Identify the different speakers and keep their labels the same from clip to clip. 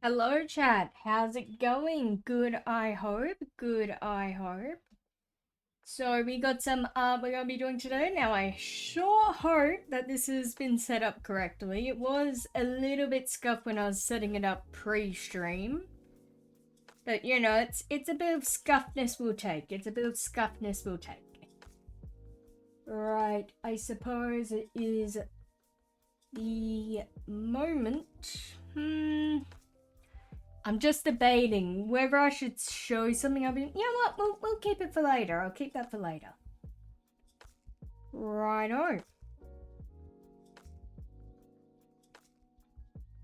Speaker 1: Hello, chat. How's it going? Good, I hope. Good, I hope. So we got some art we're gonna be doing today. Now I sure hope that this has been set up correctly. It was a little bit scuffed when I was setting it up pre-stream. But you know, it's a bit of scuffness we'll take. It's a bit of scuffness we'll take. Right, I suppose it is the moment. I'm just debating whether I should show something I've been... You know what? We'll keep it for later. I'll keep that for later. Righto.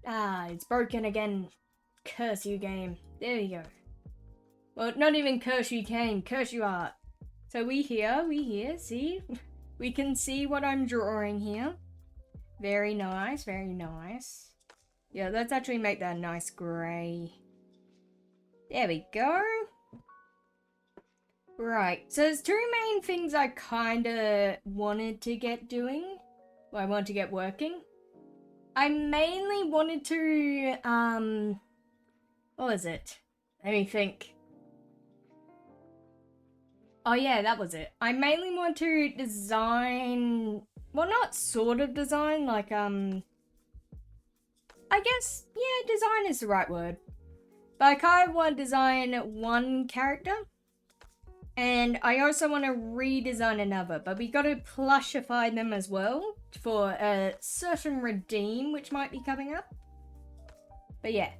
Speaker 1: Ah, it's broken again. Curse you, game. There you go. Well, not even curse you, game. Curse you, art. So we here, see? We can see what I'm drawing here. Very nice, very nice. Yeah, let's actually make that a nice grey. There we go. Right, so there's two main things I kinda wanted to get doing. Well, I want to get working. I mainly wanted to, what was it? Let me think. Oh yeah, that was it. I mainly want to design, well, not sort of design, like, I guess, yeah, design is the right word. But I kind of want to design one character. And I also want to redesign another, but we got to plushify them as well for a certain redeem, which might be coming up. But yeah.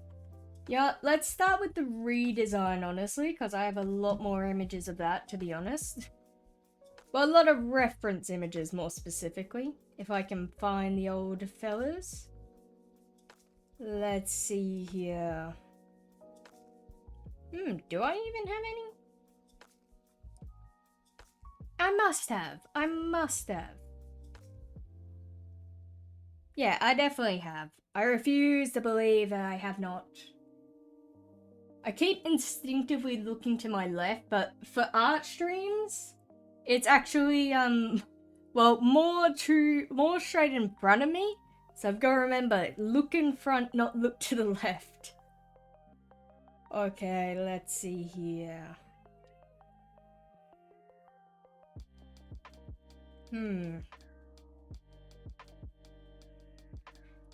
Speaker 1: Yeah, let's start with the redesign, honestly, because I have a lot more images of that, to be honest. Well, a lot of reference images, more specifically, if I can find the old fellas. Let's see here. Do I even have any? I must have. Yeah, I definitely have. I refuse to believe that I have not. I keep instinctively looking to my left, but for art streams, it's actually, well, more straight in front of me. So I've got to remember, look in front, not look to the left. Okay, let's see here.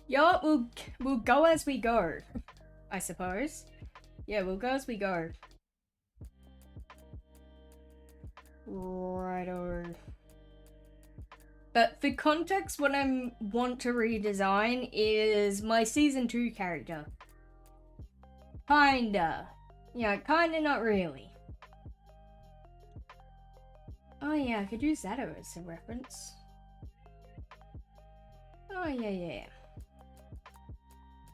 Speaker 1: Yeah, we'll go as we go, I suppose. Yeah, we'll go as we go. Righto. But for context, what I want to redesign is my Season 2 character. Kinda. Yeah, kinda not really. Oh yeah, I could use that as a reference. Oh yeah.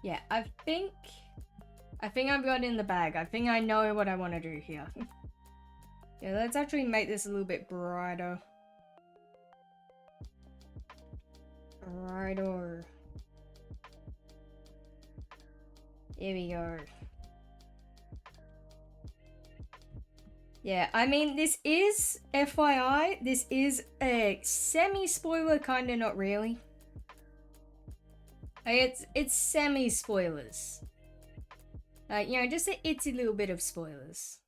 Speaker 1: Yeah, I think I've got it in the bag. I think I know what I want to do here. Yeah, let's actually make this a little bit brighter. Righto. Here we go. Yeah, I mean, this is, FYI, this is a semi-spoiler, kinda not really. It's semi-spoilers. You know, just an itsy little bit of spoilers.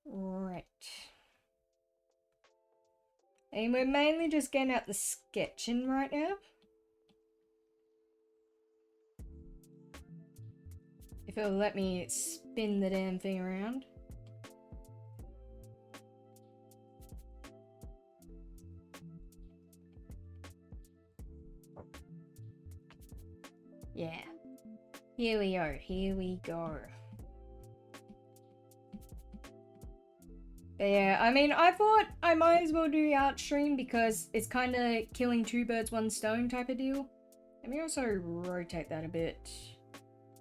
Speaker 1: Right. And we're mainly just getting out the sketching right now. If it'll let me spin the damn thing around. Yeah. Here we go. But yeah, I mean, I thought I might as well do art stream because it's kind of killing two birds, one stone type of deal. Let me also rotate that a bit.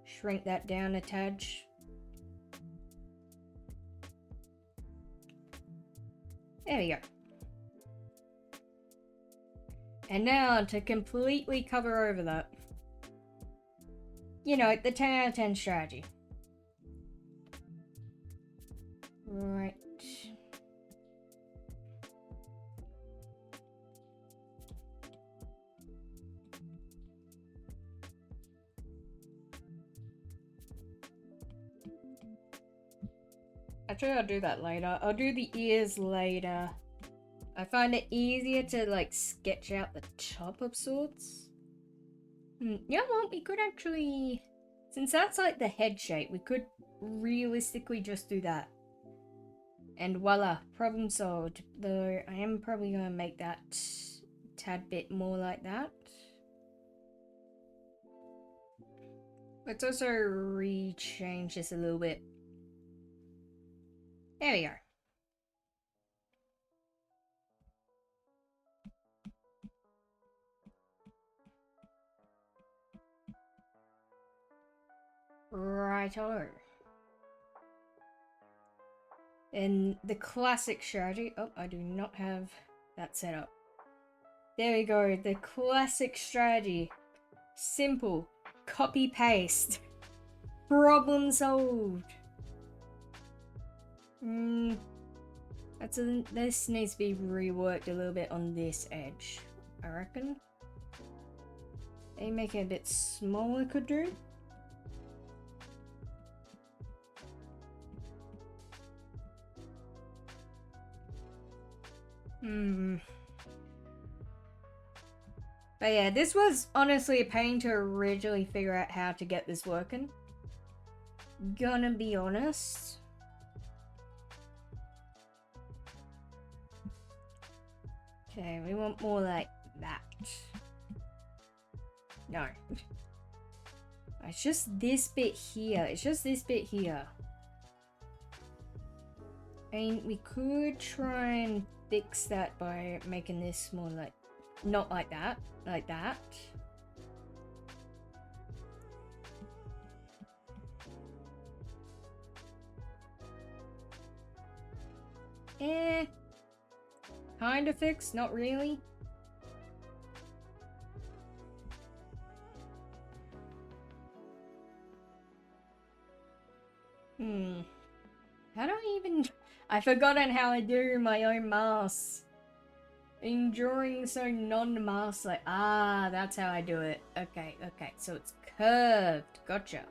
Speaker 1: Shrink that down a tad. There we go. And now to completely cover over that. You know, the 10 out of 10 strategy. Right. Actually, I'll do that later. I'll do the ears later. I find it easier to like sketch out the top of sorts. Yeah, well, we could actually, since that's like the head shape, we could realistically just do that. And voila, problem solved. Though I am probably gonna make that a tad bit more like that. Let's also re-change this a little bit. There we go. Righto. And the classic strategy. Oh, I do not have that set up. There we go. The classic strategy. Simple. Copy paste. Problem solved. This needs to be reworked a little bit on this edge, I reckon. Maybe make it a bit smaller could do. But yeah, this was honestly a pain to originally figure out how to get this working. Gonna be honest. Okay, we want more like that. No. It's just this bit here. It's just this bit here. I mean, we could try and fix that by making this more like, not like that, like that. Kind of fixed, not really. How do I even... I've forgotten how I do my own masks. In drawing so non-mask, like, that's how I do it. Okay, so it's curved. Gotcha.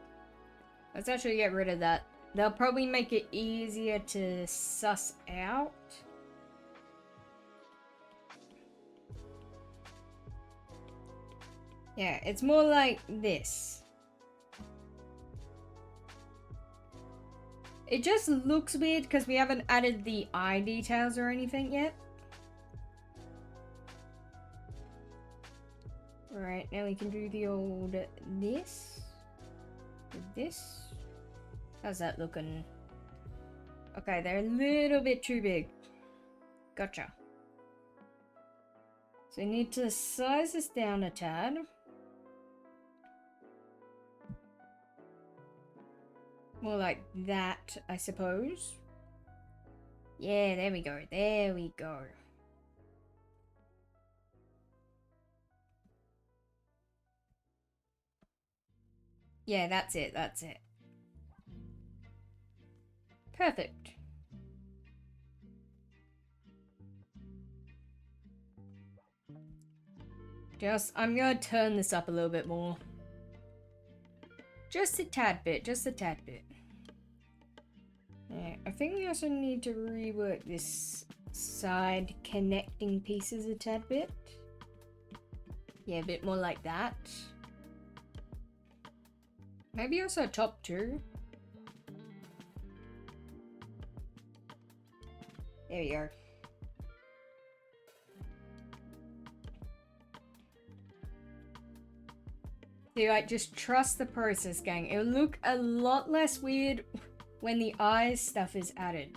Speaker 1: Let's actually get rid of that. They'll probably make it easier to suss out. Yeah, it's more like this. It just looks weird because we haven't added the eye details or anything yet. Alright, now we can do the old this. With this. How's that looking? Okay, they're a little bit too big. Gotcha. So you need to size this down a tad. More like that, I suppose. Yeah, there we go. There we go. Yeah, that's it. That's it. Perfect. I'm gonna turn this up a little bit more. Just a tad bit, just a tad bit. Yeah, I think we also need to rework this side connecting pieces a tad bit. Yeah, a bit more like that. Maybe also top too. There we go. See, like, just trust the process, gang. It'll look a lot less weird when the eyes stuff is added.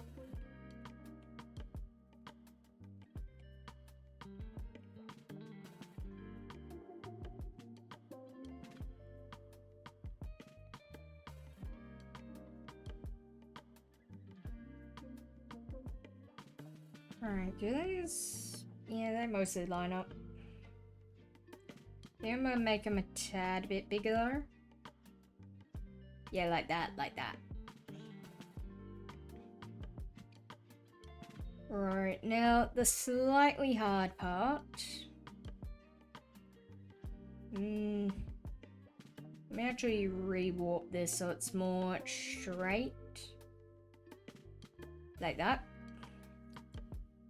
Speaker 1: Alright, do those... Yeah, they mostly line up. I think I'm gonna make them a tad bit bigger though. Yeah, like that, like that. Right, now the slightly hard part. Let me actually rewarp this so it's more straight. Like that.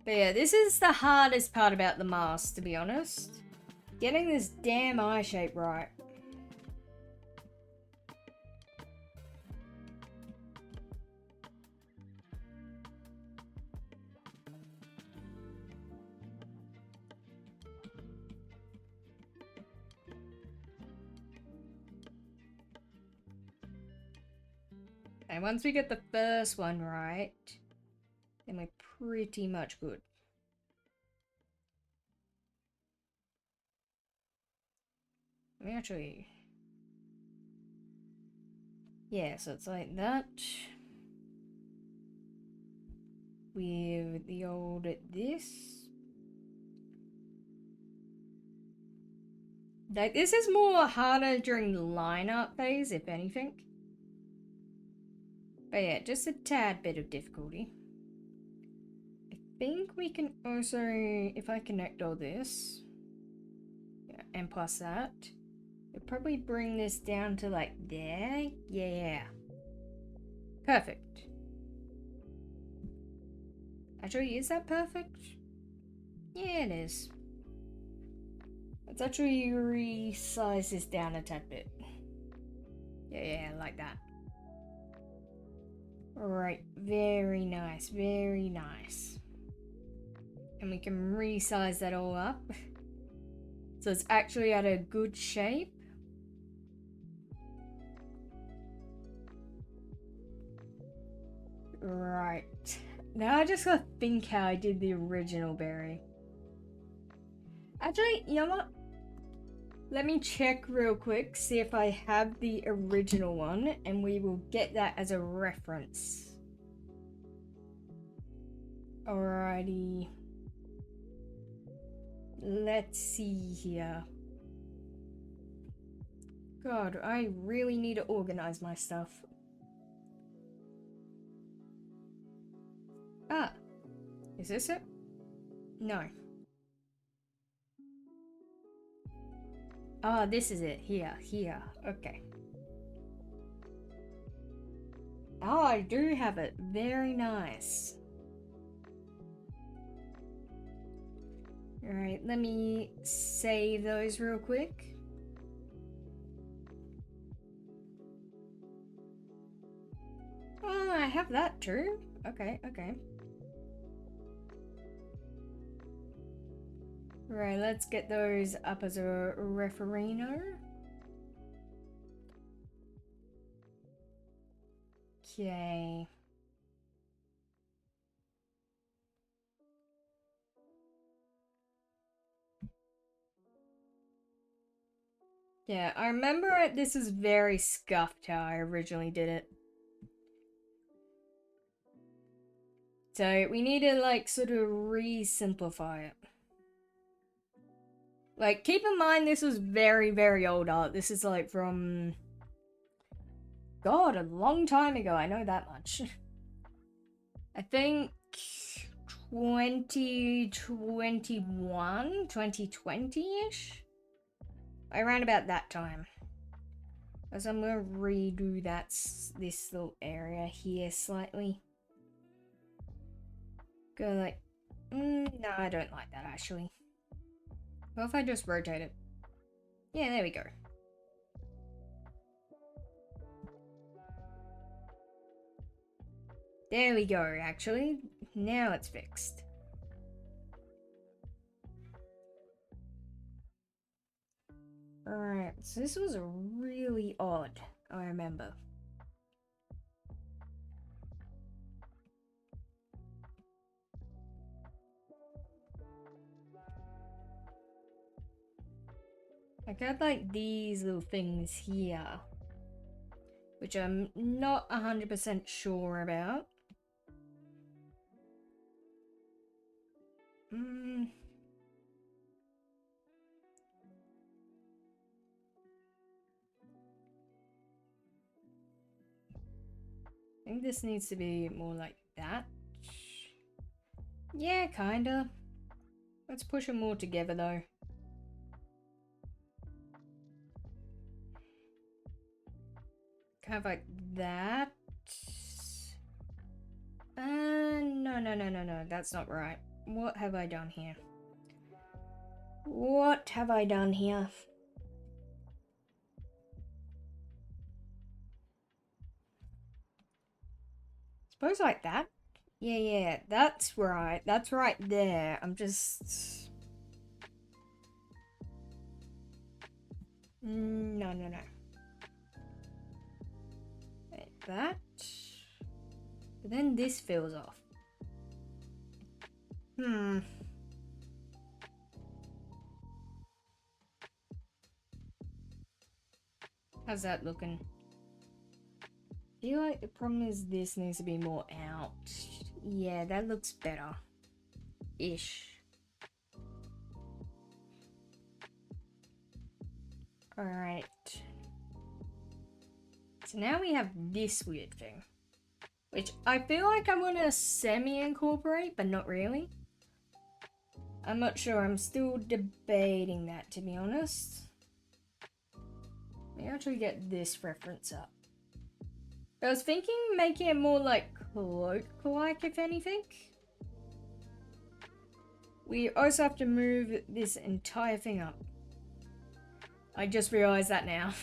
Speaker 1: But yeah, this is the hardest part about the mask, to be honest. Getting this damn eye shape right. And once we get the first one right, then we're pretty much good. Let me actually... Yeah, so it's like that. With the old this. Like, this is more harder during the line art phase, if anything. But yeah, just a tad bit of difficulty. I think we can also, if I connect all this, yeah, and plus that, we'll probably bring this down to like there. Yeah. Perfect. Actually, is that perfect? Yeah, it is. Let's actually resize this down a tad bit. Yeah, like that. Alright, very nice, very nice. And we can resize that all up. So it's actually at a good shape. Right. Now I just gotta think how I did the original berry. Actually, you know what? Let me check real quick, see if I have the original one, and we will get that as a reference. Alrighty. Let's see here. God, I really need to organize my stuff. Ah, is this it? No. Ah, this is it. Here. Okay. Oh, I do have it. Very nice. Alright, let me save those real quick. Oh, I have that too. Okay. Right, let's get those up as a referino. Okay. Yeah, I remember this is very scuffed how I originally did it. So we need to like sort of re-simplify it. Like, keep in mind this was very, very old art. This is like from... God, a long time ago, I know that much. I think 2021, 2020-ish? Around about that time. So I'm gonna redo this little area here slightly. Go like, no, I don't like that actually. What if I just rotate it? Yeah, there we go. There we go, actually. Now it's fixed. Alright, so this was really odd, I remember. I got like these little things here, which I'm not 100% sure about. I think this needs to be more like that. Yeah, kinda. Let's push them more together though. Kind of like that. no. That's not right. What have I done here? What have I done here? Suppose like that? Yeah, that's right. That's right there. I'm just... No. Like that. But then this feels off. How's that looking? I feel like the problem is this needs to be more out. Yeah, that looks better. Ish. Alright. So now we have this weird thing. Which I feel like I want to semi-incorporate, but not really. I'm not sure. I'm still debating that, to be honest. Maybe I'll actually get this reference up. I was thinking making it more like cloak-like, if anything. We also have to move this entire thing up. I just realized that now.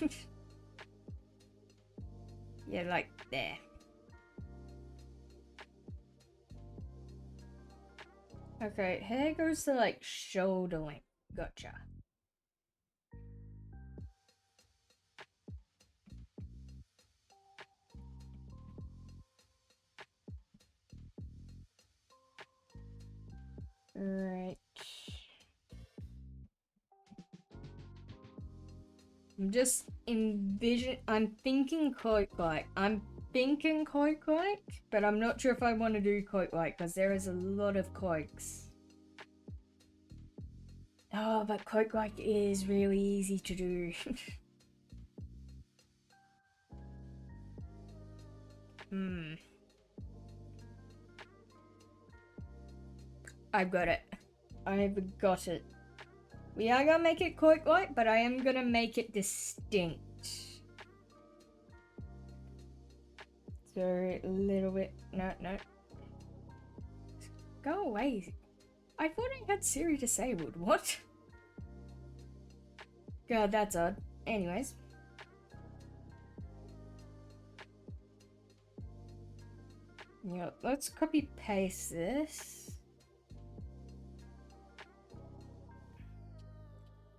Speaker 1: Yeah, like there. Okay, hair goes to like shoulder length. Gotcha. Right. I'm just I'm thinking cloak-like. I'm thinking cloak-like, but I'm not sure if I want to do cloak-like because there is a lot of cloaks. Oh, but cloak-like is really easy to do. I've got it. I've got it. We are gonna make it cloak-like, but I am gonna make it distinct. So a little bit. No. Go away. I thought I had Siri disabled. What? God, that's odd. Anyways. Yeah, let's copy paste this.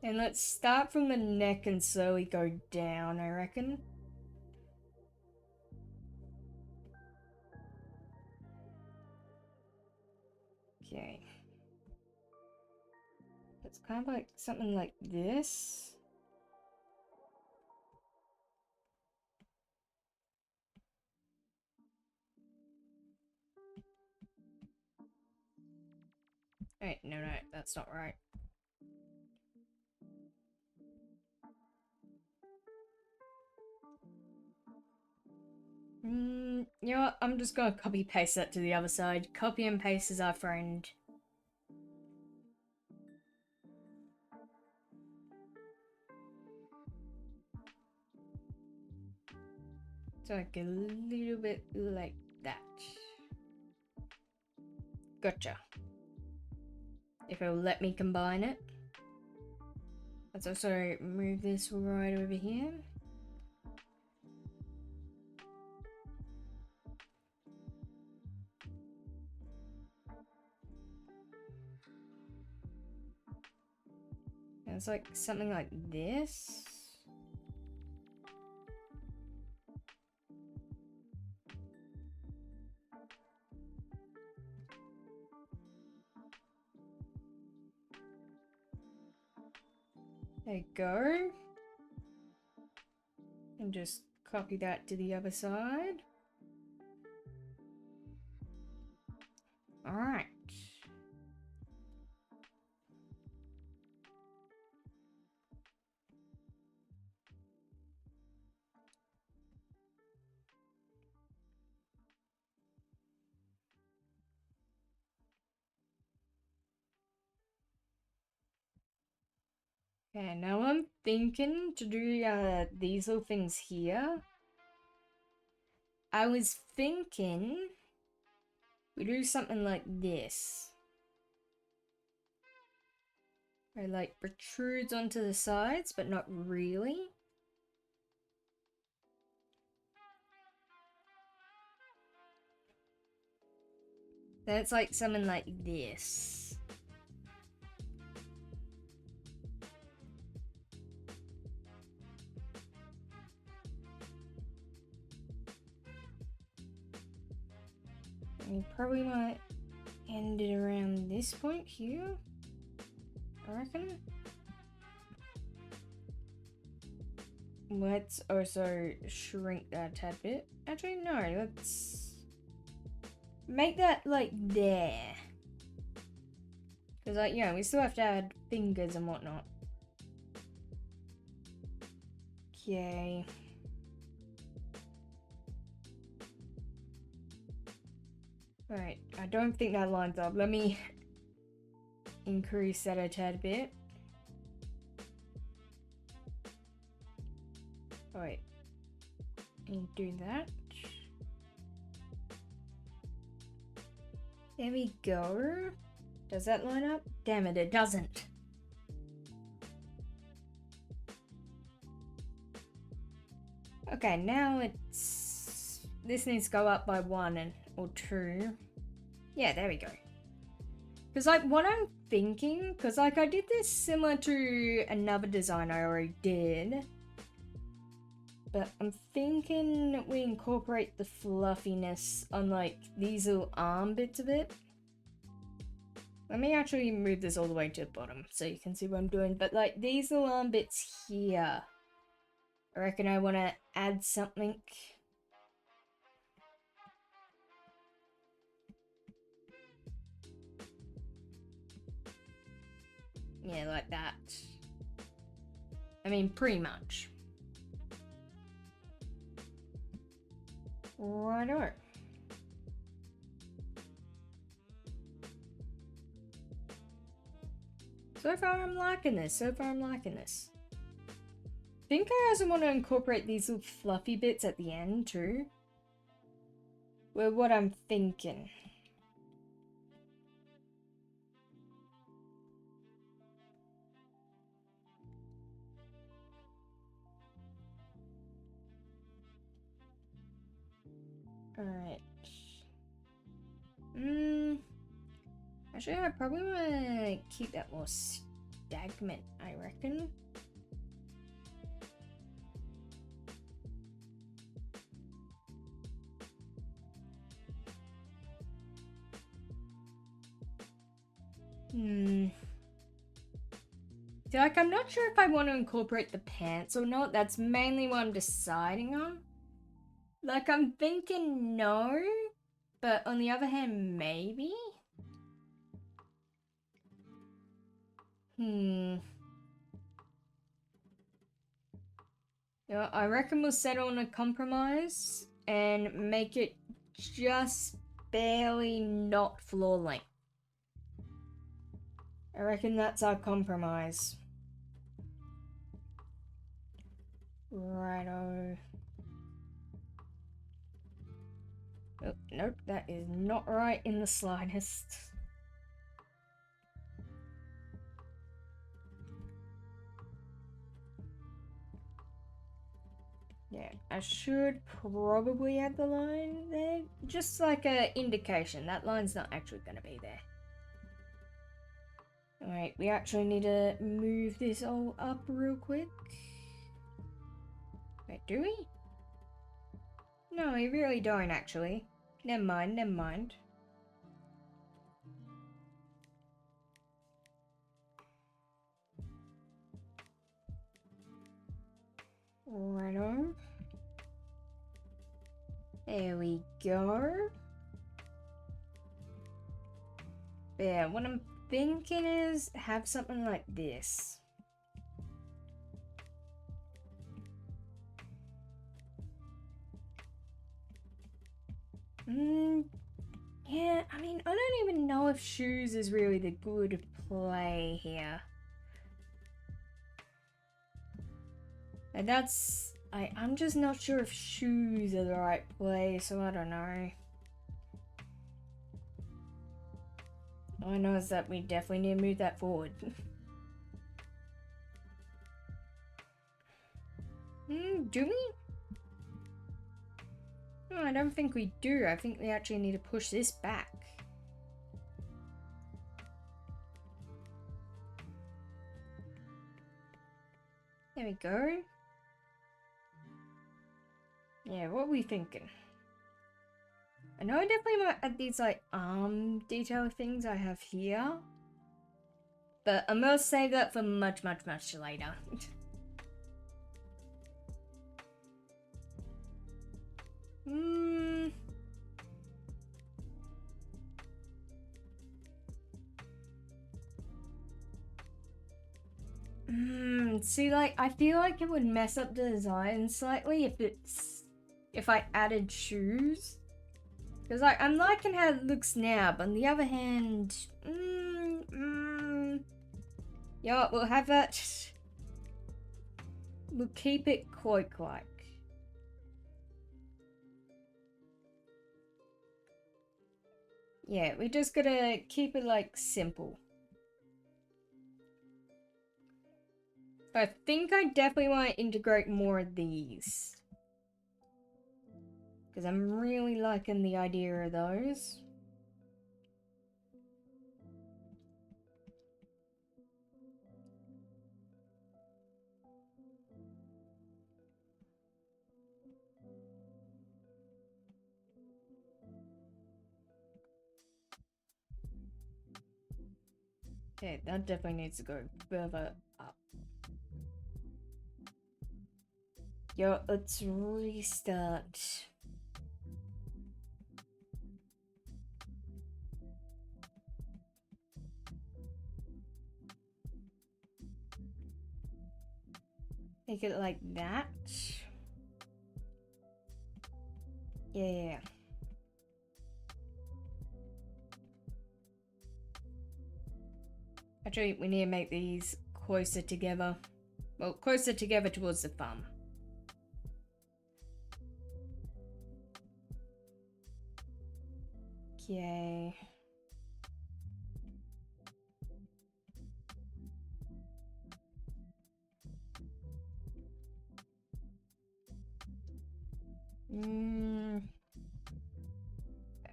Speaker 1: And let's start from the neck and slowly go down, I reckon. Okay. It's kind of like something like this. Wait, no, that's not right. You know what? I'm just gonna copy paste that to the other side. Copy and paste is our friend. So like a little bit like that. Gotcha. If it'll let me combine it. Let's also move this right over here. And it's like something like this. There you go. And just copy that to the other side. Alright. Okay, now I'm thinking to do these little things here. I was thinking we do something like this. It like protrudes onto the sides, but not really. Then it's like something like this. We probably might end it around this point here, I reckon. Let's also shrink that a tad bit. Actually, no, let's make that like there. Because, like, yeah, we still have to add fingers and whatnot. Okay. Alright, I don't think that lines up. Let me increase that a tad bit. Alright. And do that. There we go. Does that line up? Damn it, it doesn't. Okay, now it's... This needs to go up by 1 or 2. Yeah, there we go. Because, like, what I'm thinking... Because, like, I did this similar to another design I already did. But I'm thinking we incorporate the fluffiness on, like, these little arm bits of it. Let me actually move this all the way to the bottom so you can see what I'm doing. But, like, these little arm bits here... I reckon I want to add something. Yeah, like that. I mean, pretty much. Righto. So far I'm liking this. I think I also want to incorporate these little fluffy bits at the end too. Well, what I'm thinking. Alright. Actually, I probably want to keep that more stagnant, I reckon. So, like, I'm not sure if I want to incorporate the pants or not. That's mainly what I'm deciding on. Like, I'm thinking no, but on the other hand, maybe? You know, I reckon we'll settle on a compromise and make it just barely not floor length. I reckon that's our compromise. Righto. Oh, nope, that is not right in the slightest. Yeah, I should probably add the line there. Just like an indication. That line's not actually going to be there. Alright, we actually need to move this all up real quick. Wait, do we? No, we really don't actually. Never mind. Righto. There we go. Yeah, what I'm thinking is have something like this. Yeah, I mean, I don't even know if shoes is really the good play here. And that's... I'm just not sure if shoes are the right play, so I don't know. All I know is that we definitely need to move that forward. Do we? No, I don't think we do. I think we actually need to push this back. There we go. Yeah, what are we thinking? I know I definitely might add these like arm detail things I have here. But I'm gonna save that for much later. See, like, I feel like it would mess up the design slightly if I added shoes. Because, like, I'm liking how it looks now, but on the other hand, yeah, we'll have that. We'll keep it cloak-like. Yeah, we just gotta keep it, like, simple. I think I definitely want to integrate more of these. Because I'm really liking the idea of those. Okay, that definitely needs to go further up. Yo, let's restart. Make it like that. Yeah. Actually, we need to make these closer together. Well, closer together towards the thumb. Okay.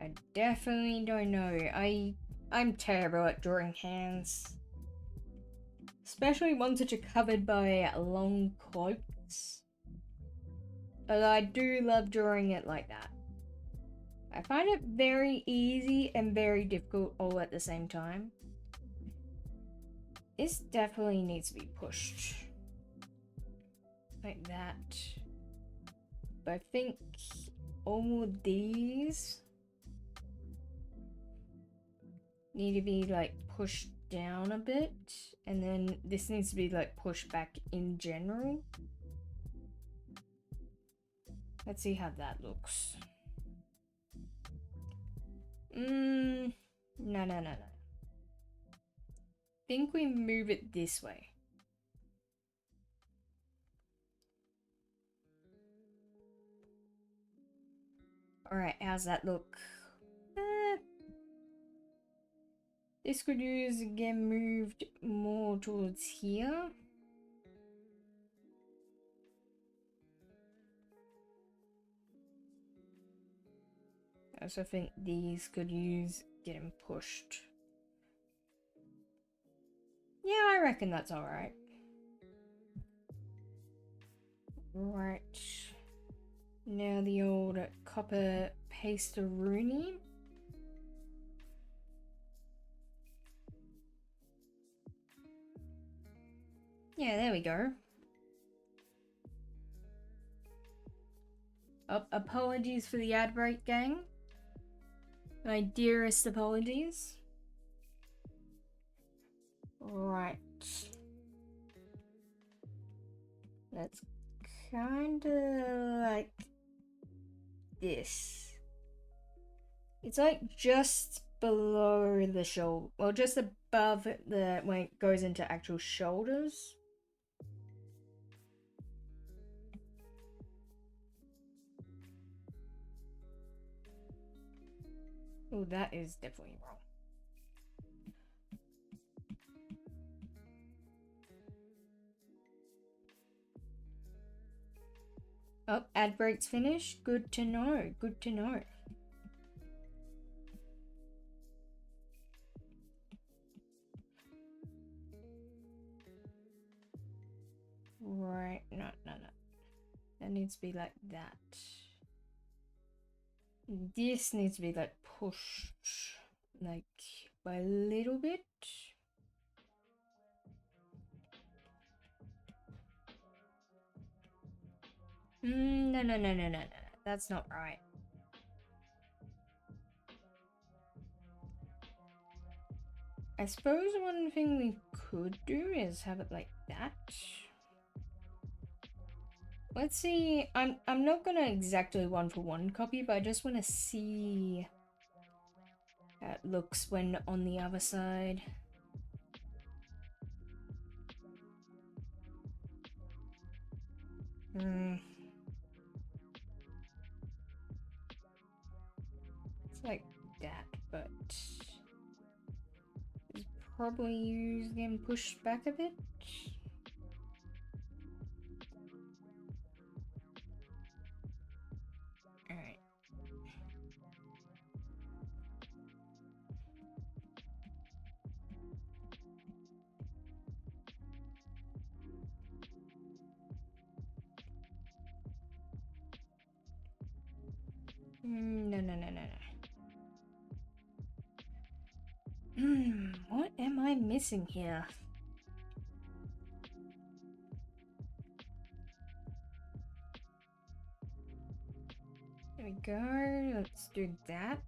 Speaker 1: I definitely don't know. I'm terrible at drawing hands. Especially ones that are covered by long cloaks. Although I do love drawing it like that. I find it very easy and very difficult all at the same time. This definitely needs to be pushed. Like that. But I think all of these need to be like pushed down a bit. And then this needs to be like pushed back in general. Let's see how that looks. No. Think we move it this way. Alright, how's that look? This could use again moved more towards here. I also think these could use getting pushed. Yeah, I reckon that's alright. Right. Now the old copper pastoroonie. Yeah, there we go. Oh, apologies for the ad break, gang. My dearest apologies. Right. That's kinda like this. It's like just below the shoulder, well, just above the when it goes into actual shoulders. Oh, that is definitely wrong. Oh, ad break's finished. Good to know. Good to know. Right. No. That needs to be like that. This needs to be like pushed. Like by a little bit. No. That's not right. I suppose one thing we could do is have it like that. Let's see. I'm not gonna exactly one-for-one copy, but I just want to see how it looks when on the other side. It's like that, but it's probably getting pushed back a bit. Alright. No. What am I missing here? There we go. Let's do that.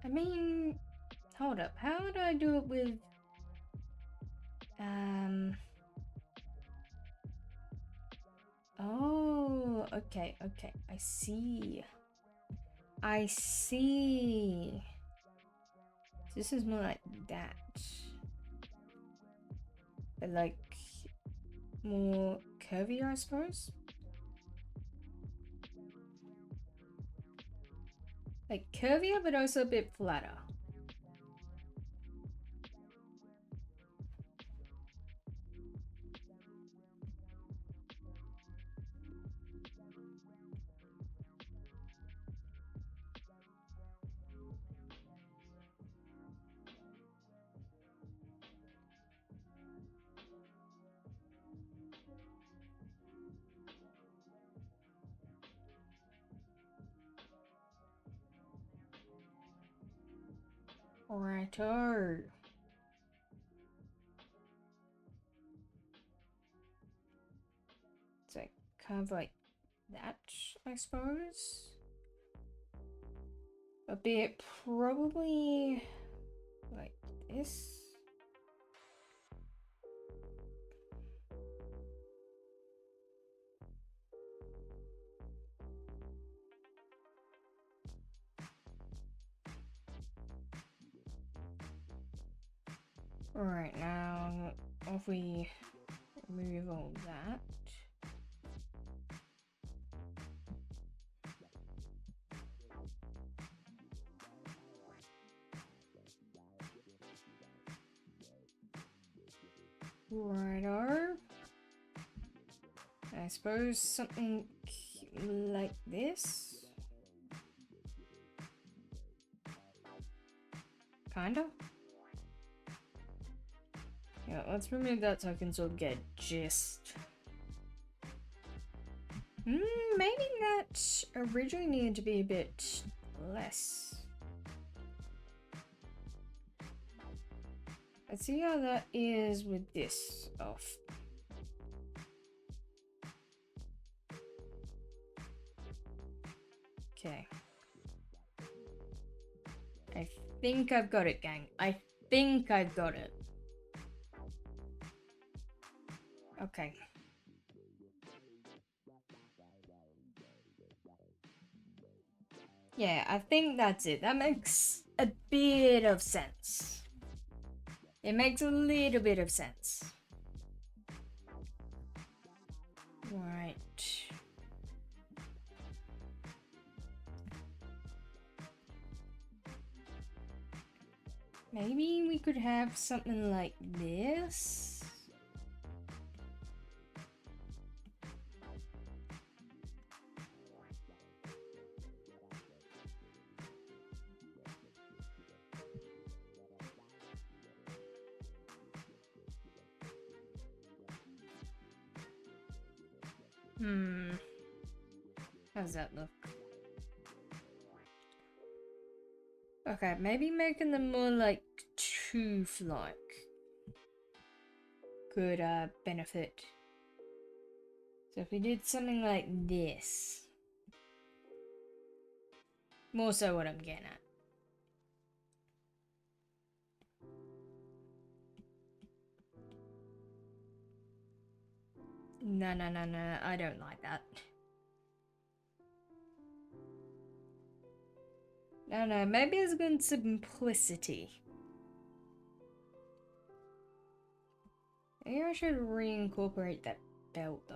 Speaker 1: I mean, hold up. How do I do it with oh, okay. I see. This is more like that. But like more curvy, I suppose. Like curvier, but also a bit flatter. Righto. It's like kind of like that, I suppose. A bit probably like this. Alright, now if we remove all that. Righto. I suppose something like this. Kinda. Yeah, let's remove that so I can sort of get a gist. Maybe that originally needed to be a bit less. Let's see how that is with this off. Okay. I think I've got it, gang. I think I've got it. Okay. Yeah, I think that's it. That makes a bit of sense. It makes a little bit of sense. Right. Maybe we could have something like this. How's that look? Okay, maybe making them more like tooth-like could benefit. So if we did something like this, more so what I'm getting at. No, I don't like that. No, maybe it's good simplicity. Maybe I should reincorporate that belt though.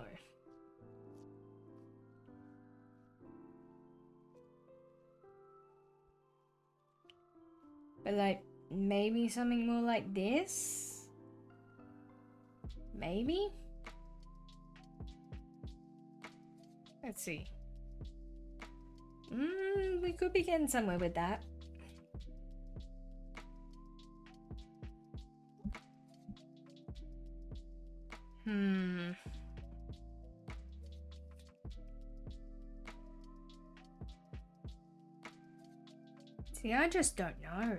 Speaker 1: But like, maybe something more like this? Maybe? Let's see. We could be getting somewhere with that. See, I just don't know.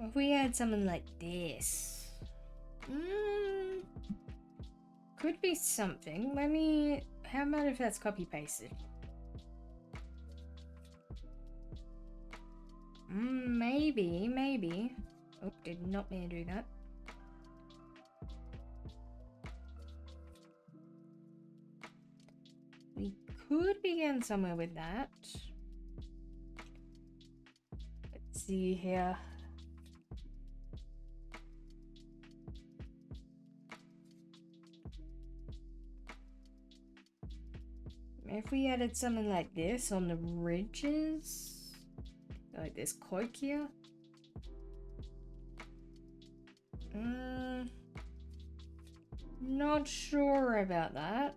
Speaker 1: If we had something like this, could be something. Let me. How about if that's copy pasted? Maybe. Oh, did not mean to do that. We could begin somewhere with that. Let's see here. If we added something like this on the ridges, like this cloak here. Not sure about that.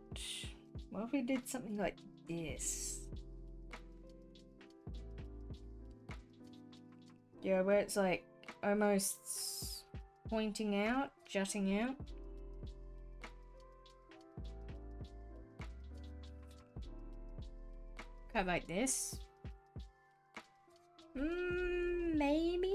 Speaker 1: What if we did something like this? Yeah, where it's like almost pointing out, jutting out. Kind of like this. Maybe?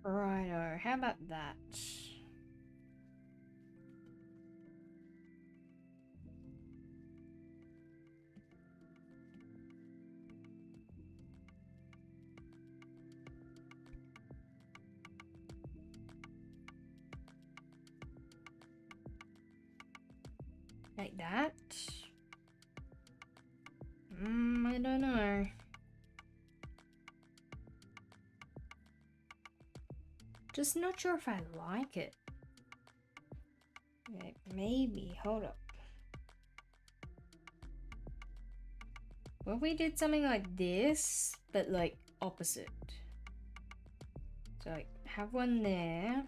Speaker 1: Righto, how about that? Like that? I don't know. Just not sure if I like it. Like, maybe, hold up. What if we did something like this, but like opposite? So like, have one there.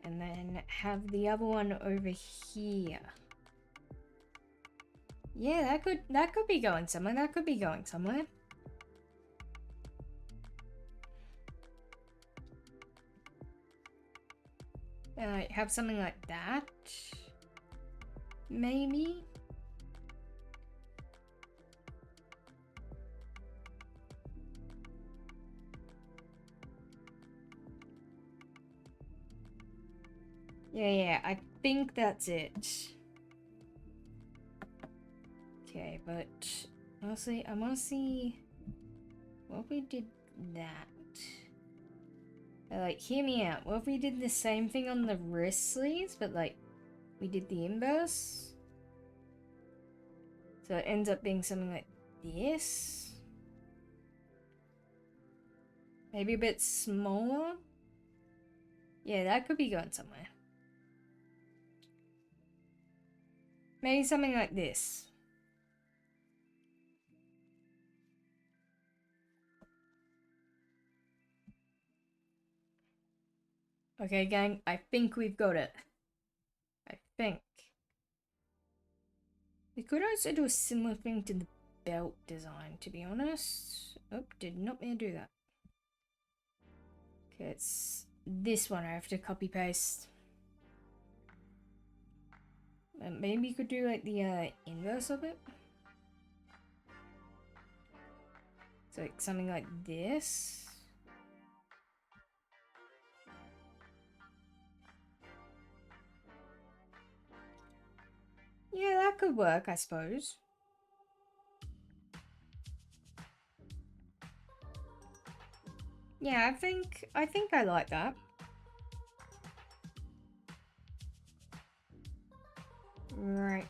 Speaker 1: And then have the other one over here. Yeah, that could be going somewhere. That could be going somewhere. Have something like that. Maybe. Yeah, I think that's it. Okay, but honestly, I want to see what if we did that. Like, hear me out. What if we did the same thing on the wrist sleeves, but like, we did the inverse? So it ends up being something like this. Maybe a bit smaller. Yeah, that could be going somewhere. Maybe something like this. Okay, gang, I think we've got it. I think. We could also do a similar thing to the belt design, to be honest. Oh, did not mean to do that. Okay, it's this one I have to copy paste. Maybe you could do like the inverse of it. So like something like this. Yeah, that could work, I suppose. Yeah, I think I like that. Right.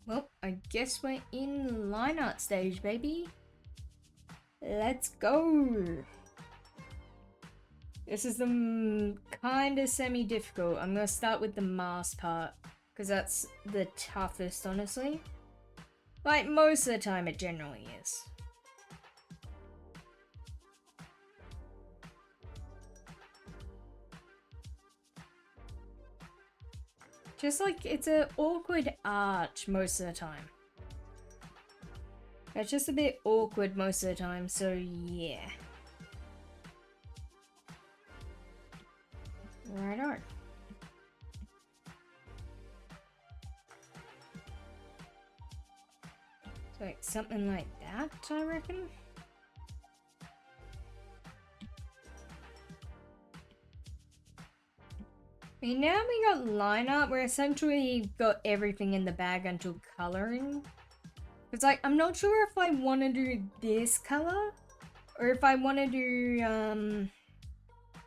Speaker 1: Well, I guess we're in line art stage, baby. Let's go. This is the kind of semi-difficult. I'm gonna start with the mask part, because that's the toughest, honestly. Like, most of the time it generally is. Just like, it's an awkward arch most of the time. It's just a bit awkward most of the time, so yeah. Right on. So like something like that, I reckon. I mean, now we got line art, we're essentially got everything in the bag until coloring. It's like, I'm not sure if I want to do this color, or if I want to do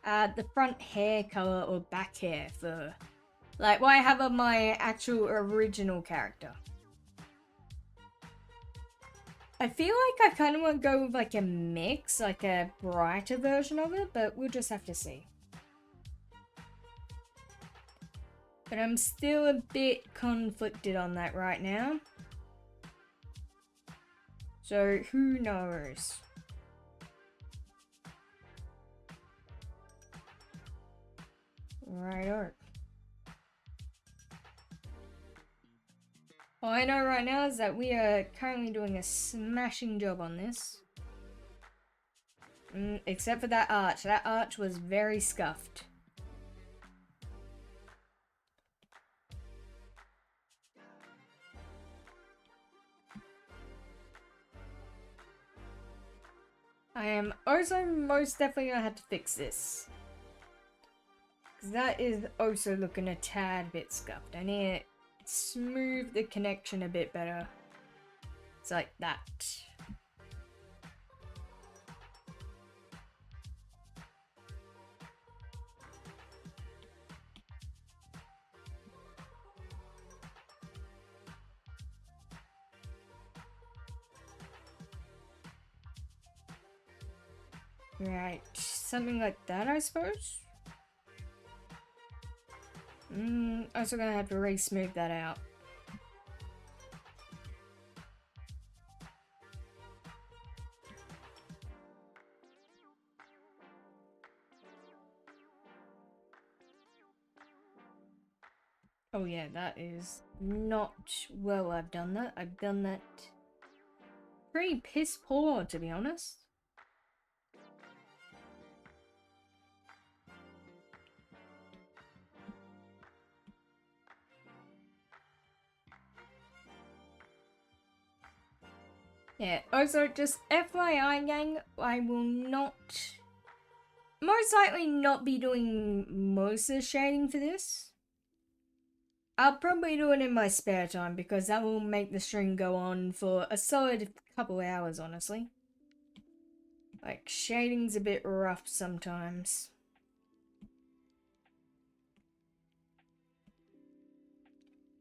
Speaker 1: the front hair color or back hair for, like, what I have of my actual original character. I feel like I kind of want to go with like a mix, like a brighter version of it, but we'll just have to see. But I'm still a bit conflicted on that right now. So who knows? Righto. All I know right now is that we are currently doing a smashing job on this. Except for that arch. That arch was very scuffed. I am also most definitely gonna have to fix this. Because that is also looking a tad bit scuffed. I need to smooth the connection a bit better. It's like that. Right, something like that, I suppose. Also gonna have to re-smooth that out. Oh yeah, that is not well I've done that. I've done that pretty piss poor, to be honest. Yeah, also just FYI gang, I will not, most likely not be doing most of the shading for this. I'll probably do it in my spare time because that will make the stream go on for a solid couple hours, honestly. Like, shading's a bit rough sometimes.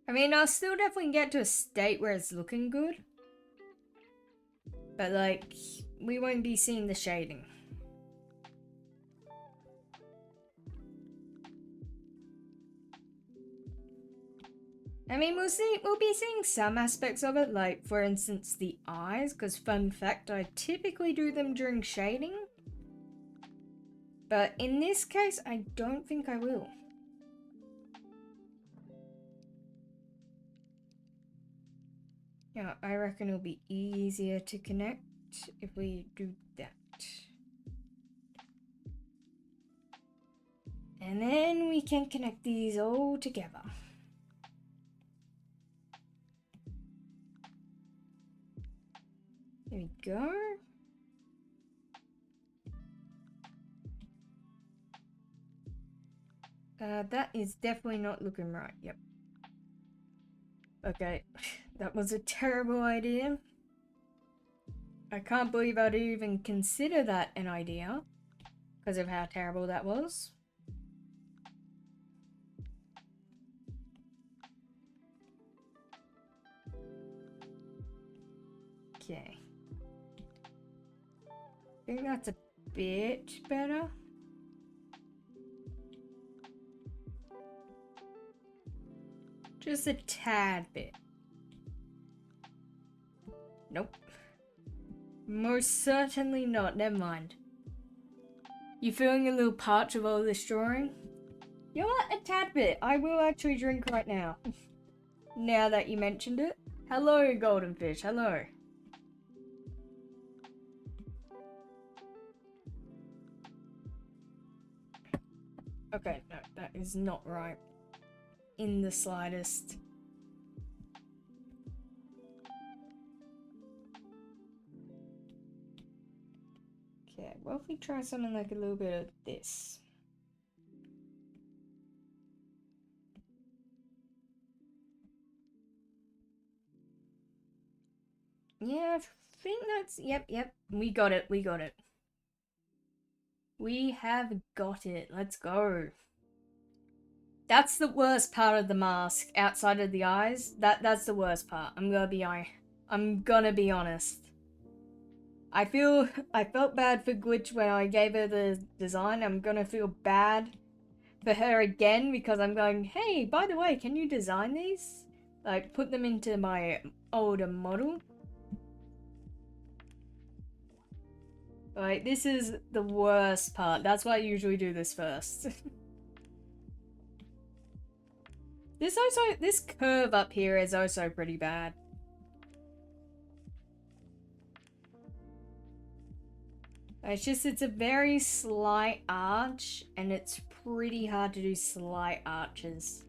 Speaker 1: I mean, I'll still definitely get to a state where it's looking good. But, like, we won't be seeing the shading. I mean, we'll be seeing some aspects of it, like, for instance, the eyes, because fun fact, I typically do them during shading. But in this case, I don't think I will. Yeah, I reckon it'll be easier to connect if we do that. And then we can connect these all together. There we go. That is definitely not looking right. Yep. Okay, that was a terrible idea. I can't believe I'd even consider that an idea because of how terrible that was. Okay. I think that's a bit better. Just a tad bit. Nope. Most certainly not. Never mind. You feeling a little parched of all this drawing? You know what? A tad bit. I will actually drink right now. Now that you mentioned it. Hello, golden fish. Hello. Okay, no, that is not right. In the slightest. Okay, what if we try something like a little bit of this? Yeah, I think that's... Yep. We got it. We got it. We have got it. Let's go. That's the worst part of the mask, outside of the eyes. That's the worst part. I'm gonna be honest. I felt bad for Glitch when I gave her the design. I'm gonna feel bad for her again because I'm going, hey, by the way, can you design these? Like, put them into my older model. Like, this is the worst part. That's why I usually do this first. This curve up here is also pretty bad. It's a very slight arch, and it's pretty hard to do slight arches.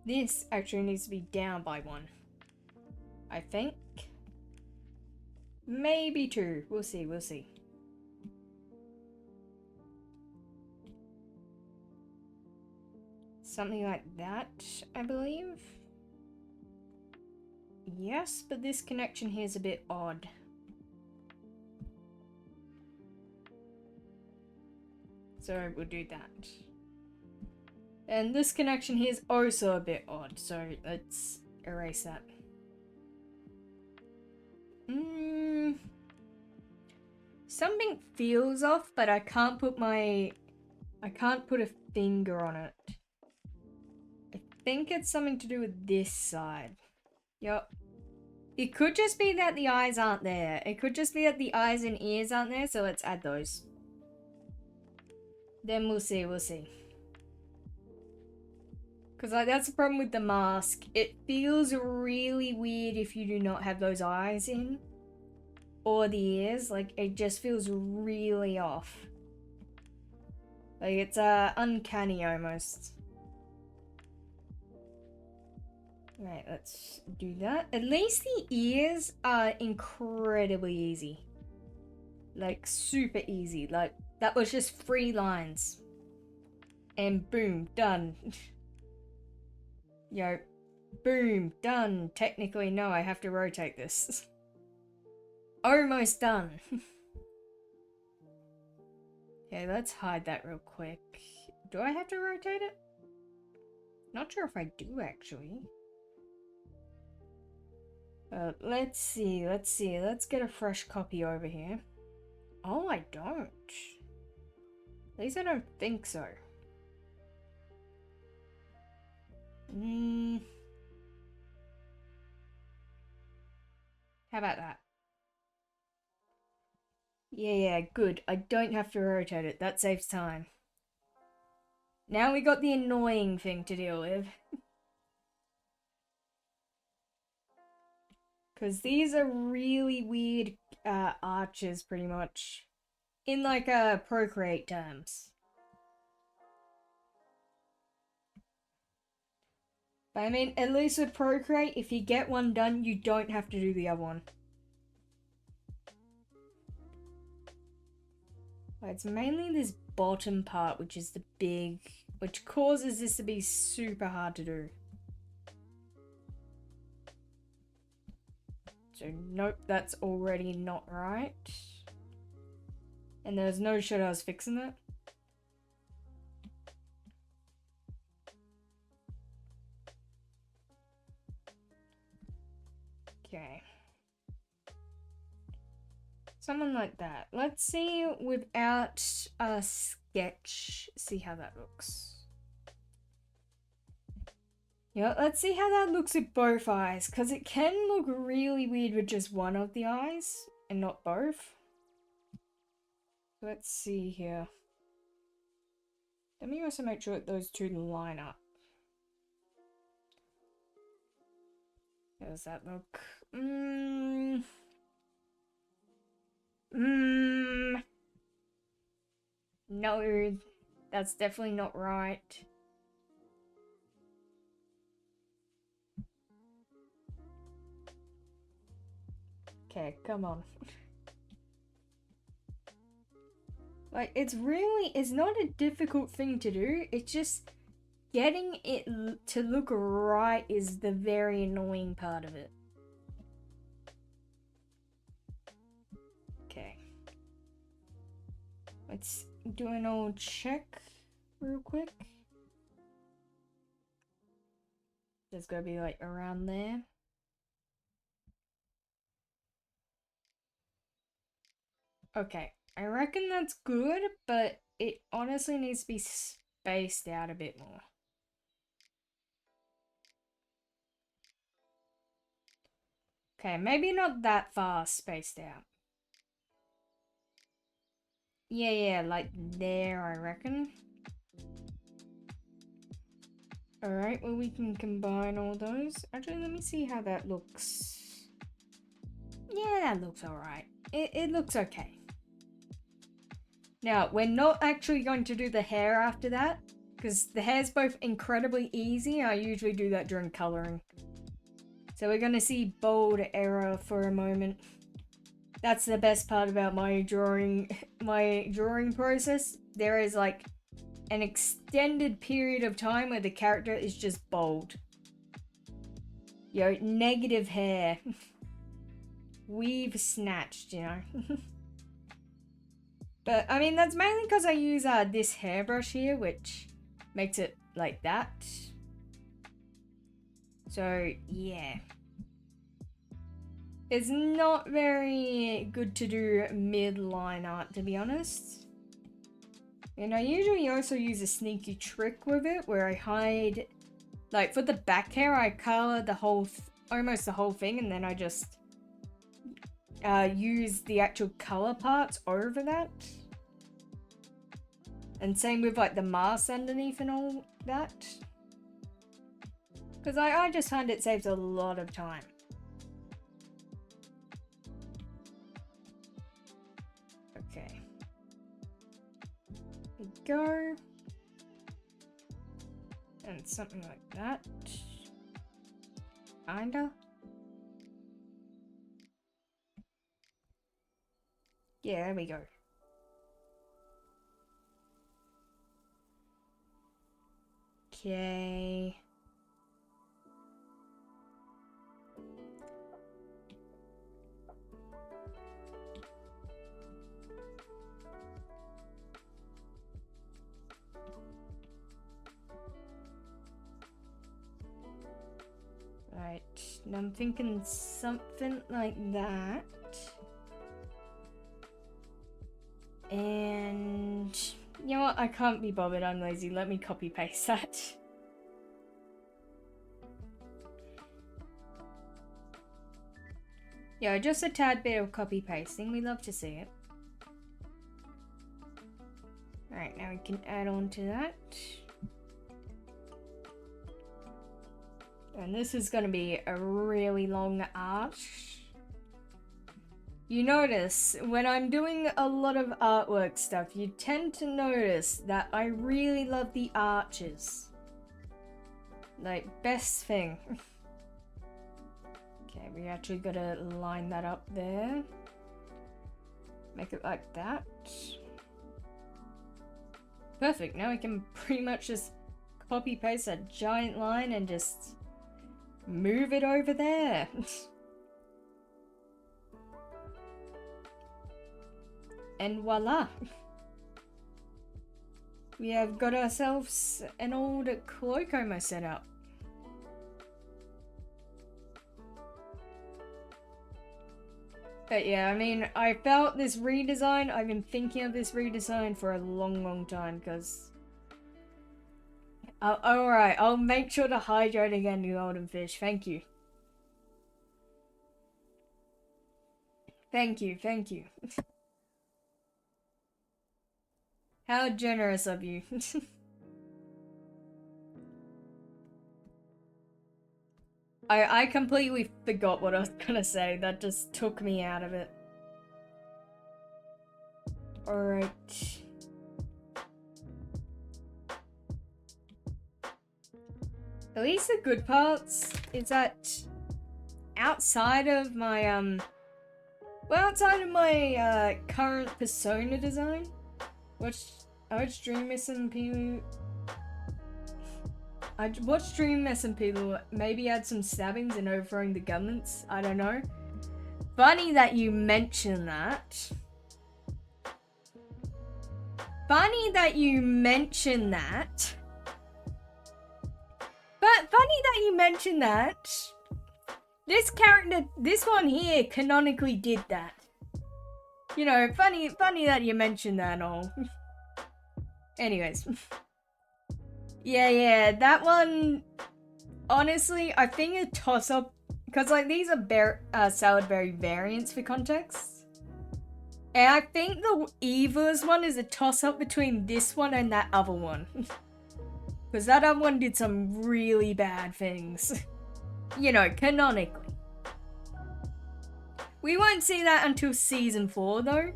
Speaker 1: This actually needs to be down by 1. I think. Maybe 2. We'll see. Something like that, I believe. Yes, but this connection here is a bit odd. So we'll do that. And this connection here is also a bit odd, so let's erase that. Something feels off, but I can't put a finger on it. I think it's something to do with this side. Yup. It could just be that the eyes aren't there. It could just be that the eyes and ears aren't there, so let's add those. Then we'll see. Because like, that's the problem with the mask. It feels really weird if you do not have those eyes in. Or the ears. Like, it just feels really off. Like, it's uncanny almost. Right, let's do that. At least the ears are incredibly easy. Like, super easy. Like, That was just 3 lines. And boom, done. Yo, boom, done. Technically, no, I have to rotate this. Almost done. Okay, let's hide that real quick. Do I have to rotate it? Not sure if I do, actually. Let's see. Let's get a fresh copy over here. Oh, I don't. At least I don't think so. How about that? Yeah, good. I don't have to rotate it. That saves time. Now we got the annoying thing to deal with. Because these are really weird arches, pretty much. In like Procreate terms. But I mean, at least with Procreate, if you get one done, you don't have to do the other one. It's mainly this bottom part, which is the big, which causes this to be super hard to do. So nope, that's already not right. And there's no shot I was fixing it. Okay. Someone like that. Let's see without a sketch, see how that looks. Yeah, let's see how that looks with both eyes, because it can look really weird with just one of the eyes and not both. Let's see here. Let me also make sure that those two line up. How does that look? No, that's definitely not right. Okay, come on. Like, it's not a difficult thing to do. It's just getting it to look right is the very annoying part of it. Okay. Let's do an old check real quick. There's gotta be like around there. Okay, I reckon that's good, but it honestly needs to be spaced out a bit more. Okay, maybe not that far spaced out. Yeah, like there, I reckon. Alright, well we can combine all those. Actually, let me see how that looks. Yeah, that looks alright. It looks okay. Now, we're not actually going to do the hair after that, because the hair's both incredibly easy. I usually do that during coloring. So we're going to see bold error for a moment. That's the best part about my drawing process. There is like an extended period of time where the character is just bold. Yo, negative hair. We've snatched, you know. But, I mean, that's mainly because I use this hairbrush here, which makes it like that. So, yeah. It's not very good to do mid-line art, to be honest. And I usually also use a sneaky trick with it, where I hide... Like, for the back hair, I color the whole... almost the whole thing, and then I just... use the actual color parts over that. And same with like the mask underneath and all that. Because I just find it saves a lot of time. Okay. There we go. And something like that. Kinda. Yeah, there we go. Okay. Right, now I'm thinking something like that. And you know what? I can't be bothered. I'm lazy. Let me copy paste that. Yeah, just a tad bit of copy pasting. We love to see it. Alright, now we can add on to that. And this is going to be a really long arch. You notice, when I'm doing a lot of artwork stuff, you tend to notice that I really love the arches. Like, best thing. Okay, we actually gotta line that up there. Make it like that. Perfect, now we can pretty much just copy paste a giant line and just move it over there. And voila! We have got ourselves an old cloak almost set up. But yeah, I mean, I felt this redesign, I've been thinking of this redesign for a long time, because... Alright, I'll make sure to hydrate again, you golden fish, thank you. Thank you. How generous of you. I completely forgot what I was gonna say. That just took me out of it. Alright. At least the good parts is that outside of my, outside of my, current persona design, I watched Stream SMP. I watched Stream SMP maybe add some stabbings and overthrowing the governments. I don't know. Funny that you mention that. Funny that you mention that. But funny that you mention that. This character, this one here, canonically did that. You know, funny that you mentioned that and all. Anyways. Yeah, that one, honestly, I think a toss-up, because, like, these are salad berry variants for context. And I think the Eva's one is a toss-up between this one and that other one. Because that other one did some really bad things. You know, canonically. We won't see that until season 4, though.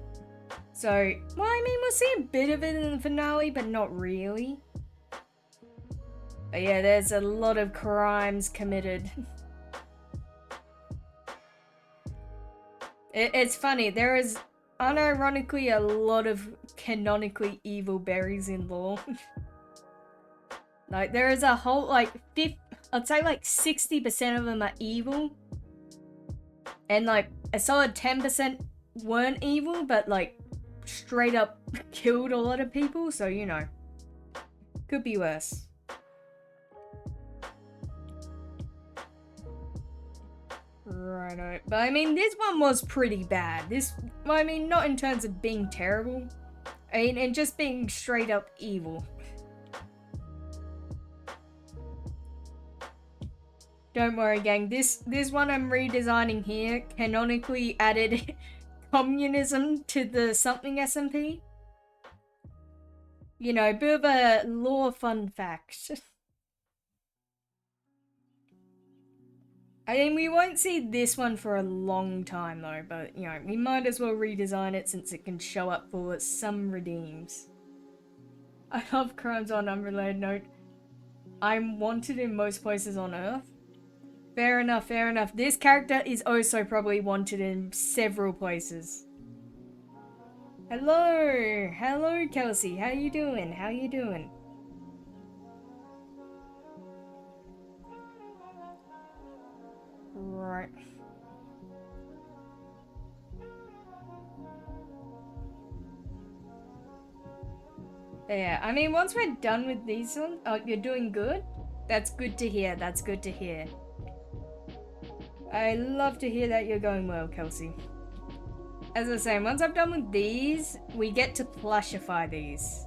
Speaker 1: So, well, I mean, we'll see a bit of it in the finale, but not really. But yeah, there's a lot of crimes committed. It's funny, there is unironically a lot of canonically evil berries in lore. Like, there is a whole, like, I'd say like 60% of them are evil. And like, a solid 10% weren't evil, but like, straight up killed a lot of people, so you know. Could be worse. Righto. But I mean, this one was pretty bad. I mean, not in terms of being terrible. I mean, and just being straight up evil. Don't worry, gang. This one I'm redesigning here canonically added communism to the Something SMP. You know, bit of a lore fun fact. I mean, we won't see this one for a long time though, but, you know, we might as well redesign it since it can show up for some redeems. I love crimes on unrelated note. I'm wanted in most places on Earth. Fair enough. This character is also probably wanted in several places. Hello, Kelsey. How you doing? right? Yeah, I mean, once we're done with these ones, oh, you're doing good? That's good to hear, that's good to hear. I love to hear that you're going well, Kelsey. As I was saying, once I'm done with these, we get to plushify these.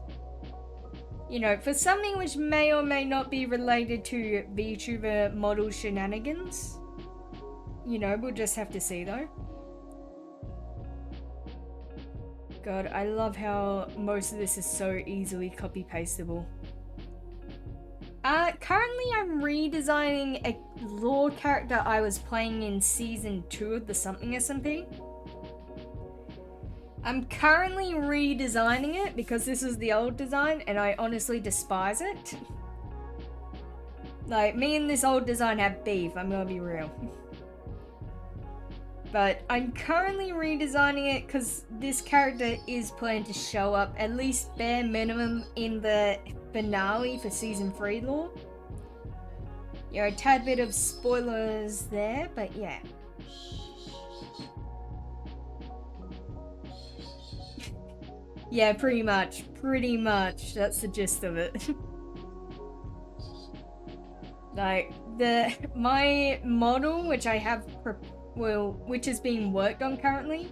Speaker 1: You know, for something which may or may not be related to VTuber model shenanigans. You know, we'll just have to see though. God, I love how most of this is so easily copy-pastable. Currently I'm redesigning a lore character I was playing in Season 2 of the Something SMP. I'm currently redesigning it because this is the old design and I honestly despise it. Like, me and this old design have beef, I'm gonna be real. But I'm currently redesigning it because this character is planned to show up at least bare minimum in the finale for Season 3 lore. You know, a tad bit of spoilers there, but yeah. Yeah, pretty much, that's the gist of it. Like, my model, which I have which is being worked on currently,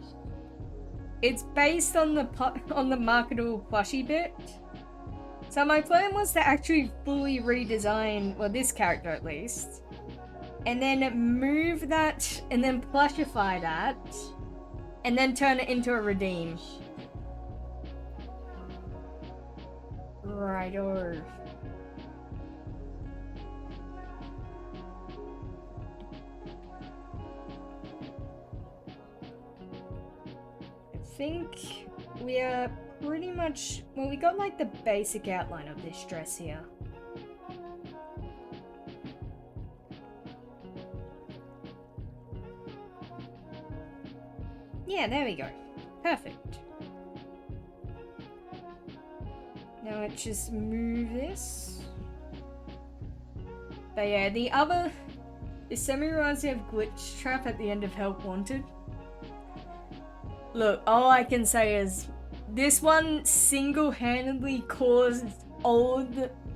Speaker 1: it's based on the marketable plushie bit. So my plan was to actually fully redesign, well, this character at least, and then move that, and then plushify that, and then turn it into a redeem. Righto. I think we are pretty much, well, we got like the basic outline of this dress here. Yeah, there we go. Perfect. Now let's just move this. But yeah, the semi reminds me of Glitch Trap at the end of Help Wanted. Look, all I can say is this one single-handedly caused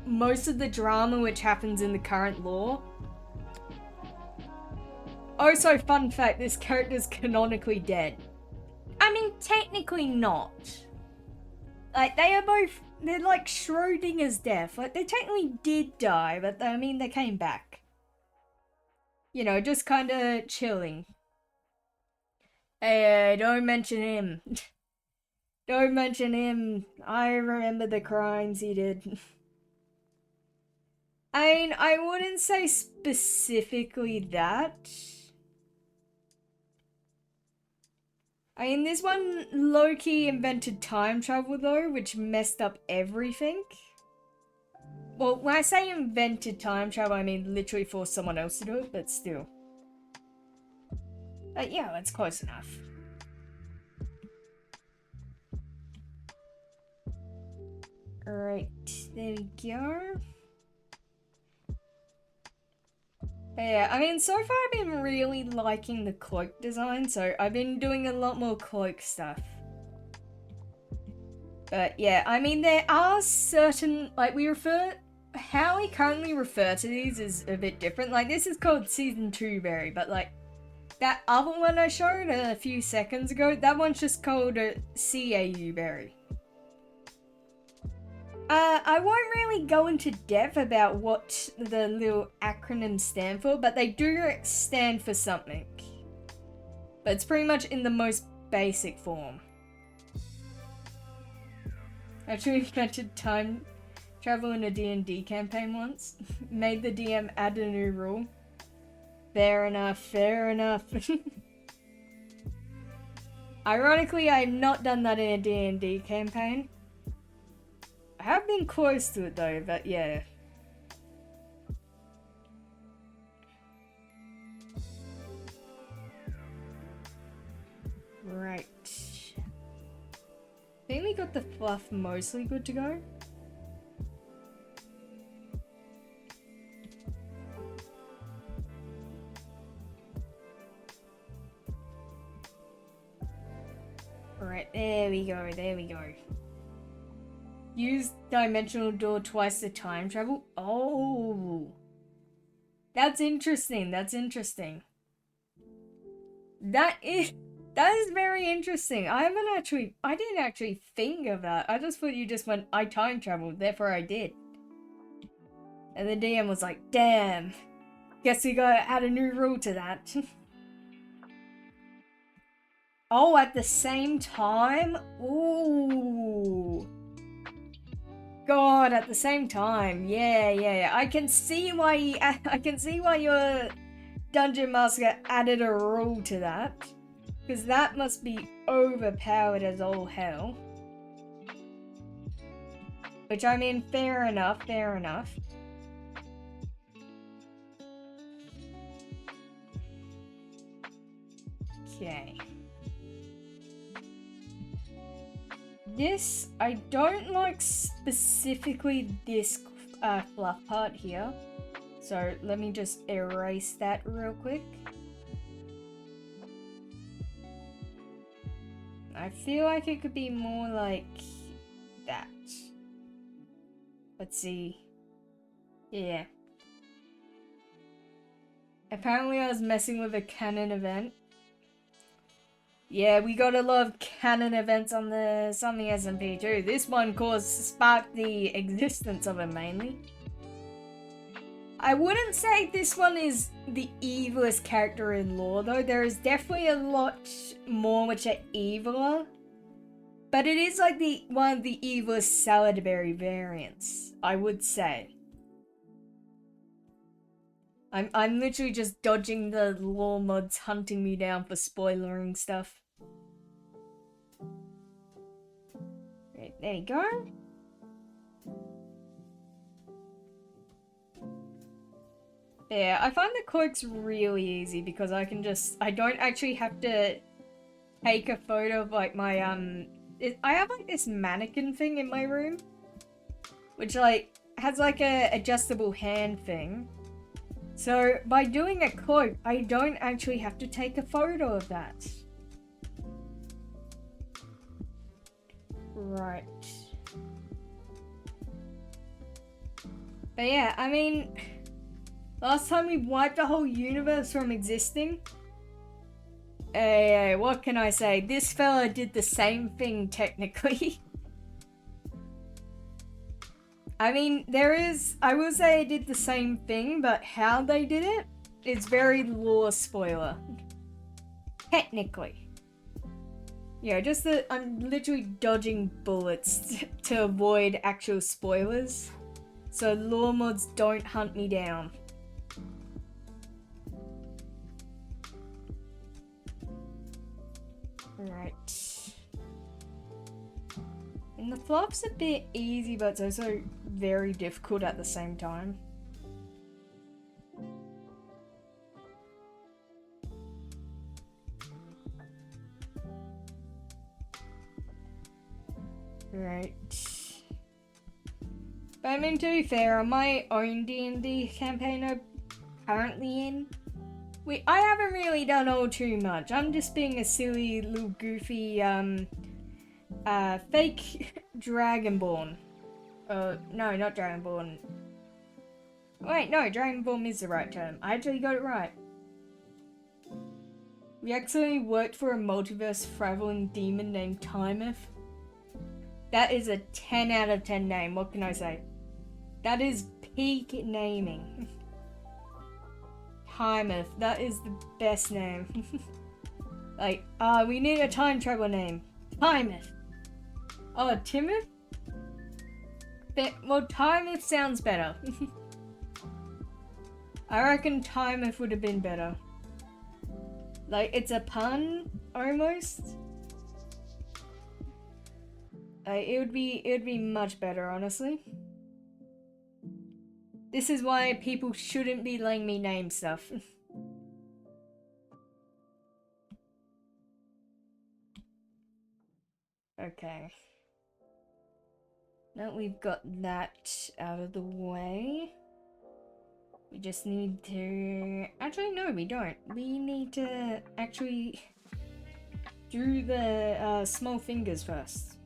Speaker 1: most of the drama which happens in the current lore. Also, fun fact, this character's canonically dead. I mean, technically not. Like, they're like Schrodinger's death. Like, they technically did die, but I mean, they came back. You know, just kinda chilling. Hey, don't mention him. Don't mention him. I remember the crimes he did. I mean, I wouldn't say specifically that. I mean, this one low-key invented time travel though, which messed up everything. Well, when I say invented time travel, I mean literally forced someone else to do it, but still. Yeah, that's close enough. Alright, there we go. But yeah, I mean, so far I've been really liking the cloak design, so I've been doing a lot more cloak stuff. But yeah, I mean, there are certain, like, how we currently refer to these is a bit different. Like, this is called Season 2 Berry, but like, that other one I showed a few seconds ago, that one's just called a CAU Berry. I won't really go into depth about what the little acronyms stand for, but they do stand for something. But it's pretty much in the most basic form. I actually invented time travel in a D&D campaign once. Made the DM add a new rule. Fair enough, fair enough. Ironically, I have not done that in a D&D campaign. I have been close to it though, but yeah. Right. I think we got the fluff mostly good to go. Right, there we go, there we go. Use dimensional door twice to time travel. Oh, that's interesting. That's interesting. That is very interesting. I didn't actually think of that. I just thought you just went, I time traveled, therefore I did. And the DM was like, damn. Guess we gotta add a new rule to that. Oh, at the same time? Ooh. God, at the same time. Yeah. I can see why your Dungeon Master added a rule to that. Because that must be overpowered as all hell. Which, I mean, fair enough. Okay. This, I don't like specifically this fluff part here. So let me just erase that real quick. I feel like it could be more like that. Let's see. Yeah. Apparently I was messing with a canon event. Yeah, we got a lot of canon events on the Something SMP too. This one sparked the existence of it mainly. I wouldn't say this one is the evilest character in lore though. There is definitely a lot more which are eviler. But it is like one of the evilest Salad-berry variants, I would say. I'm literally just dodging the lore mods hunting me down for spoilering stuff. Right, there you go. Yeah, I find the cloaks really easy because I don't actually have to take a photo of like my, I have like this mannequin thing in my room. Which like, has like a adjustable hand thing. So, by doing a cloak, I don't actually have to take a photo of that. Right. But yeah, I mean, last time we wiped the whole universe from existing. Hey, what can I say? This fella did the same thing, technically. I mean, I will say I did the same thing, but how they did it is very lore spoiler. Technically. Yeah, just that I'm literally dodging bullets to avoid actual spoilers. So lore mods don't hunt me down. Right. And the flop's a bit easy, but it's also very difficult at the same time. Right. But I mean, to be fair, on my own D&D campaign I'm currently in, I haven't really done all too much. I'm just being a silly little goofy, fake Dragonborn. No, not Dragonborn. Wait, no, Dragonborn is the right term. I actually got it right. We actually worked for a multiverse traveling demon named Timeth. That is a 10 out of 10 name, what can I say? That is peak naming. Timeth, that is the best name. Like, we need a time travel name. Timeth. Oh, Timoth? Well, Timeth sounds better. I reckon Timeth would have been better. Like, it's a pun, almost. It would be much better, honestly. This is why people shouldn't be letting me name stuff. Okay. Now we've got that out of the way. We just need to... Actually, no, we don't. We need to actually... do the small fingers first.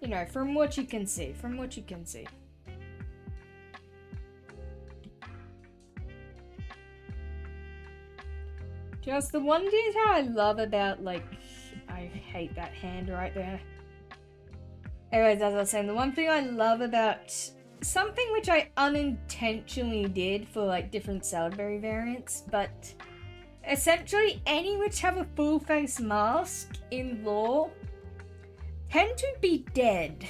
Speaker 1: You know, from what you can see, Just the one detail I love about, like, I hate that hand right there. Anyways, as I was saying, the one thing I love about something which I unintentionally did for, like, different Celeberry variants, but essentially any which have a full face mask in lore tend to be dead.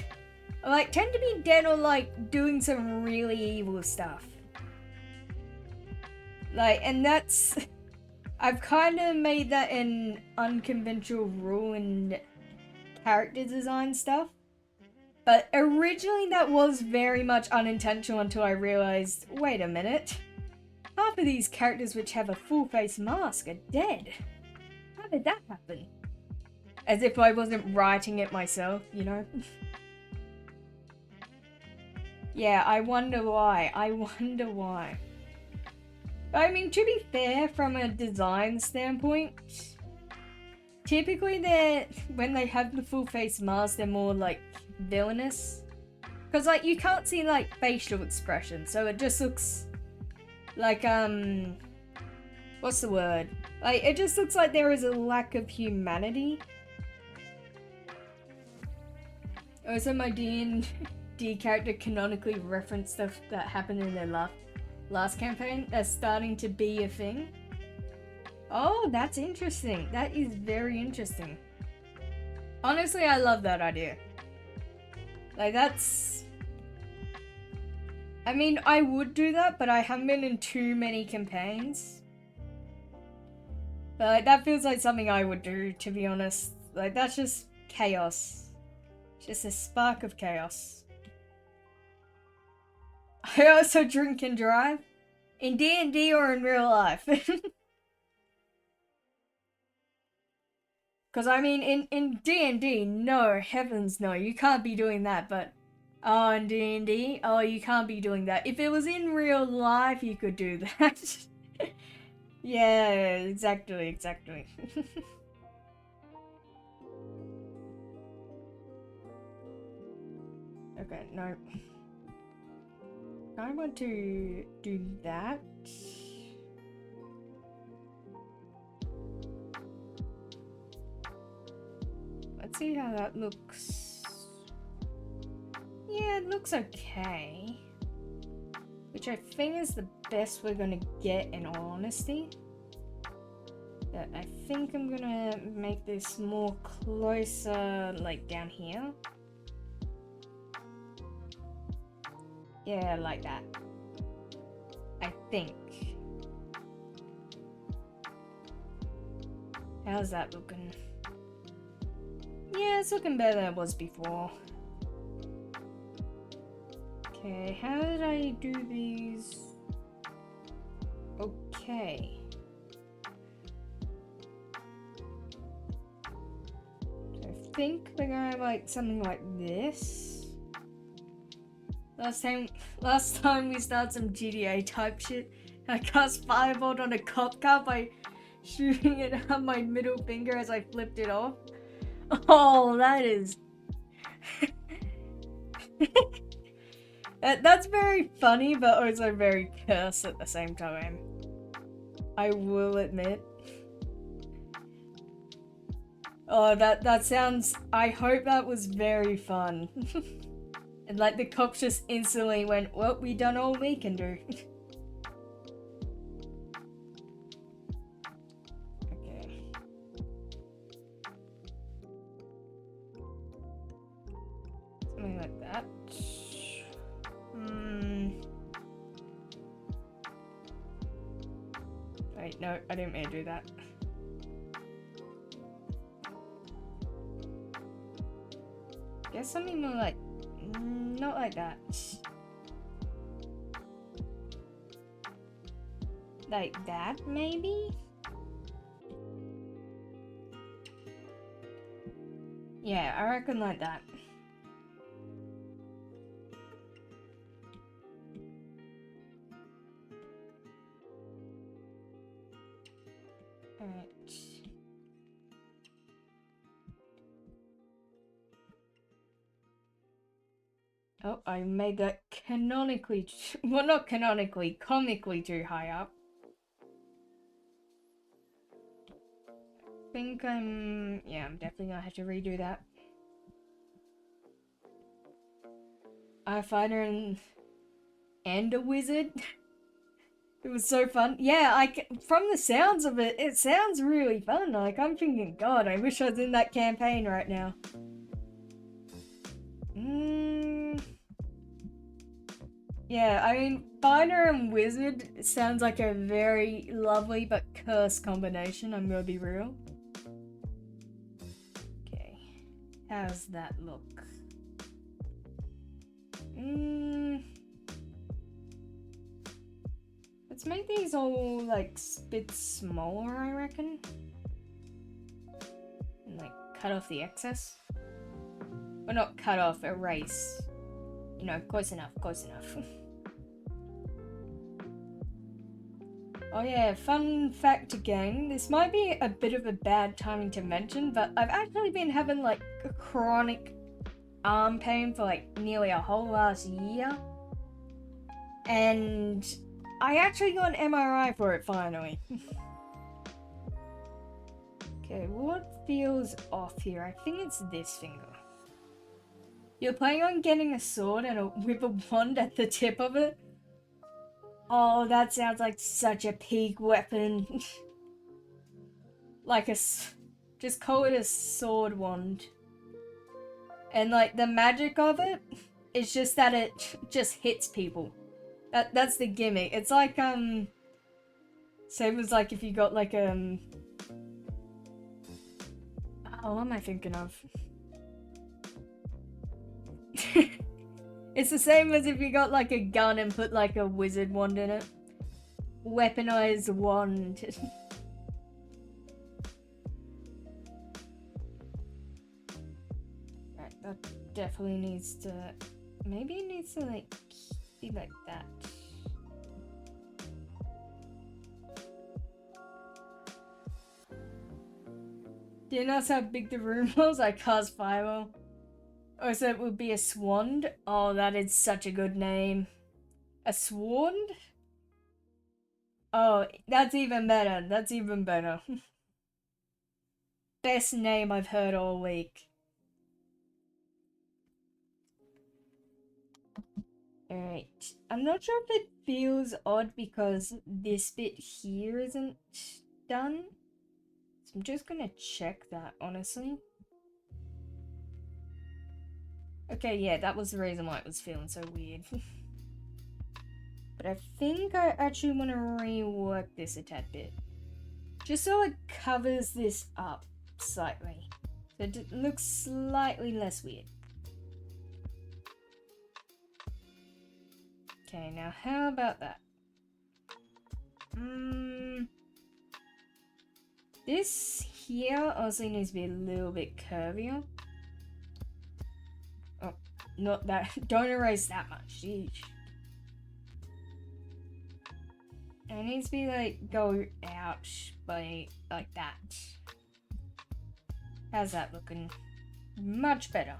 Speaker 1: Like, tend to be dead or, like, doing some really evil stuff. Like, and that's... I've kind of made that an unconventional rule in character design stuff. But originally that was very much unintentional until I realized, wait a minute. Half of these characters which have a full face mask are dead. How did that happen? As if I wasn't writing it myself, you know? Yeah, I wonder why. But I mean, to be fair, from a design standpoint, typically when they have the full face mask, they're more like villainous. Because like you can't see like facial expression, so it just looks like what's the word? Like it just looks like there is a lack of humanity. Also, my D&D character canonically referenced stuff that happened in their last campaign. That's starting to be a thing. Oh, that's interesting. That is very interesting. Honestly, I love that idea. Like, that's... I mean, I would do that, but I haven't been in too many campaigns. But, like, that feels like something I would do, to be honest. Like, that's just chaos. Just a spark of chaos. I also drink and drive. In D&D or in real life. Because, I mean, in D&D, no, heavens no, you can't be doing that, but... Oh, in D&D? Oh, you can't be doing that. If it was in real life, you could do that. Yeah, exactly. Okay, no. I want to do that. Let's see how that looks. Yeah, it looks okay. Which I think is the best we're gonna get in all honesty. But I think I'm gonna make this more closer, like down here. Yeah, like that. I think. How's that looking? Yeah, it's looking better than it was before. Okay, how did I do these? Okay. So I think we're gonna have like something like this. Last time we started some GTA type shit, I cast Firebolt on a cop car by shooting it at my middle finger as I flipped it off. Oh, that is... That's very funny, but also very cursed at the same time. I will admit. Oh, that sounds... I hope that was very fun. And like the cops just instantly went, well, we done all we can do. Okay. Something like that. Wait, no, I didn't mean to do that. Guess something more like... not like that. Like that, maybe? Yeah, I reckon like that. Alright. I made that canonically, well, not canonically, comically too high up. I think I'm definitely gonna have to redo that. I fighter and a wizard. It was so fun. Yeah, from the sounds of it, it sounds really fun. Like, I'm thinking, God, I wish I was in that campaign right now. Yeah, I mean, fighter and wizard sounds like a very lovely but cursed combination, I'm gonna be real. Okay, how's that look? Let's make these all, like, bit smaller, I reckon. And, like, cut off the excess. Well, not cut off, erase. You know, close enough, close enough. Oh yeah, fun fact again. This might be a bit of a bad timing to mention, but I've actually been having, like, chronic arm pain for, like, nearly a whole last year. And I actually got an MRI for it finally. Okay, what feels off here? I think it's this finger. You're planning on getting a sword and with a wand at the tip of it? Oh, that sounds like such a peak weapon. Like just call it a sword wand. And like the magic of it is just that it just hits people. That's the gimmick. It's like same as like if you got like oh, what am I thinking of? It's the same as if you got like a gun and put like a wizard wand in it. Weaponized wand. Right, that definitely needs to, maybe it needs to like be like that. Do you notice how big the room was? I cast fireball. Oh, so it would be a swand? Oh, that is such a good name. A swand? Oh, that's even better. That's even better. Best name I've heard all week. Alright. I'm not sure if it feels odd because this bit here isn't done. So I'm just gonna check that, honestly. Okay, yeah, that was the reason why it was feeling so weird. But I think I actually want to rework this a tad bit. Just so it covers this up slightly. So it looks slightly less weird. Okay, now how about that? This here also needs to be a little bit curvier. Oh, not that. Don't erase that much. Jeez. It needs to be like go out by like that. How's that looking? Much better.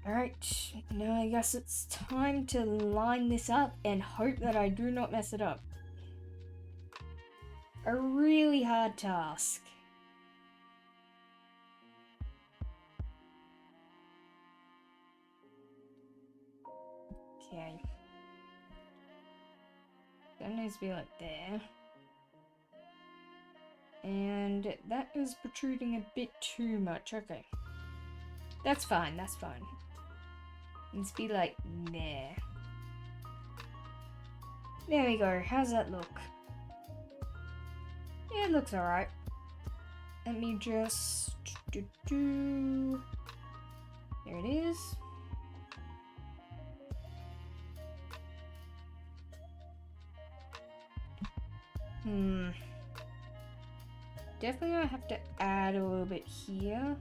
Speaker 1: Alright, now I guess it's time to line this up and hope that I do not mess it up. A really hard task. Okay. That needs to be like there. And that is protruding a bit too much. Okay. That's fine, that's fine. Needs to be like there. There we go. How's that look? Yeah, it looks alright. Let me just there it is. Definitely gonna have to add a little bit here.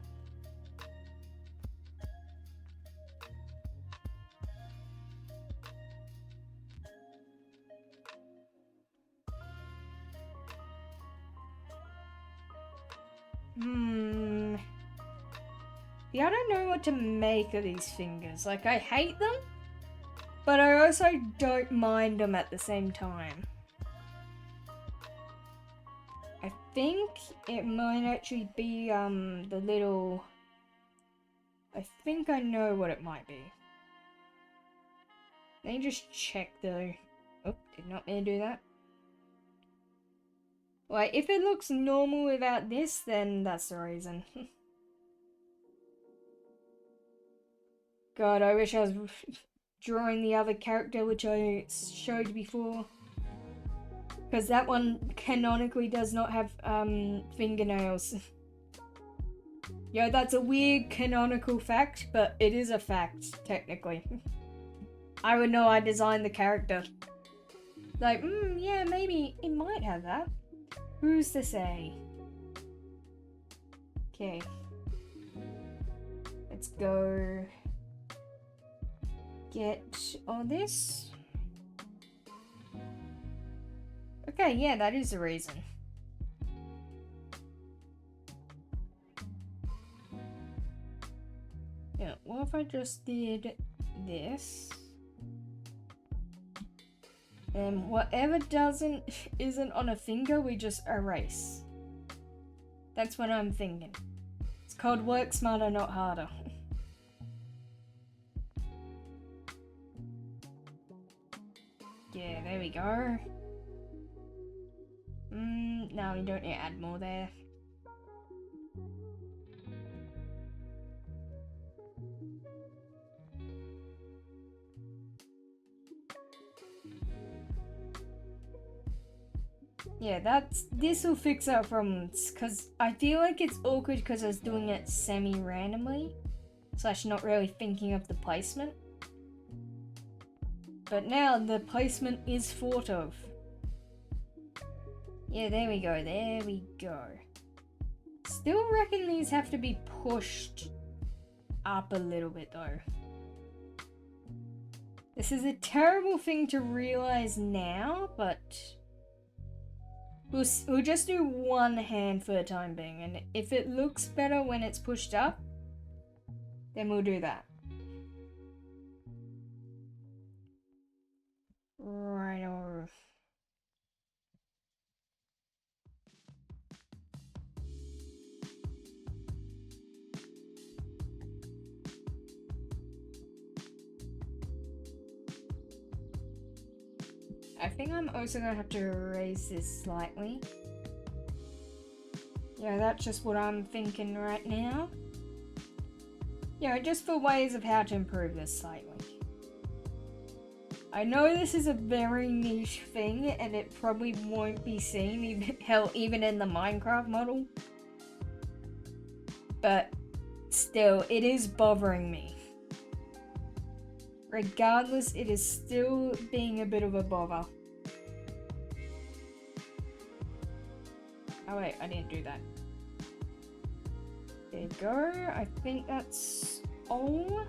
Speaker 1: Yeah, I don't know what to make of these fingers. Like, I hate them, but I also don't mind them at the same time. I think it might actually be, the little... I think I know what it might be. Let me just check though. Oh, did not mean to do that. Like, if it looks normal without this, then that's the reason. God, I wish I was drawing the other character which I showed before. Because that one canonically does not have fingernails. Yo, that's a weird canonical fact, but it is a fact, technically. I would know I designed the character. Like, yeah, maybe it might have that. Who's to say? Okay. Let's go get all this. Okay, yeah, that is the reason. Yeah, what if I just did this? And whatever isn't on a finger, we just erase. That's what I'm thinking. It's called work smarter, not harder. Yeah, there we go. No, we don't need to add more there. Yeah, this will fix our problems, because I feel like it's awkward because I was doing it semi-randomly, / not really thinking of the placement. But now the placement is thought of. Yeah, there we go. Still reckon these have to be pushed up a little bit though. This is a terrible thing to realize now, but we'll just do one hand for the time being, and if it looks better when it's pushed up, then we'll do that. Right over. I think I'm also gonna have to erase this slightly. Yeah, that's just what I'm thinking right now. Yeah, just for ways of how to improve this slightly. I know this is a very niche thing, and it probably won't be seen, even in the Minecraft model. But still, it is bothering me. Regardless, it is still being a bit of a bother. Oh wait, I didn't do that. There you go. I think that's all.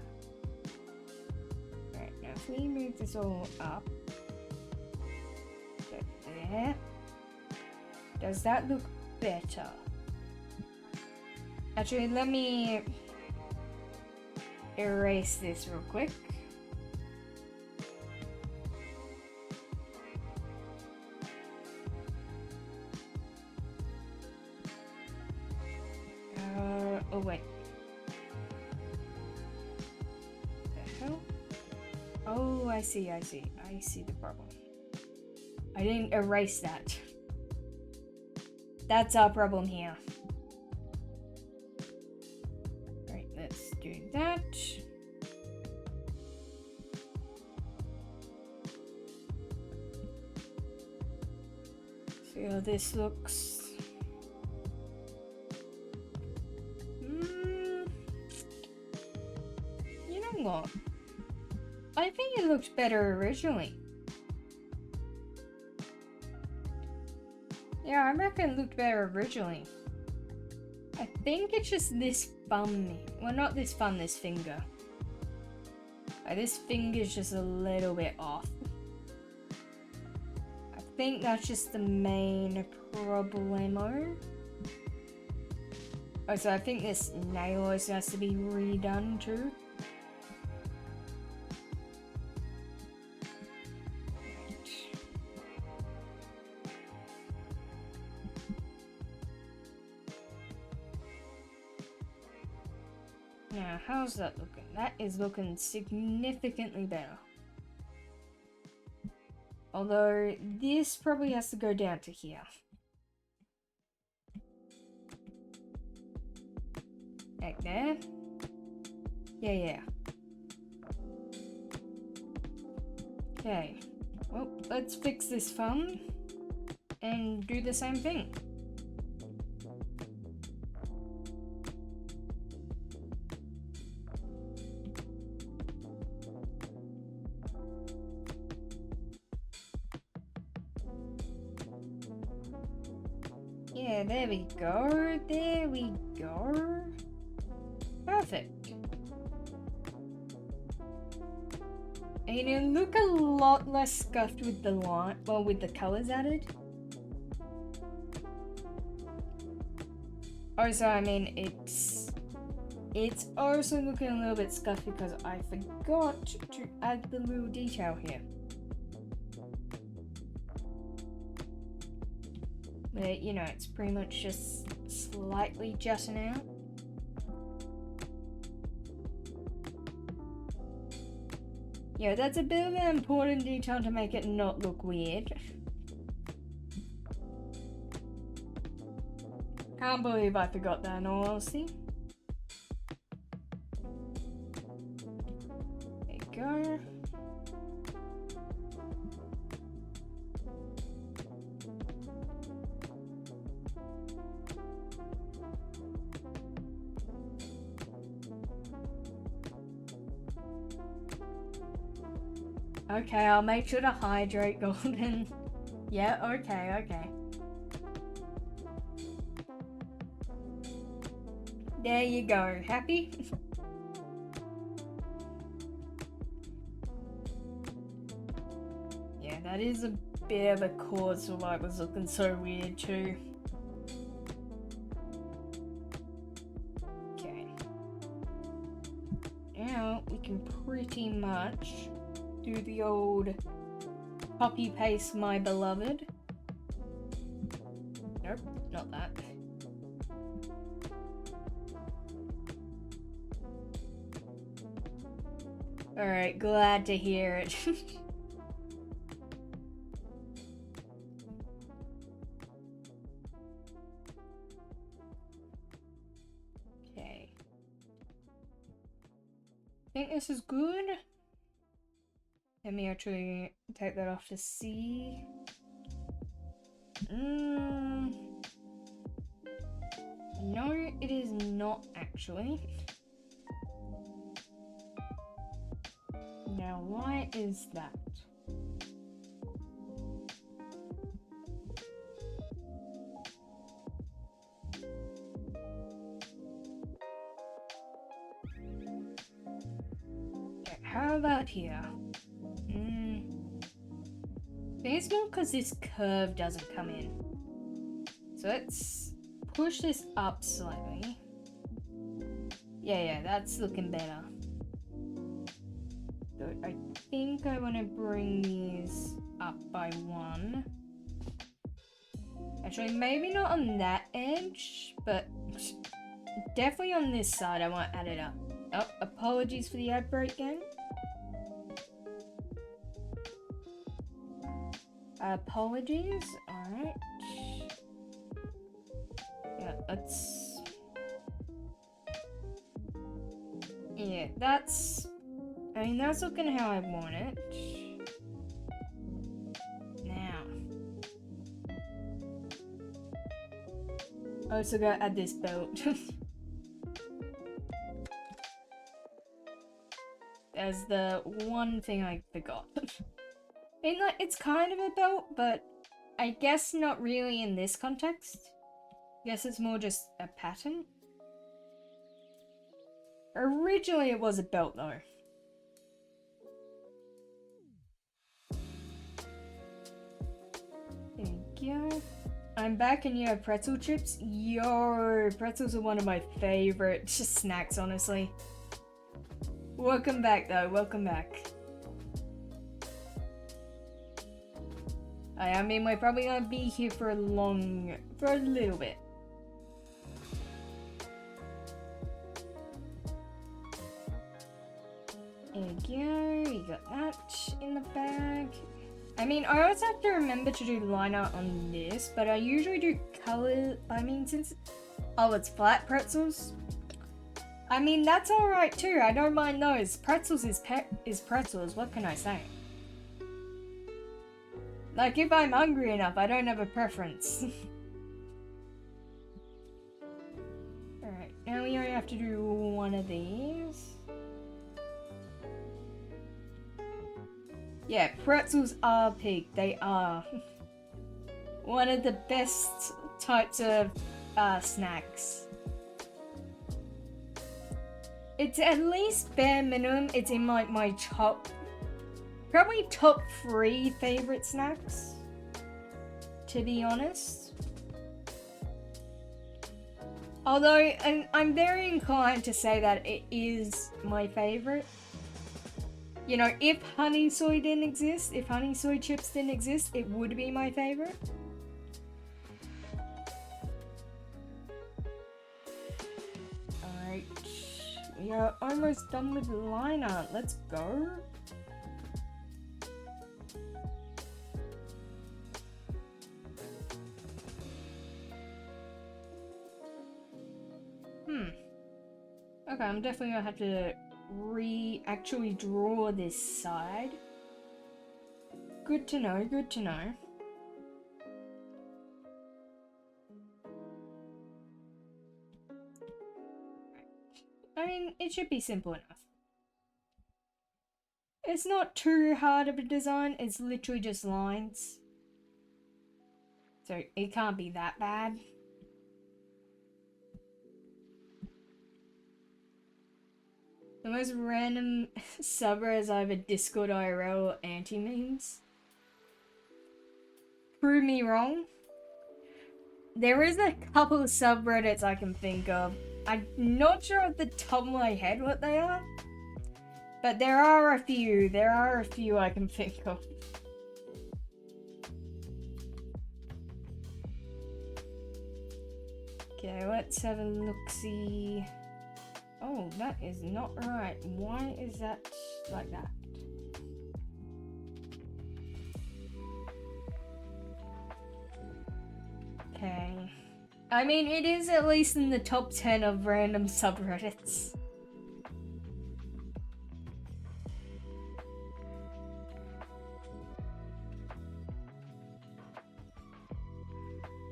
Speaker 1: Alright, now if we move this all up. Go there. Does that look better? Actually, let me erase this real quick. Oh wait. The hell? Oh, I see the problem. I didn't erase that. That's our problem here. Right, let's do that. See how this looks. You know what? I think it looked better originally. Yeah, I reckon it looked better originally. I think it's just this thumb. Well, not this thumb, this finger. This finger's just a little bit off. I think that's just the main problemo. Oh, so I think this nail also has to be redone too. Now, how's that looking? That is looking significantly better. Although, this probably has to go down to here. Like there. Yeah. Okay. Well, let's fix this thumb and do the same thing. Yeah, there we go. There we go. Perfect. And it'll look a lot less scuffed with the line, well, with the colors added. Also, I mean, it's also looking a little bit scuffed because I forgot to add the little detail here. But, you know, it's pretty much just slightly jutting out. Yeah, that's a bit of an important detail to make it not look weird. Can't believe I forgot that in all honesty. There you go. Okay, I'll make sure to hydrate Golden. Yeah, okay. There you go. Happy? Yeah, that is a bit of a cause for why it was looking so weird too. Okay. Now we can pretty much do the old copy paste my beloved. Nope, not that. Alright, glad to hear it. Okay. I think this is good. Let me actually take that off to see. No, it is not actually. Now, why is that? Okay, how about here? I think it's more because this curve doesn't come in. So let's push this up slightly. Yeah, that's looking better. So I think I want to bring these up by 1. Actually, maybe not on that edge, but definitely on this side I want to add it up. Oh, apologies for the ad break again. Apologies, alright. Yeah, let's... Yeah, that's... I mean, that's looking how I want it. Now. I also gotta add this belt. As the one thing I forgot. I mean, like, it's kind of a belt, but I guess not really in this context. I guess it's more just a pattern. Originally it was a belt though. There you go. I I'm back and you have pretzel chips? Yo, pretzels are one of my favorite snacks, honestly. Welcome back though, welcome back. I mean, we're probably gonna be here for a little bit. There you go, you got that in the bag. I mean, I always have to remember to do line art on this, but I usually do color, oh, it's flat pretzels. I mean, that's alright too, I don't mind those. Pretzels is pretzels, what can I say? Like, if I'm hungry enough, I don't have a preference. Alright, now we only have to do one of these. Yeah, pretzels are peak. They are one of the best types of snacks. It's at least bare minimum. It's in like my probably top 3 favorite snacks, to be honest. Although I'm very inclined to say that it is my favorite. You know, if honey soy didn't exist, if honey soy chips didn't exist, it would be my favorite. Alright, we are almost done with line art. Let's go. Okay, I'm definitely gonna have to actually draw this side. Good to know, good to know. I mean, it should be simple enough. It's not too hard of a design, it's literally just lines. So it can't be that bad. The most random subreddits I have a Discord IRL or anti-memes. Prove me wrong. There is a couple of subreddits I can think of. I'm not sure off the top of my head what they are. But there are a few. There are a few I can think of. Okay, let's have a look-see. Oh, that is not right. Why is that like that? Okay. I mean, it is at least in the top 10 of random subreddits.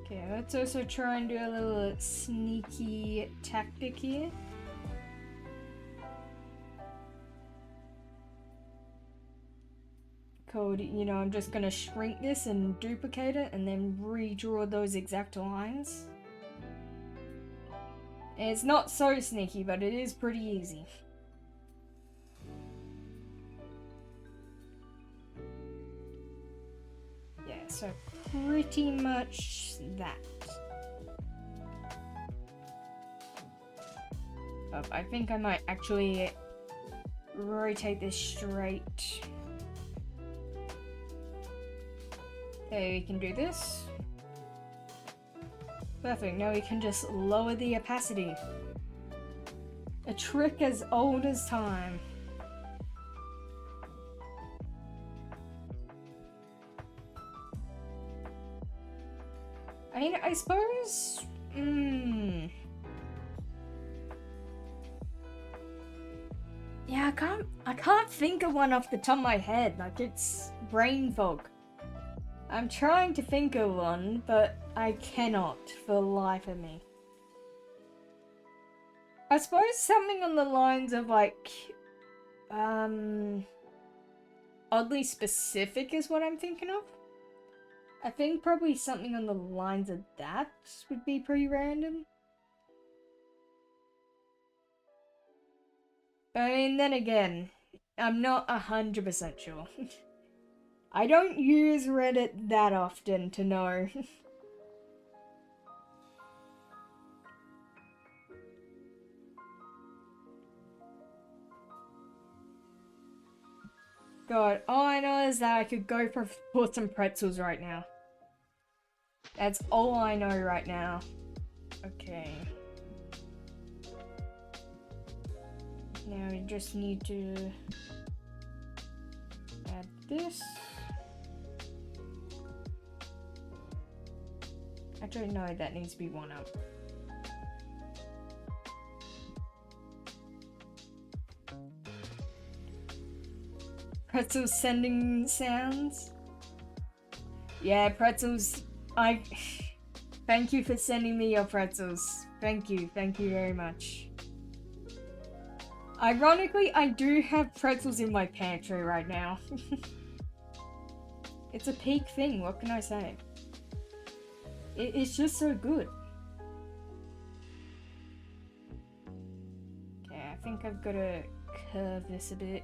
Speaker 1: Okay, let's also try and do a little sneaky tactic here. Code, you know, I'm just gonna shrink this and duplicate it and then redraw those exact lines. And it's not so sneaky, but it is pretty easy. Yeah, so pretty much that. Oh, I think I might actually rotate this straight. Okay, we can do this. Perfect, now we can just lower the opacity. A trick as old as time. I mean, I suppose... Yeah, I can't think of one off the top of my head. Like, it's brain fog. I'm trying to think of one, but I cannot for the life of me. I suppose something on the lines of like, oddly specific is what I'm thinking of. I think probably something on the lines of that would be pretty random. But I mean, then again, I'm not 100% sure. I don't use Reddit that often to know. God, all I know is that I could go for some pretzels right now. That's all I know right now. Okay. Now we just need to add this. Actually, no, that needs to be one up. Pretzels sending sounds. Yeah, pretzels. Thank you for sending me your pretzels. Thank you very much. Ironically, I do have pretzels in my pantry right now. It's a peak thing, what can I say? It's just so good. Okay, I think I've got to curve this a bit.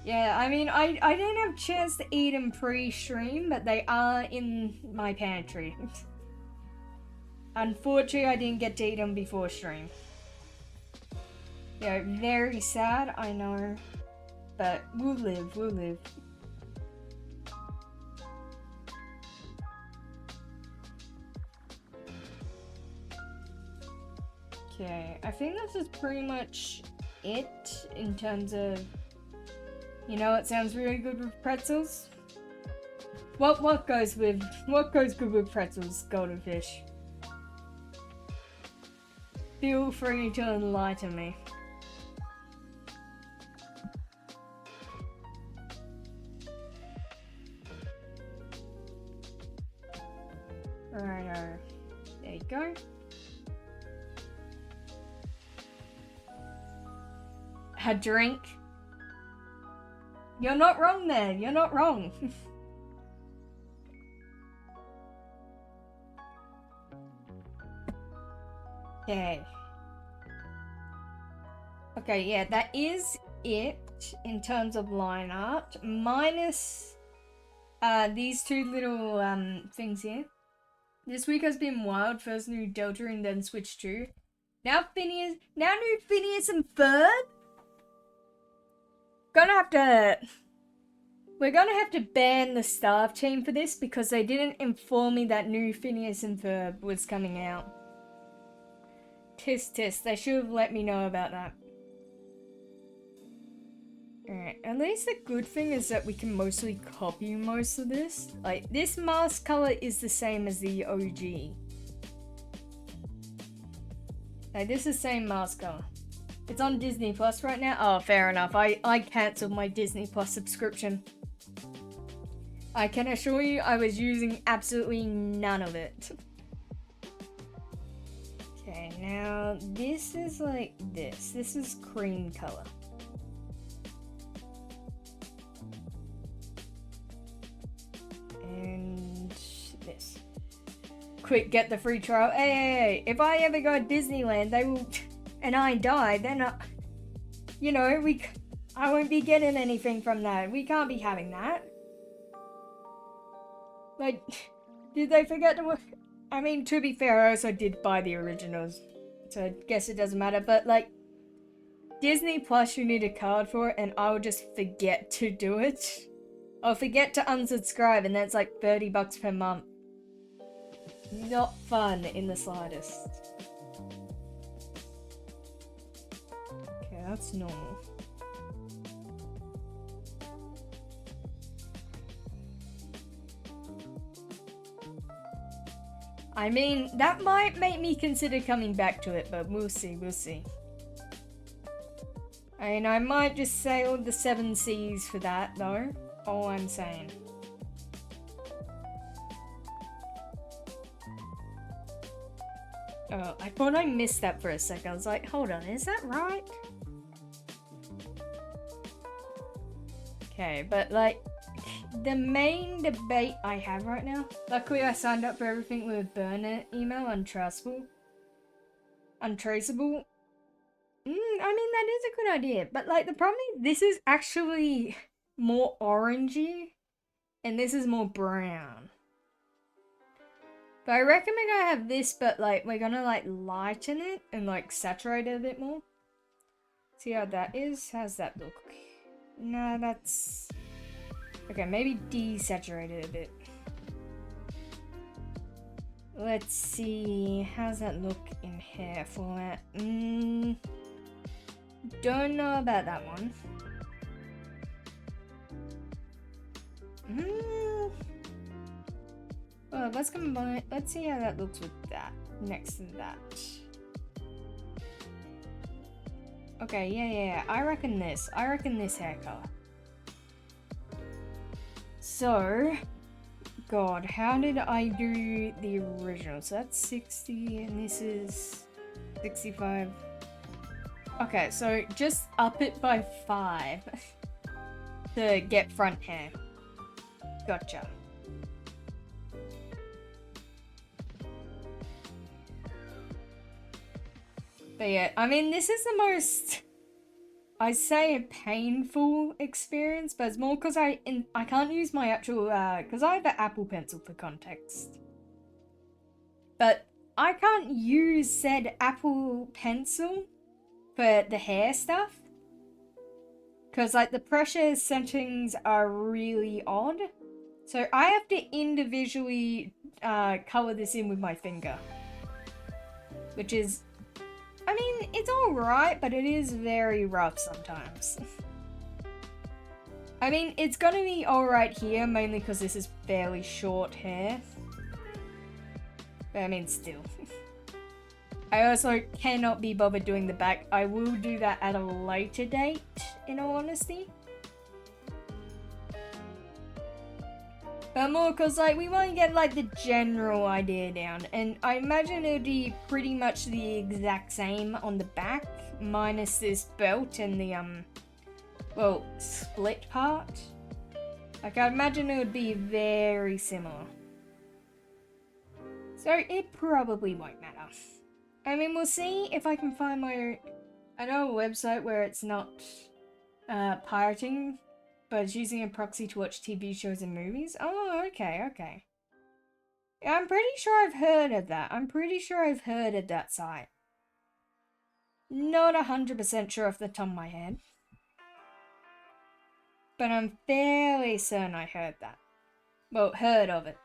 Speaker 1: Yeah, I mean, I didn't have a chance to eat them pre-stream, but they are in my pantry. Unfortunately, I didn't get to eat them before stream. Yeah, very sad, I know. But we'll live, we'll live. Okay, I think this is pretty much it in terms of, you know, it sounds really good with pretzels. What goes good with pretzels, golden fish? Feel free to enlighten me. Righto, there you go. A drink. You're not wrong there, you're not wrong. Okay. Okay, yeah, that is it in terms of line art. Minus these two little things here. This week has been wild. First new Delta and then Switch 2. Now new Phineas and Ferb. We're gonna have to ban the staff team for this because they didn't inform me that new Phineas and Ferb was coming out. Tisk tisk, they should have let me know about that. Alright, at least the good thing is that we can mostly copy most of this. Like, this mask color is the same as the OG. Like, this is the same mask color. It's on Disney Plus right now. Oh, fair enough. I cancelled my Disney Plus subscription. I can assure you I was using absolutely none of it. Okay, now this is like this. This is cream color. And this. Quick, get the free trial. Hey, if I ever go to Disneyland, they will, and I die, then you know, I won't be getting anything from that. We can't be having that. Like, did they forget to? I mean, to be fair, I also did buy the originals, so I guess it doesn't matter. But like, Disney Plus, you need a card for it, and I'll just forget to do it. I'll forget to unsubscribe, and that's like $30 per month. Not fun in the slightest. Okay, that's normal. I mean, that might make me consider coming back to it, but we'll see, we'll see. I mean, I might just sail the 7 seas for that, though. All I'm saying. Oh, I thought I missed that for a second. I was like, hold on, is that right? Okay, but like, the main debate I have right now, luckily I signed up for everything with burner email, untraceable. I mean, that is a good idea, but like, the problem is this is actually more orangey, and this is more brown. But I recommend I have this, but like, we're gonna like lighten it and like saturate it a bit more. See how that is? How's that look? Nah, that's... Okay, maybe desaturated a bit. Let's see, how's that look in hair format? Don't know about that one. Well, let's combine, let's see how that looks with that, next to that. Okay, yeah, I reckon this hair color. So, God, how did I do the original? So that's 60 and this is 65. Okay, so just up it by 5 to get front hair. Gotcha. But yeah, I mean, this is the most, I say, a painful experience, but it's more because I can't use my actual, because I have an Apple Pencil for context. But I can't use said Apple Pencil for the hair stuff. Because, like, the pressure settings are really odd. So I have to individually color this in with my finger. Which is, I mean, it's alright, but it is very rough sometimes. I mean, it's gonna be alright here, mainly because this is fairly short hair. But I mean, still. I also cannot be bothered doing the back. I will do that at a later date, in all honesty. But more because, like, we want to get, like, the general idea down. And I imagine it would be pretty much the exact same on the back, minus this belt and the, well, split part. Like, I imagine it would be very similar. So, it probably won't matter. I mean, we'll see if I can find I know a website where it's not, pirating, but it's using a proxy to watch TV shows and movies. Oh, okay. Yeah, I'm pretty sure I've heard of that. I'm pretty sure I've heard of that site. Not 100% sure off the top of my head. But I'm fairly certain I heard that. Well, heard of it.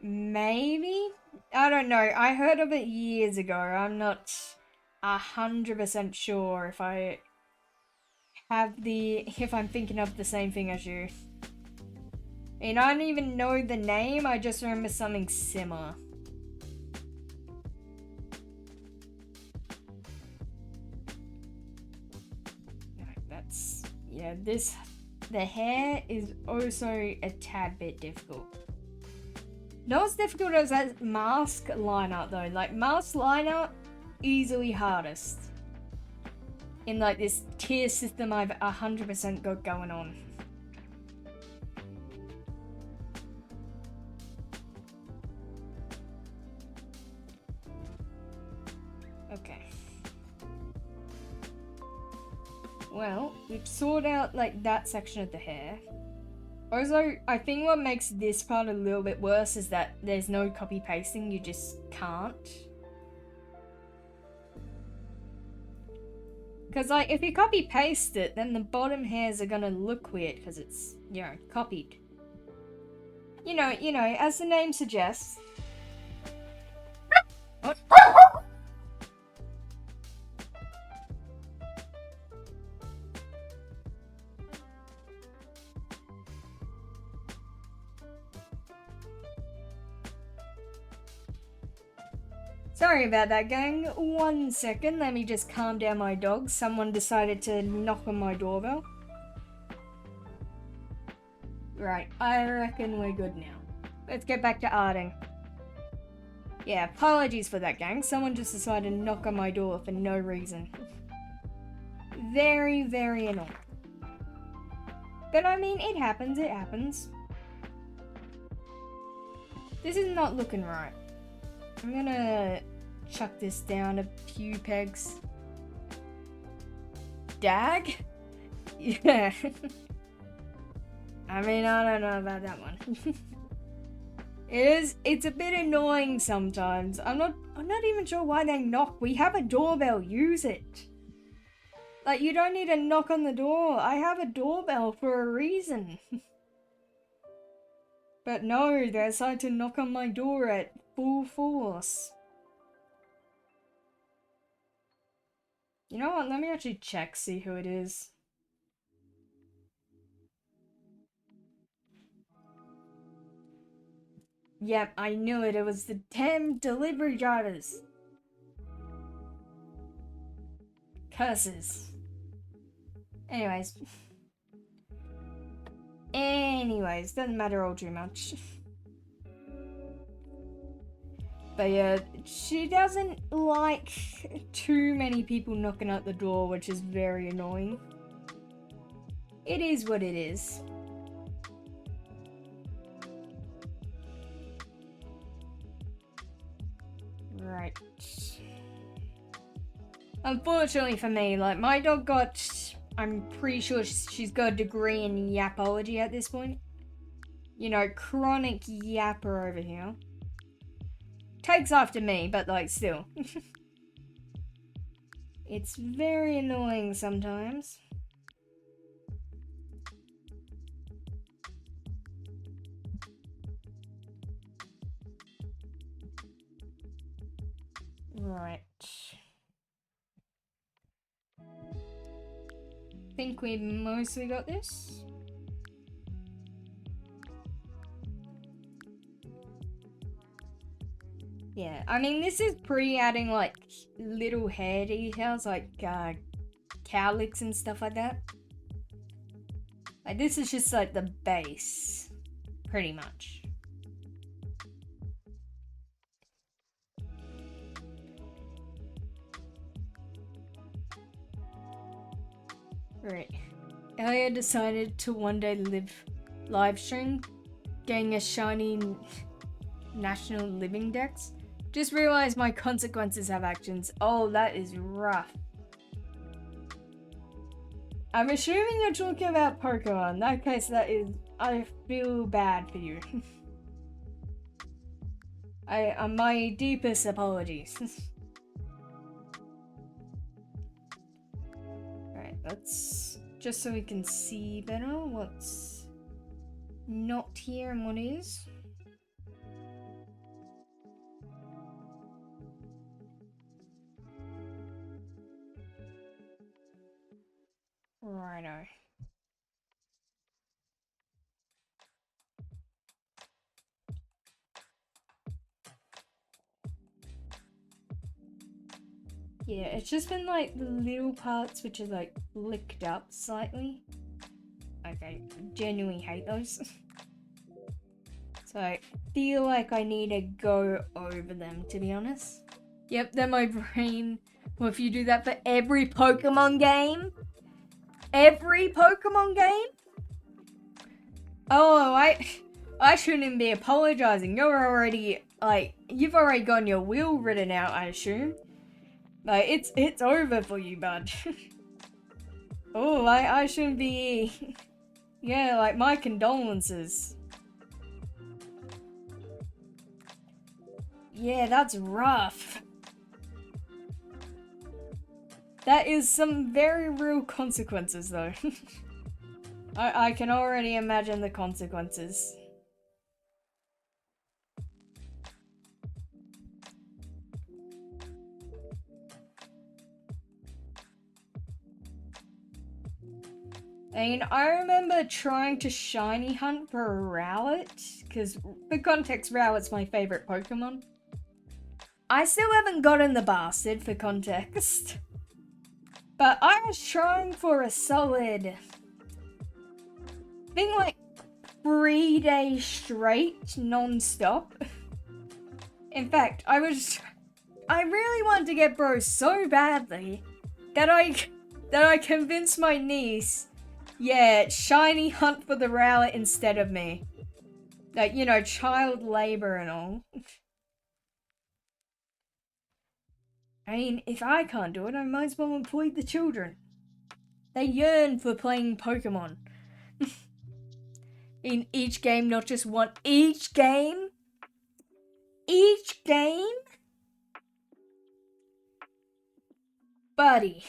Speaker 1: Maybe? I don't know. I heard of it years ago. I'm not 100% sure if I'm thinking of the same thing as you. And I don't even know the name, I just remember something similar. No, that's, yeah, the hair is also a tad bit difficult. Not as difficult as that mask liner though, like mask liner, easily hardest. In like this tier system I've 100% got going on. Okay. Well, we've sorted out like that section of the hair. Also, I think what makes this part a little bit worse is that there's no copy pasting, you just can't. Because, like, if you copy paste it, then the bottom hairs are gonna look weird because it's, you know, copied. You know, as the name suggests. What? Sorry about that, gang. 1 second, let me just calm down my dog. Someone decided to knock on my doorbell. Right, I reckon we're good now. Let's get back to arting. Yeah, apologies for that, gang. Someone just decided to knock on my door for no reason. Very, very annoying. But I mean, it happens. This is not looking right. I'm gonna chuck this down a few pegs. Dag? Yeah. I mean, I don't know about that one. It's a bit annoying sometimes. I'm not even sure why they knock. We have a doorbell, use it. Like, you don't need to knock on the door. I have a doorbell for a reason. But no, they decided to knock on my door at full force. You know what? Let me actually check, see who it is. Yep, I knew it. It was the damn delivery drivers. Curses. Anyways, doesn't matter all too much. But yeah, she doesn't like too many people knocking at the door, which is very annoying. It is what it is. Right. Unfortunately for me, like, my dog got... I'm pretty sure she's got a degree in yapology at this point. You know, chronic yapper over here. Takes after me, but, like, still. It's very annoying sometimes. Right. Think we mostly got this. Yeah, I mean, this is pre-adding, like, little hair details, like, cowlicks and stuff like that. Like, this is just, like, the base, pretty much. Right. Elia decided to one day live stream, getting a shiny National Living Dex. Just realized my consequences have actions. Oh, that is rough. I'm assuming you're talking about Pokemon. In that case, that is... I feel bad for you. My deepest apologies. Alright, let's... Just so we can see better what's not here and what is. Righto. Yeah, it's just been like the little parts which are like licked up slightly. Okay, genuinely hate those. So I feel like I need to go over them, to be honest. Yep, then my brain... Well, if you do that for every Pokemon game? Every Pokemon game? Oh, I shouldn't be apologizing. You're already, like, you've already gotten your will written out, I assume. Like, it's over for you, bud. Oh, I shouldn't be... Yeah, like, my condolences. Yeah, that's rough. That is some very real consequences, though. I can already imagine the consequences. I mean, I remember trying to shiny hunt for a Rowlet, because for context, Rowlet's my favorite Pokemon. I still haven't gotten the bastard, for context. But I was trying for a solid... I think like 3 days straight, non-stop. In fact, I really wanted to get bro so badly that I convinced my niece, yeah, shiny hunt for the Rowlet instead of me. Like, you know, child labor and all. I mean, if I can't do it, I might as well employ the children. They yearn for playing Pokemon. In each game, not just one. Each game? Each game? Buddy.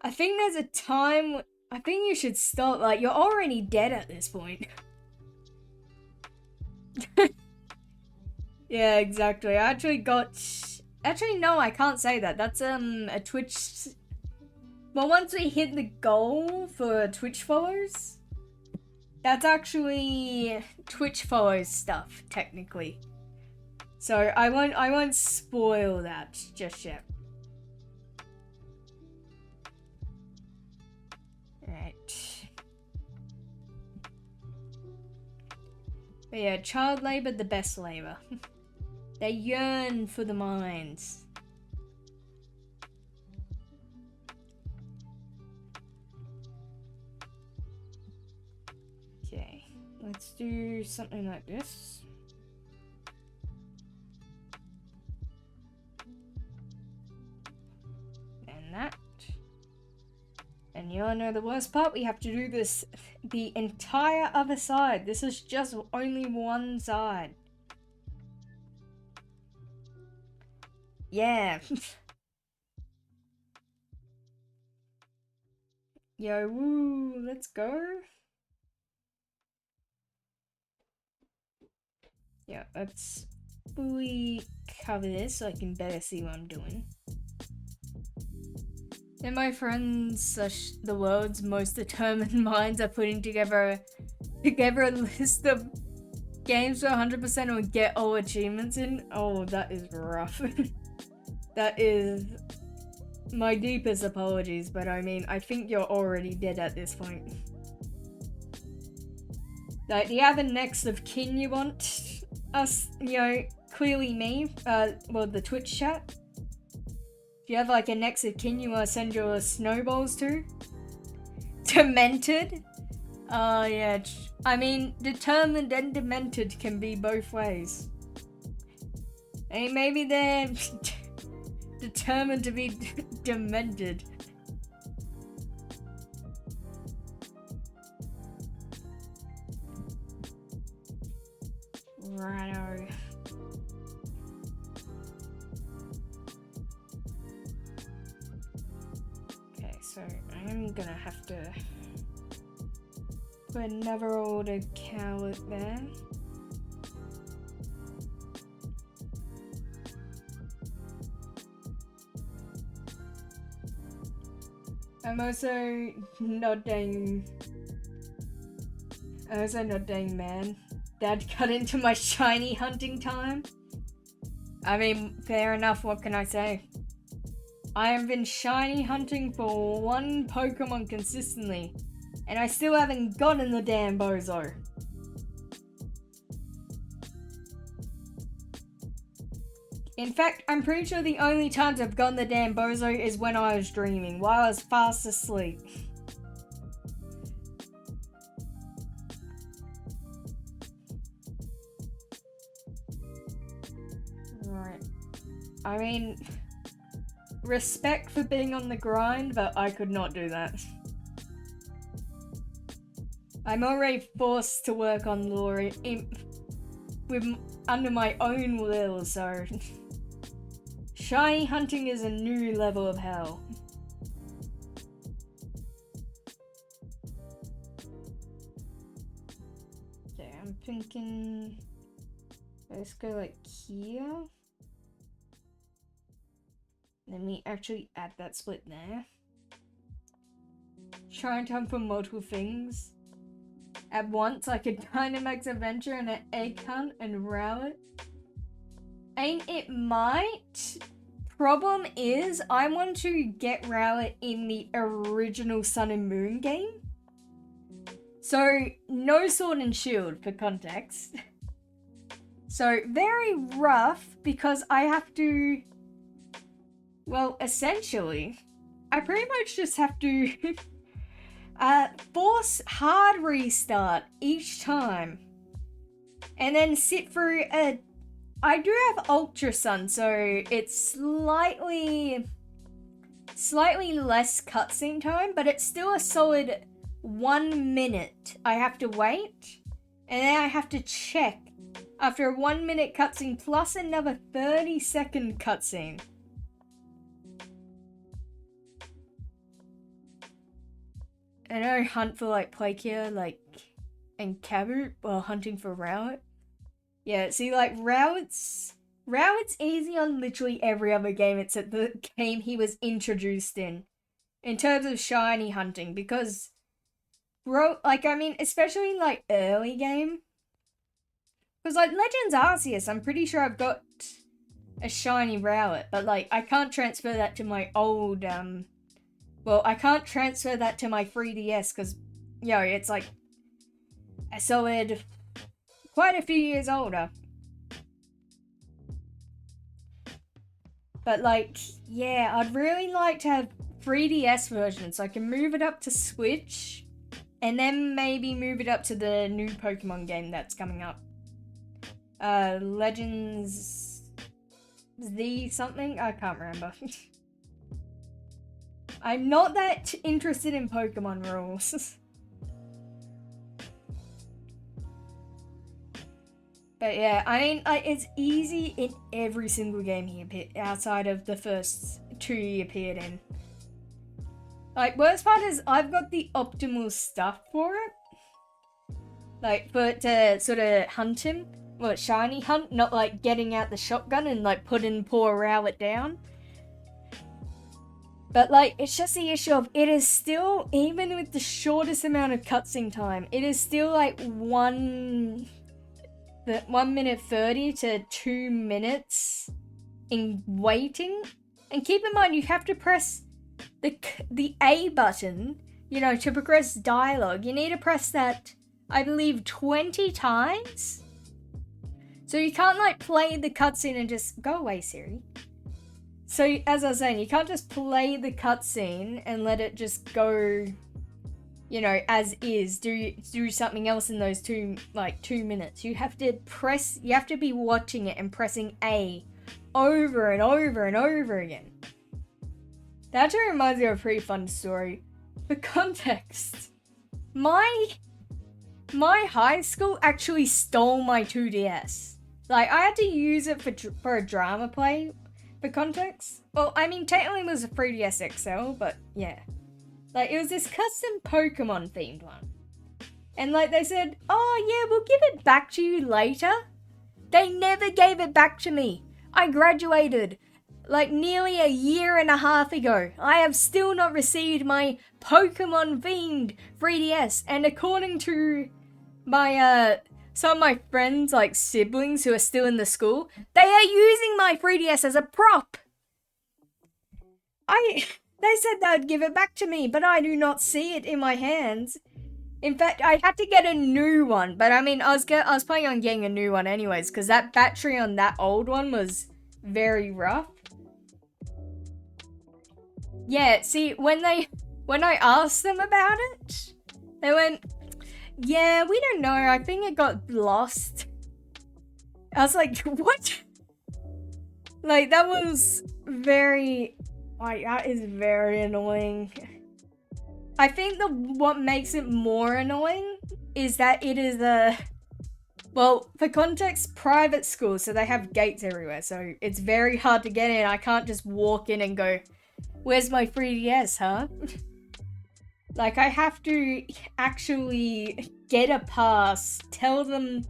Speaker 1: I think there's a time. I think you should stop. Like, you're already dead at this point. Yeah, exactly. I actually got. Actually, no, I can't say that. That's a Twitch. Well, once we hit the goal for Twitch follows, that's actually Twitch follows stuff technically. So I won't spoil that just yet. Right. But yeah, child labor, the best labor. They yearn for the mines. Okay, let's do something like this. And that. And you all know the worst part? We have to do this the entire other side. This is just only one side. Yeah. Yo, woo, let's go. Yeah, let's fully cover this so I can better see what I'm doing. And my friends, the world's most determined minds, are putting together a list of games for 100% or get all achievements in. Oh, that is rough. That is my deepest apologies, but I mean, I think you're already dead at this point. Like, do you have a next of kin you want us, you know, clearly me, well, the Twitch chat? Do you have like a next of kin you want to send your snowballs to? Demented? Yeah. I mean, determined and demented can be both ways. I mean, maybe they're determined to be demented. Righto. Okay, so I'm gonna have to put another older cowlet there. I'm also not dang man. Dad cut into my shiny hunting time. I mean, fair enough, what can I say? I have been shiny hunting for one Pokemon consistently, and I still haven't gotten the damn bozo. In fact, I'm pretty sure the only times I've gotten the damn bozo is when I was dreaming, while I was fast asleep. Right. I mean, respect for being on the grind, but I could not do that. I'm already forced to work on lore under my own will, so shiny hunting is a new level of hell. Okay, I'm thinking let's go like here. Let me actually add that split there. Try and hunt for multiple things at once, like a Dynamax Adventure and an Egg Hunt and Rowlet. Ain't it might? Problem is, I want to get Rowlet in the original Sun and Moon game. So, no Sword and Shield for context. So, very rough because I have to... Well, essentially, I pretty much just have to force hard restart each time. And then sit through a... I do have Ultra Sun, so it's slightly less cutscene time, but it's still a solid 1 minute I have to wait. And then I have to check after a 1 minute cutscene plus another 30-second cutscene. I know hunt for like Plakia, like, and Cabot while hunting for Rowlet. Yeah, see, like, Rowlet's easy on literally every other game except the game he was introduced in terms of shiny hunting, because, bro, like, I mean, especially in, like, early game, because, like, Legends Arceus, I'm pretty sure I've got a shiny Rowlet, but, like, I can't transfer that to my old, well, I can't transfer that to my 3DS, because, it's, like, a solid, quite a few years older. But, like, yeah, I'd really like to have 3DS version so I can move it up to Switch and then maybe move it up to the new Pokemon game that's coming up. Legends Z something? I can't remember. I'm not that interested in Pokemon rules. But yeah, I mean, it's easy in every single game he appeared, outside of the first 2 he appeared in. Like, worst part is I've got the optimal stuff for it. Like, to sort of hunt him. Well, shiny hunt, not like getting out the shotgun and like putting poor Rowlet down. But like, it's just the issue of it is still, even with the shortest amount of cutscene time, it is still like 1 minute 30 to 2 minutes in waiting. And keep in mind, you have to press the A button, to progress dialogue. You need to press that, I believe, 20 times. So you can't like play the cutscene and just go away, Siri. So as I was saying, you can't just play the cutscene and let it just go, as is. Do something else in those 2 minutes. You have to be watching it and pressing A over and over and over again. That actually reminds me of a pretty fun story. For context, my high school actually stole my 2DS. Like, I had to use it for a drama play, for context. Well, I mean, technically it was a 3DS XL, but yeah. Like, it was this custom Pokemon themed one. And like, they said, oh yeah, we'll give it back to you later. They never gave it back to me. I graduated like nearly a year and a half ago. I have still not received my Pokemon themed 3DS, and according to my some of my friends, like siblings who are still in the school, they are using my 3DS as a prop. They said they would give it back to me, but I do not see it in my hands. In fact, I had to get a new one, but I mean, I was planning on getting a new one anyways, because that battery on that old one was very rough. Yeah, see, when I asked them about it, they went, yeah, we don't know, I think it got lost. I was like, what? Like, that was very, that is very annoying. I think what makes it more annoying is that it is well, for context, private school, so they have gates everywhere, so it's very hard to get in. I can't just walk in and go, where's my 3DS, huh? Like, I have to actually get a pass, tell them,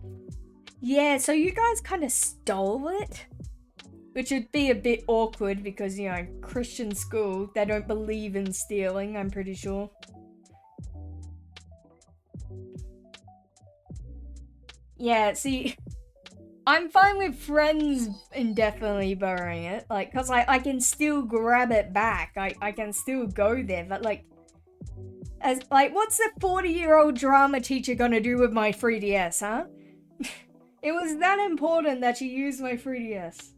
Speaker 1: yeah, so you guys kind of stole it? Which would be a bit awkward because, Christian school, they don't believe in stealing, I'm pretty sure. Yeah, see, I'm fine with friends indefinitely borrowing it, like, because I can still grab it back. I can still go there, but, like, what's the 40-year-old drama teacher gonna do with my 3DS, huh? It was that important that you used my 3DS.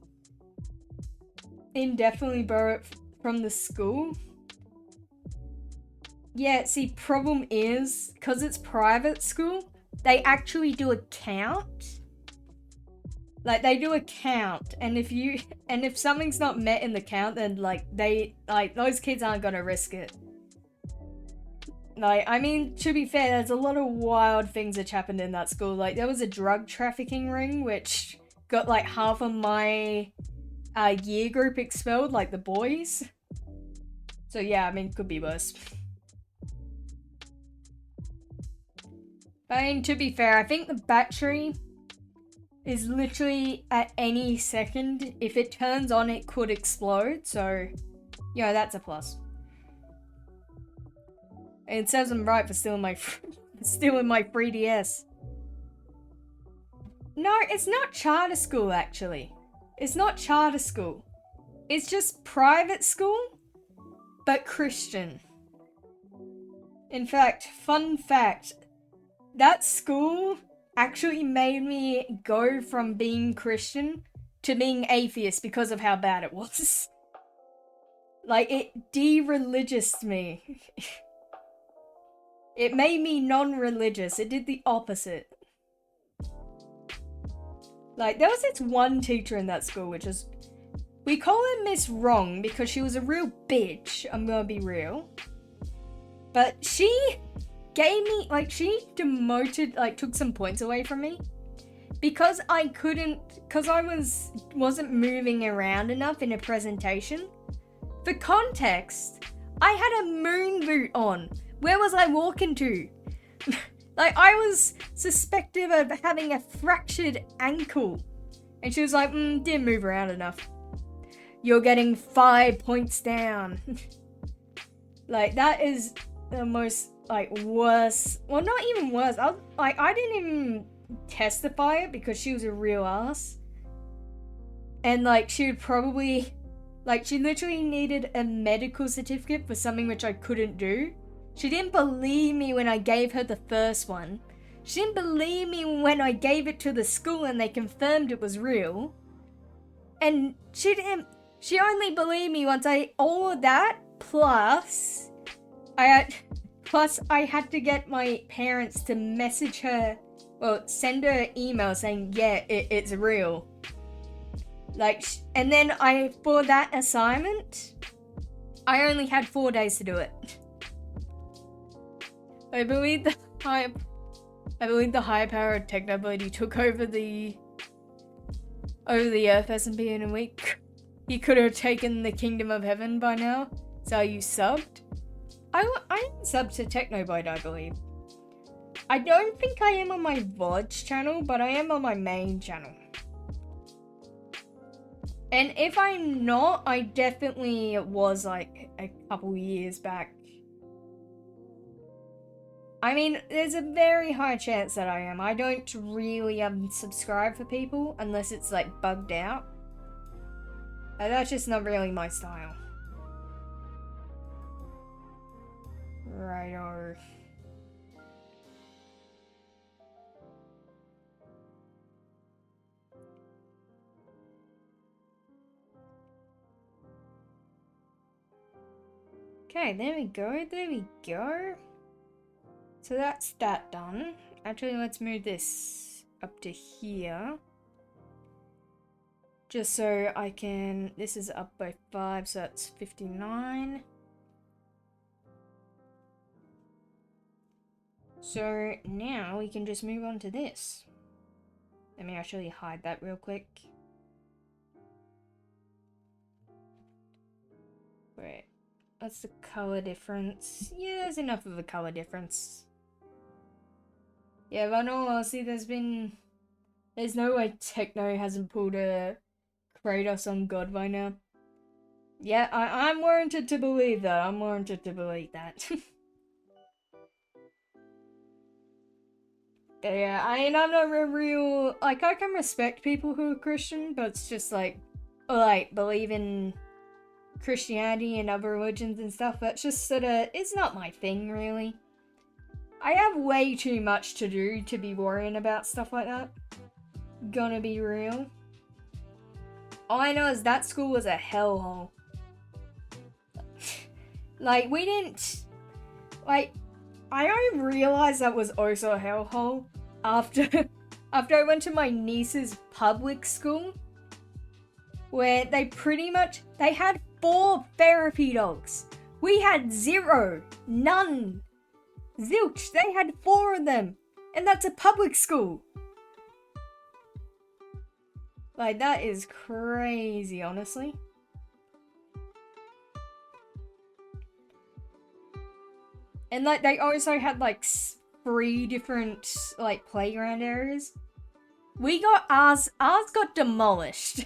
Speaker 1: Indefinitely borrow it from the school? Yeah, see, problem is, because it's private school, they actually do a count. Like, they do a count, and if something's not met in the count, then, those kids aren't gonna risk it. Like, I mean, to be fair, there's a lot of wild things which happened in that school. Like, there was a drug trafficking ring, which got, like, half of my year group expelled, like, the boys. So, yeah, I mean, could be worse. But I mean, to be fair, I think the battery is literally at any second. If it turns on, it could explode. So, you know, that's a plus. And it says I'm right for stealing my 3DS. No, it's not charter school, actually. It's not charter school. It's just private school, but Christian. In fact, fun fact, that school actually made me go from being Christian to being atheist because of how bad it was. Like, it de-religioused me. It made me non-religious. It did the opposite. Like, there was this one teacher in that school, which is... We call her Miss Wrong because she was a real bitch, I'm gonna be real. But she gave me, like, she demoted, like, took some points away from me. Because I wasn't moving around enough in a presentation. For context, I had a moon boot on. Where was I walking to? Like, I was suspected of having a fractured ankle. And she was like, didn't move around enough. You're getting 5 points down. Like, that is the most, like, worst. Well, not even worse. I didn't even testify it because she was a real ass. And, like, she would probably... Like, she literally needed a medical certificate for something which I couldn't do. She didn't believe me when I gave her the first one. She didn't believe me when I gave it to the school and they confirmed it was real. And she only believed me once all of that, plus I had to get my parents to message her, well, send her an email saying, yeah, it's real. Like, and then for that assignment, I only had 4 days to do it. I believe the higher power of technobility took over the Earth SMP in a week. You could have taken the kingdom of heaven by now. So you subbed? I am subbed to Technobyte, I believe. I don't think I am on my VODs channel, but I am on my main channel. And if I'm not, I definitely was, like, a couple years back. I mean, there's a very high chance that I am. I don't really unsubscribe for people unless it's, like, bugged out. And that's just not really my style. Righto. Okay, there we go. So that's that done. Actually, let's move this up to here. Just so I can... This is up by 5, so that's 59. So now we can just move on to this. Let me actually hide that real quick. Wait, what's the color difference? Yeah, there's enough of a color difference. Yeah, but no, honestly, there's no way Techno hasn't pulled a Kratos on God by now. Yeah, I'm warranted to believe that. I'm warranted to believe that. Yeah, I mean, I'm not a real... Like, I can respect people who are Christian, but it's just like believe in Christianity and other religions and stuff. That's just sort of... It's not my thing, really. I have way too much to do to be worrying about stuff like that. Gonna be real. All I know is that school was a hellhole. Like, we didn't... Like, I only realized that was also a hellhole after I went to my niece's public school, where they had 4 therapy dogs. We had 0. None. Zilch. They had 4 of them. And that's a public school. Like, that is crazy, honestly. And, like, they also had, like, 3 different, like, playground areas. We got ours got demolished.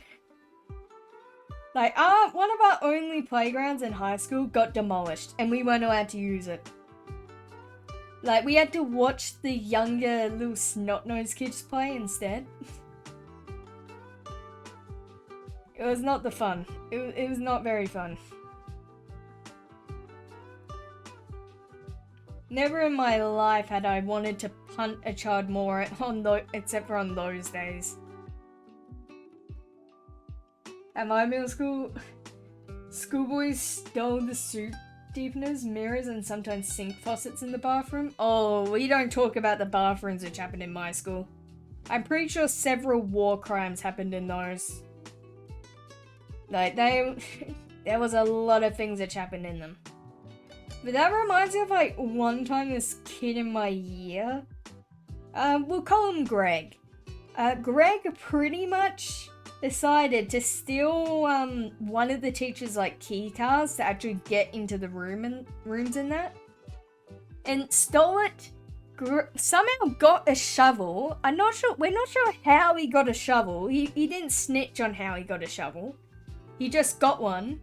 Speaker 1: Like, one of our only playgrounds in high school got demolished, and we weren't allowed to use it. Like, we had to watch the younger little snot-nosed kids play instead. It was not the fun. It was not very fun. Never in my life had I wanted to punt a child more except for on those days. At my middle school, schoolboys stole the soup deepeners, mirrors, and sometimes sink faucets in the bathroom. Oh, we don't talk about the bathrooms which happened in my school. I'm pretty sure several war crimes happened in those. Like, there was a lot of things which happened in them. But that reminds me of, like, one time this kid in my year, we'll call him Greg. Greg pretty much decided to steal, one of the teacher's, like, key cards to actually get into the rooms in that. And stole it, somehow got a shovel. We're not sure how he got a shovel. He didn't snitch on how he got a shovel. He just got one.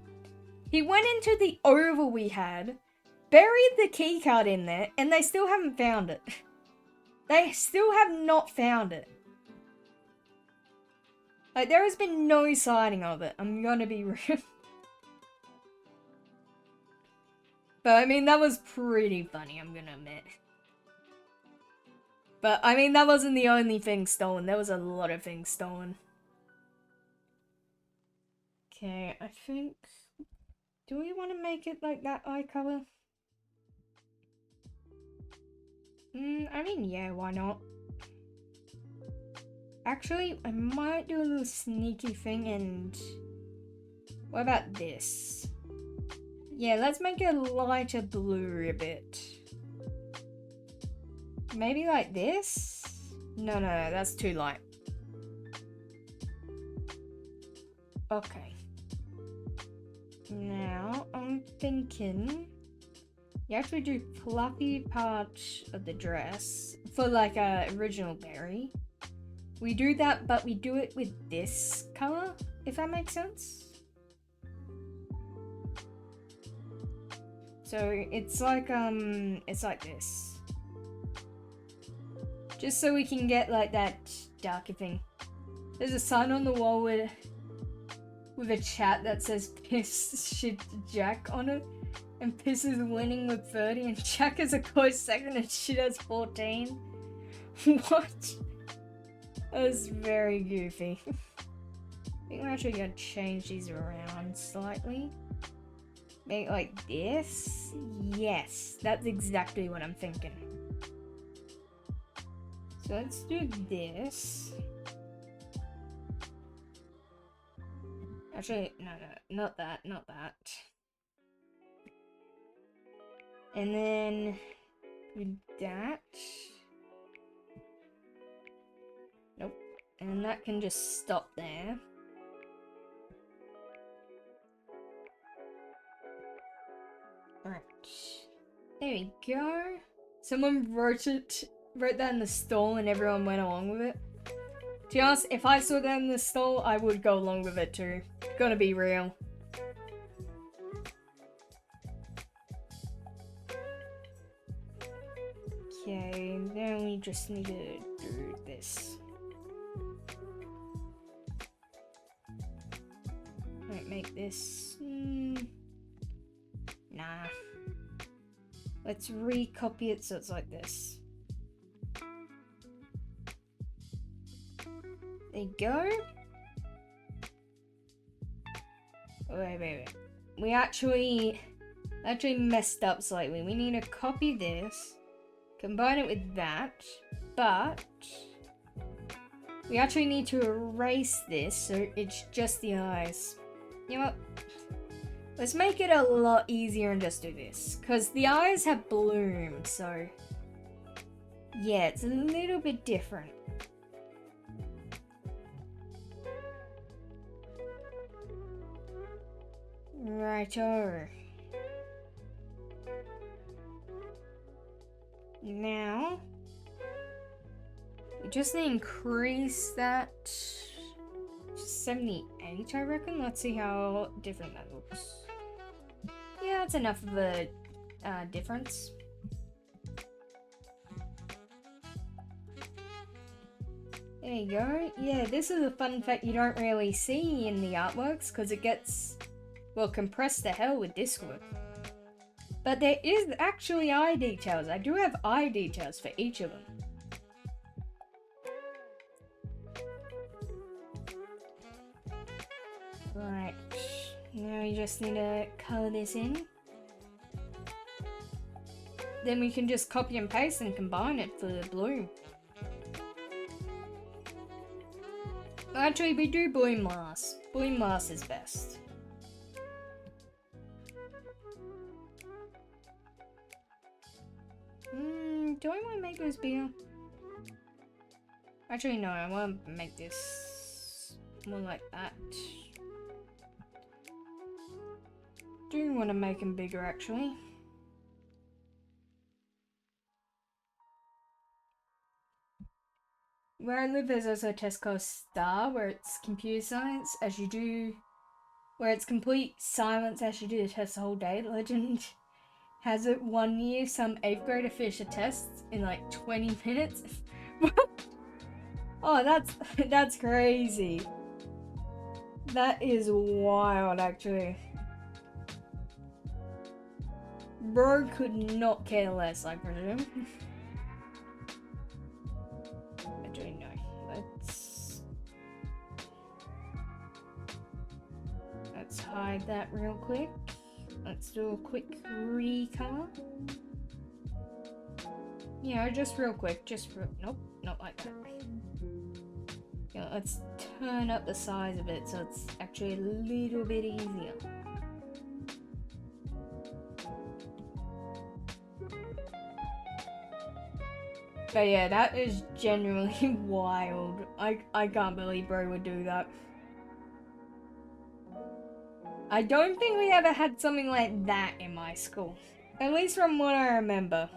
Speaker 1: He went into the oval we had, buried the key card in there, and they still haven't found it. They still have not found it. Like, there has been no sighting of it. I'm gonna be real. But, I mean, that was pretty funny, I'm gonna admit. But, I mean, that wasn't the only thing stolen. There was a lot of things stolen. Okay, I think... Do we want to make it like that eye color? I mean, yeah, why not? Actually, I might do a little sneaky thing and... What about this? Yeah, let's make it a lighter blue a bit. Maybe like this? No, that's too light. Okay. Now, I'm thinking... You actually do fluffy part of the dress for like a original berry. We do that, but we do it with this color, if that makes sense. So it's like this. Just so we can get like that darker thing. There's a sign on the wall with a chat that says piss shit Jack on it. And Piss is winning with 30 and Jack is a close second and shit has 14. What? That was very goofy. I think we're actually gonna change these around slightly. Make it like this. Yes, that's exactly what I'm thinking. So let's do this. Actually, no, not that. And then with that. Nope. And that can just stop there. Alright. There we go. Someone wrote that in the stall and everyone went along with it. To be honest, if I saw that in the stall, I would go along with it too. Gotta be real. Okay, then we just need to do this. Might make this... Nah. Let's recopy it so it's like this. There you go. Wait. We actually messed up slightly. We need to copy this, combine it with that, but we actually need to erase this so it's just the eyes. You know what? Let's make it a lot easier and just do this, because the eyes have bloom, so yeah, it's a little bit different. Righto. Now, We just need to increase that 78, I reckon. Let's see how different that looks. Yeah, that's enough of a difference. There you go. Yeah, this is a fun fact you don't really see in the artworks because it gets, well, compressed to hell with Discord. But there is actually eye details. I do have eye details for each of them. Right, now we just need to color this in. Then we can just copy and paste and combine it for the blue. Actually, we do bloom last. Bloom last is best. Do I want to make this bigger? Actually, no, I want to make this more like that. Do want to make them bigger, actually. Where I live, there's also a test called STAR, where it's computer science, where it's complete silence as you do the test the whole day. Legend has it 1 year, some 8th grader finished a test in like 20 minutes. Oh, that's crazy. That is wild, actually. Bro could not care less, I presume. Actually, no. Let's hide that real quick. Let's do a quick recolor. Yeah, just real quick. Nope, not like that. Yeah, let's turn up the size of it so it's actually a little bit easier. But yeah, that is genuinely wild. I can't believe bro would do that. I don't think we ever had something like that in my school. At least from what I remember.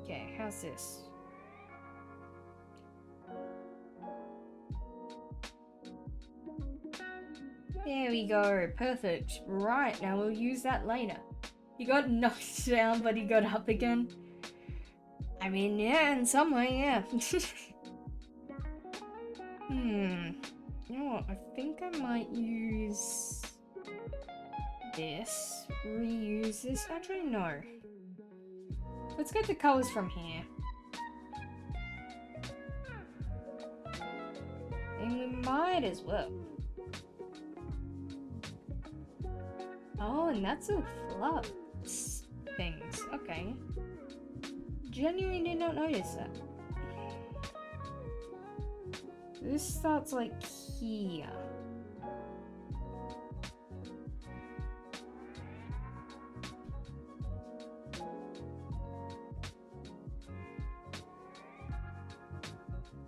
Speaker 1: Okay, how's this? There we go, perfect. Right, now we'll use that later. He got knocked down, but he got up again. I mean, yeah, in some way, yeah. You know what, I think I might use this, reuse this. Actually, no. Let's get the colors from here. And we might as well. Oh, and that's a flux things. Okay. Genuinely did not notice that. This starts like here.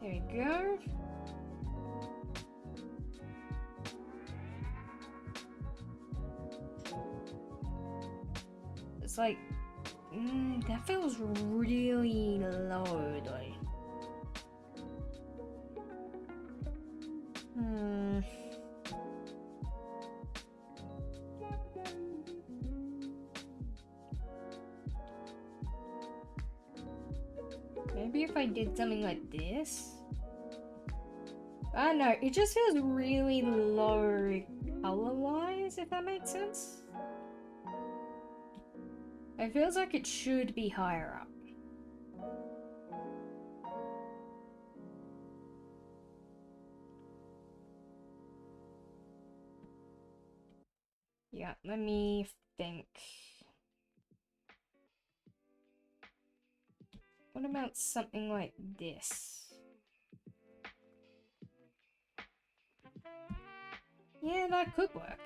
Speaker 1: There we go. It's like, that feels really low though. Maybe if I did something like this? I don't know, it just feels really low color-wise, if that makes sense. It feels like it should be higher up. Yeah, let me think. What about something like this? Yeah, that could work.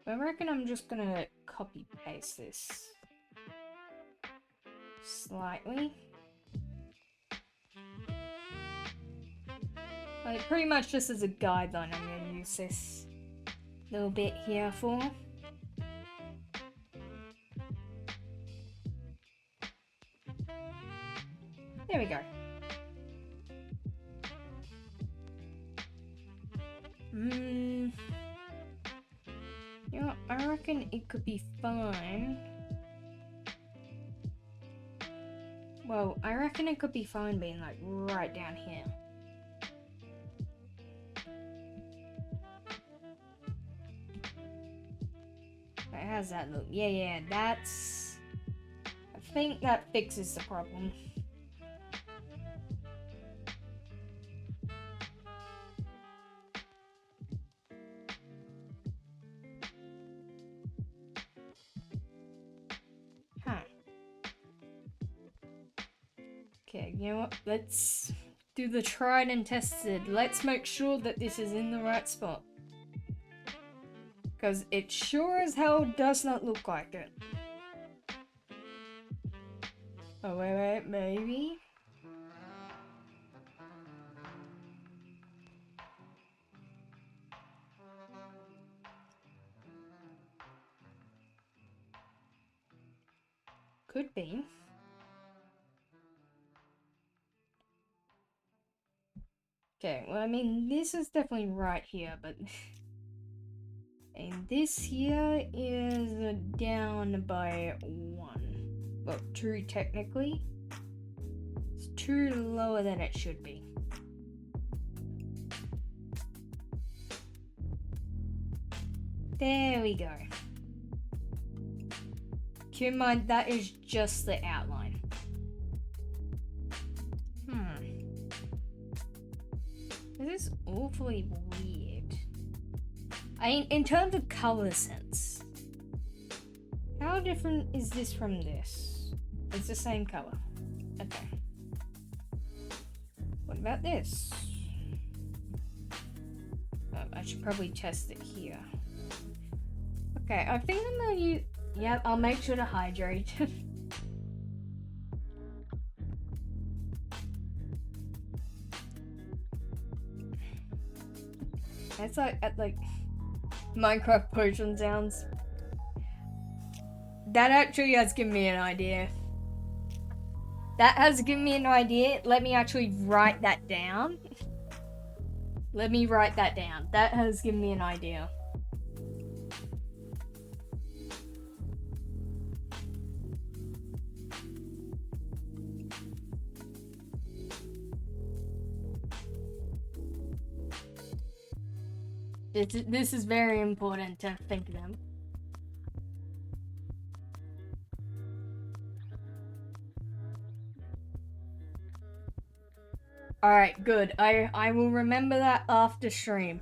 Speaker 1: I reckon I'm just gonna copy paste this slightly. Like pretty much just as a guideline I'm gonna use this. little bit here for. There we go. You know, I reckon it could be fine. Well, I reckon it could be fine being like right down here. How's that look? Yeah, that's... I think that fixes the problem. Huh. Okay, you know what? Let's do the tried and tested. Let's make sure that this is in the right spot. Because it sure as hell does not look like it. Oh, wait, maybe? Could be. Okay, well, I mean, this is definitely right here, but... And this here is down by 1. Well, 2 technically. It's 2 lower than it should be. There we go. Keep in mind, that is just the outline. This is awfully weird. I mean, in terms of color sense, how different is this from this? It's the same color. Okay. What about this? I should probably test it here. Okay, I think I'm gonna use... Yep, I'll make sure to hydrate. It's like Minecraft potion sounds. That actually has given me an idea. That has given me an idea. Let me actually write that down. Let me write that down. That has given me an idea. This is very important to think of them. Alright, good. I will remember that after stream.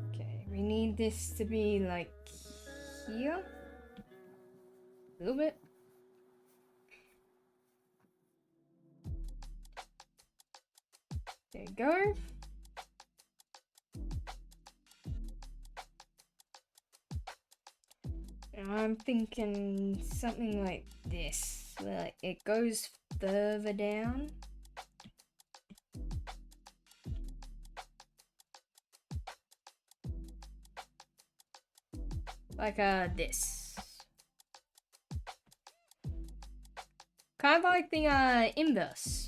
Speaker 1: Okay, we need this to be like here. A little bit. There you go. And I'm thinking something like this, where like it goes further down. Like this. Kind of like the inverse.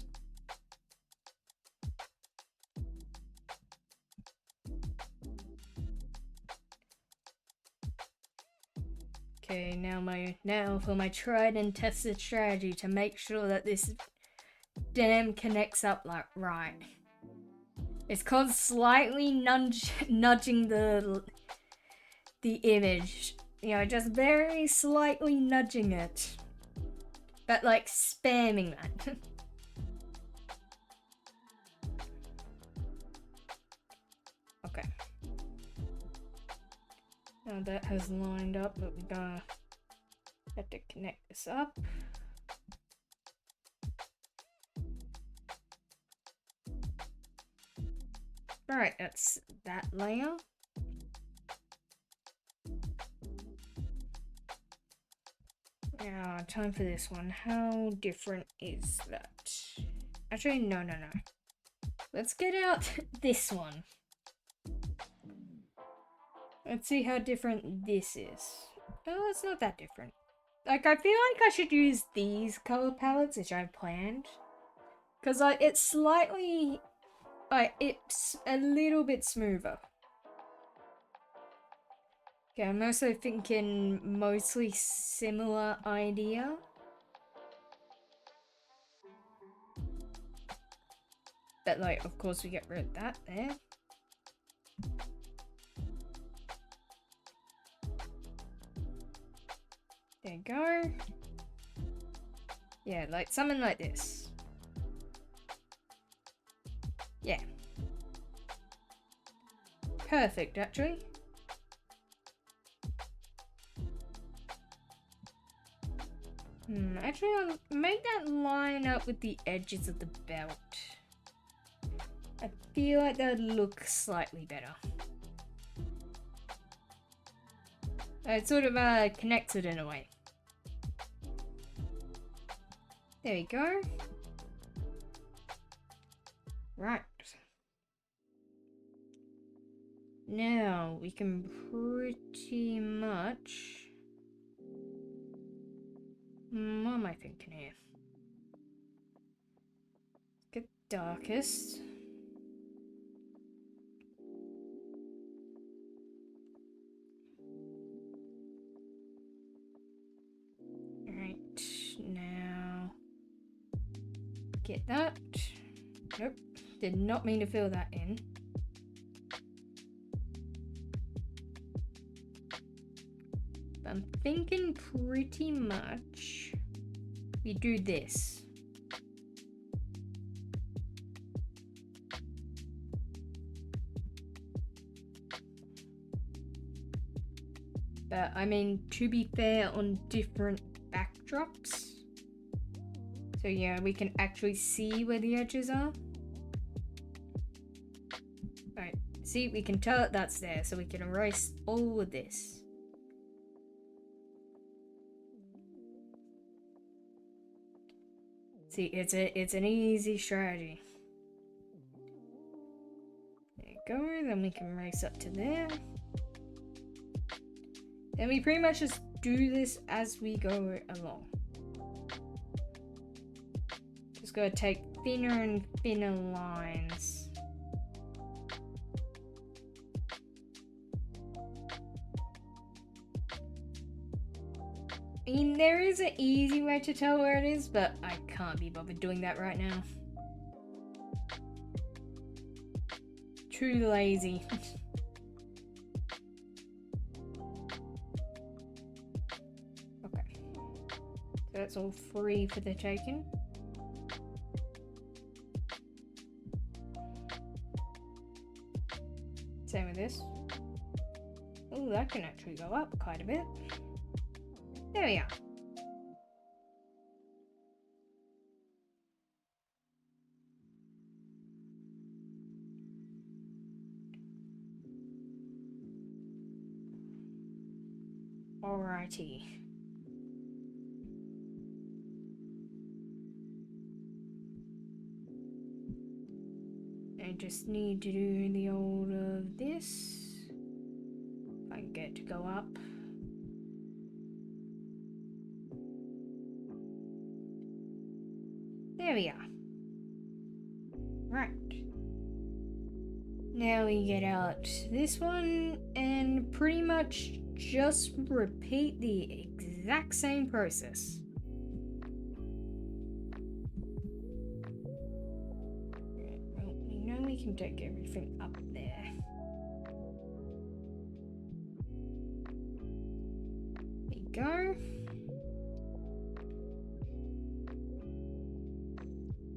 Speaker 1: Okay, now for my tried and tested strategy to make sure that this dam connects up like right. It's called slightly nudging the image. You know, just very slightly nudging it. But like spamming that. Okay. Now that has lined up, but we're gonna have to connect this up. Alright, that's that layer. Now, time for this one. How different is that? Actually, no. Let's get out this one. Let's see how different this is. Oh, it's not that different. Like, I feel like I should use these color palettes, which I've planned. Because, like, it's slightly... Like, it's a little bit smoother. Okay, I'm also thinking mostly similar idea. But, like, of course we get rid of that there. There you go. Yeah, like something like this. Yeah. Perfect, actually. Actually, I'll make that line up with the edges of the belt. I feel like that would look slightly better. It sort of connects it in a way. There we go. Right. Now we can pretty much... what am I thinking here? Get darkest. Right, now... Get that. Nope, did not mean to fill that in. I'm thinking pretty much we do this. But I mean, to be fair, on different backdrops. So yeah, we can actually see where the edges are. Right, see, we can tell that that's there, so we can erase all of this. See, it's an easy strategy. There you go, then we can race up to there. Then we pretty much just do this as we go along. Just gotta take thinner and thinner lines. I mean, there is an easy way to tell where it is, but I can't be bothered doing that right now. Too lazy. Okay. So that's all free for the taking. Same with this. Oh, that can actually go up quite a bit. There we are. Alrighty. I just need to do the old of this. If I can get it to go up. There we are. Right. Now we get out this one and pretty much just repeat the exact same process. Well, we know we can take everything up there. There you go.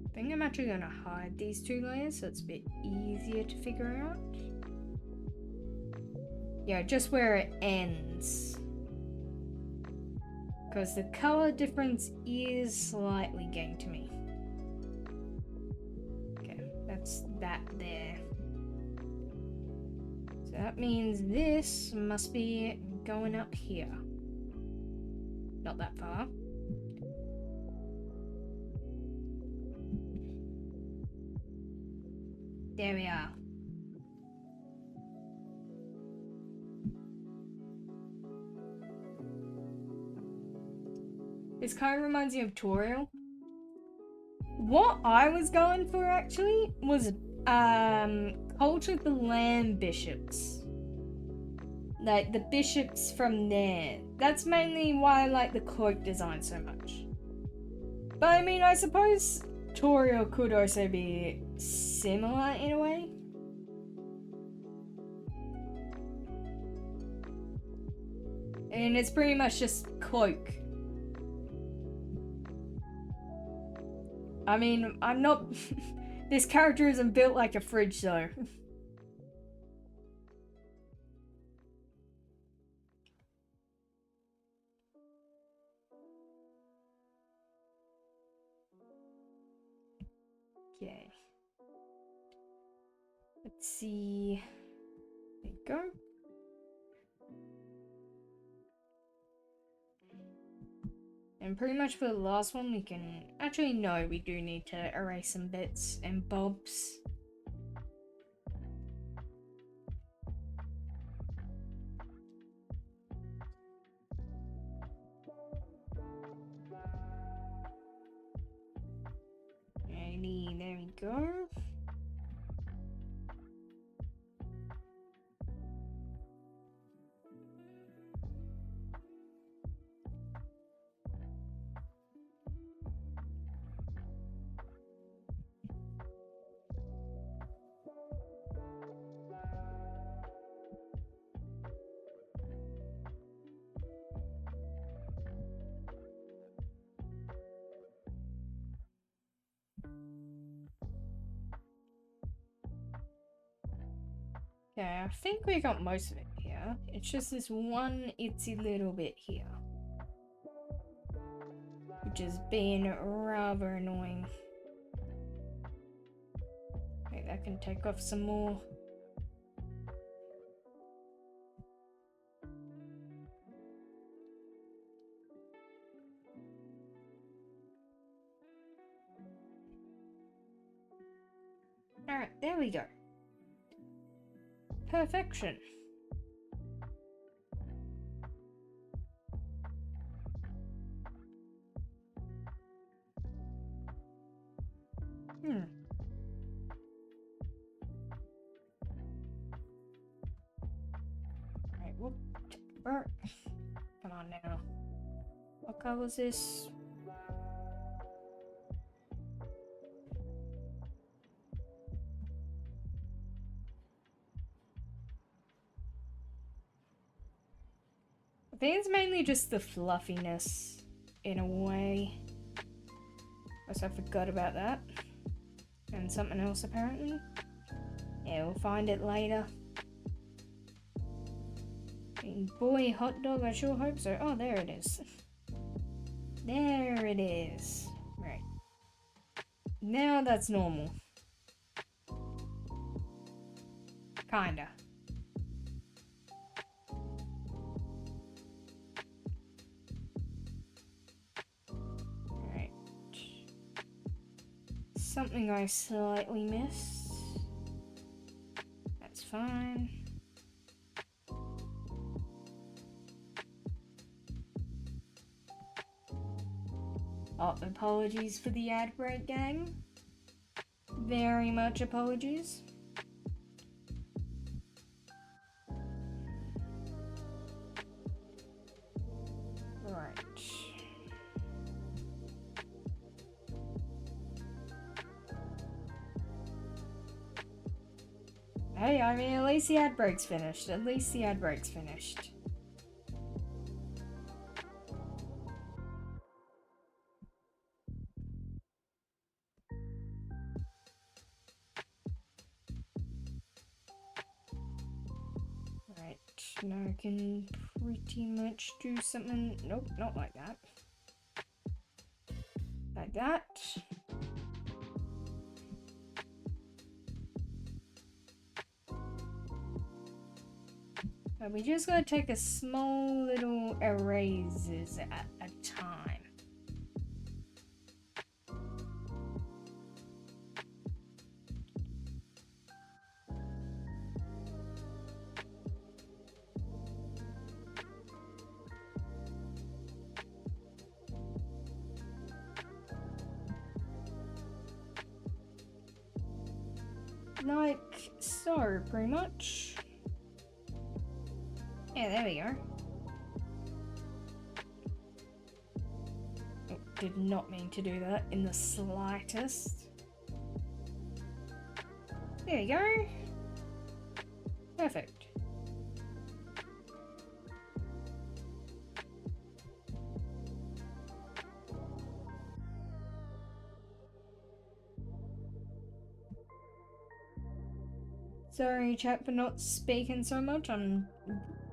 Speaker 1: I think I'm actually going to hide these two layers so it's a bit easier to figure out. Yeah, just where it ends. Because the color difference is slightly getting to me. Okay, that's that there. So that means this must be going up here. Not that far. There we are. This kind of reminds me of Toriel. What I was going for actually was Cult of the Lamb bishops. Like the bishops from there. That's mainly why I like the cloak design so much. But I mean, I suppose Toriel could also be similar in a way. And it's pretty much just cloak. I mean, I'm not... This character isn't built like a fridge, though. Okay. Let's see. There you go. And pretty much for the last one, we can... Actually, no, we do need to erase some bits and bobs. Alrighty, there we go. Okay, I think we got most of it here. It's just this one itsy little bit here, which is being rather annoying. Okay, that can take off some more. Alright, there we go. Perfection. Alright, whoop. Come on now. What color is this? I think it's mainly just the fluffiness, in a way. I forgot about that. And something else, apparently. Yeah, we'll find it later. And boy, hot dog, I sure hope so. Oh, there it is. There it is. Right. Now that's normal. Kinda. Alright. Something I slightly missed. That's fine. Oh, apologies for the ad break, gang. Very much apologies. Right. Hey, I mean, at least the ad break's finished. At least the ad break's finished. Now I can pretty much do something. Nope, not like that. Like that. And we just gotta take a small little erases at a time. Like so, pretty much. Yeah, there we go. Oh, did not mean to do that in the slightest. There you go. Perfect. Sorry, chat, for not speaking so much. I'm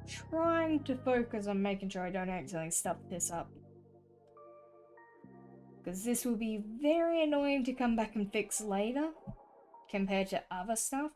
Speaker 1: trying to focus on making sure I don't accidentally stuff this up. Because this will be very annoying to come back and fix later, compared to other stuff.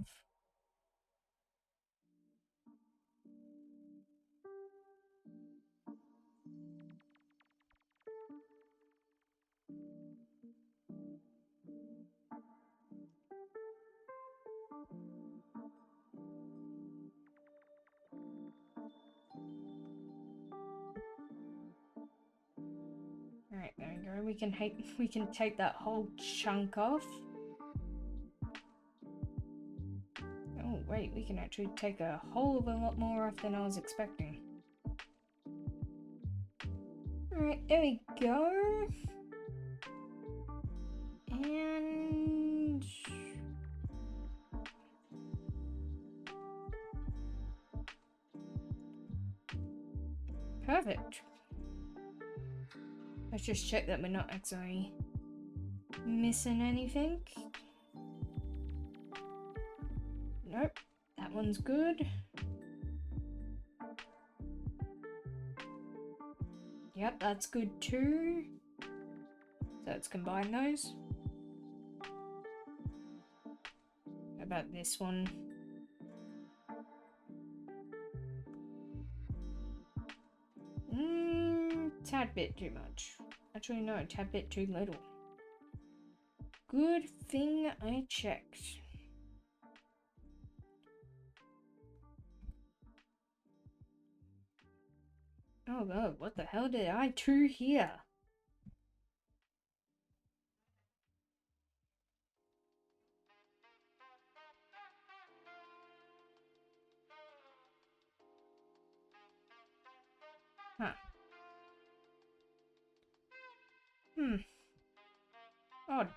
Speaker 1: Alright, there we go. We can take that whole chunk off. Oh wait, we can actually take a whole of a lot more off than I was expecting. Alright, there we go. And perfect. Let's just check that we're not actually missing anything. Nope, that one's good. Yep, that's good too. So let's combine those. How about this one? Tad bit too much. Actually, no, tad bit too little. Good thing I checked. Oh god, what the hell did I do here? Huh. Odd.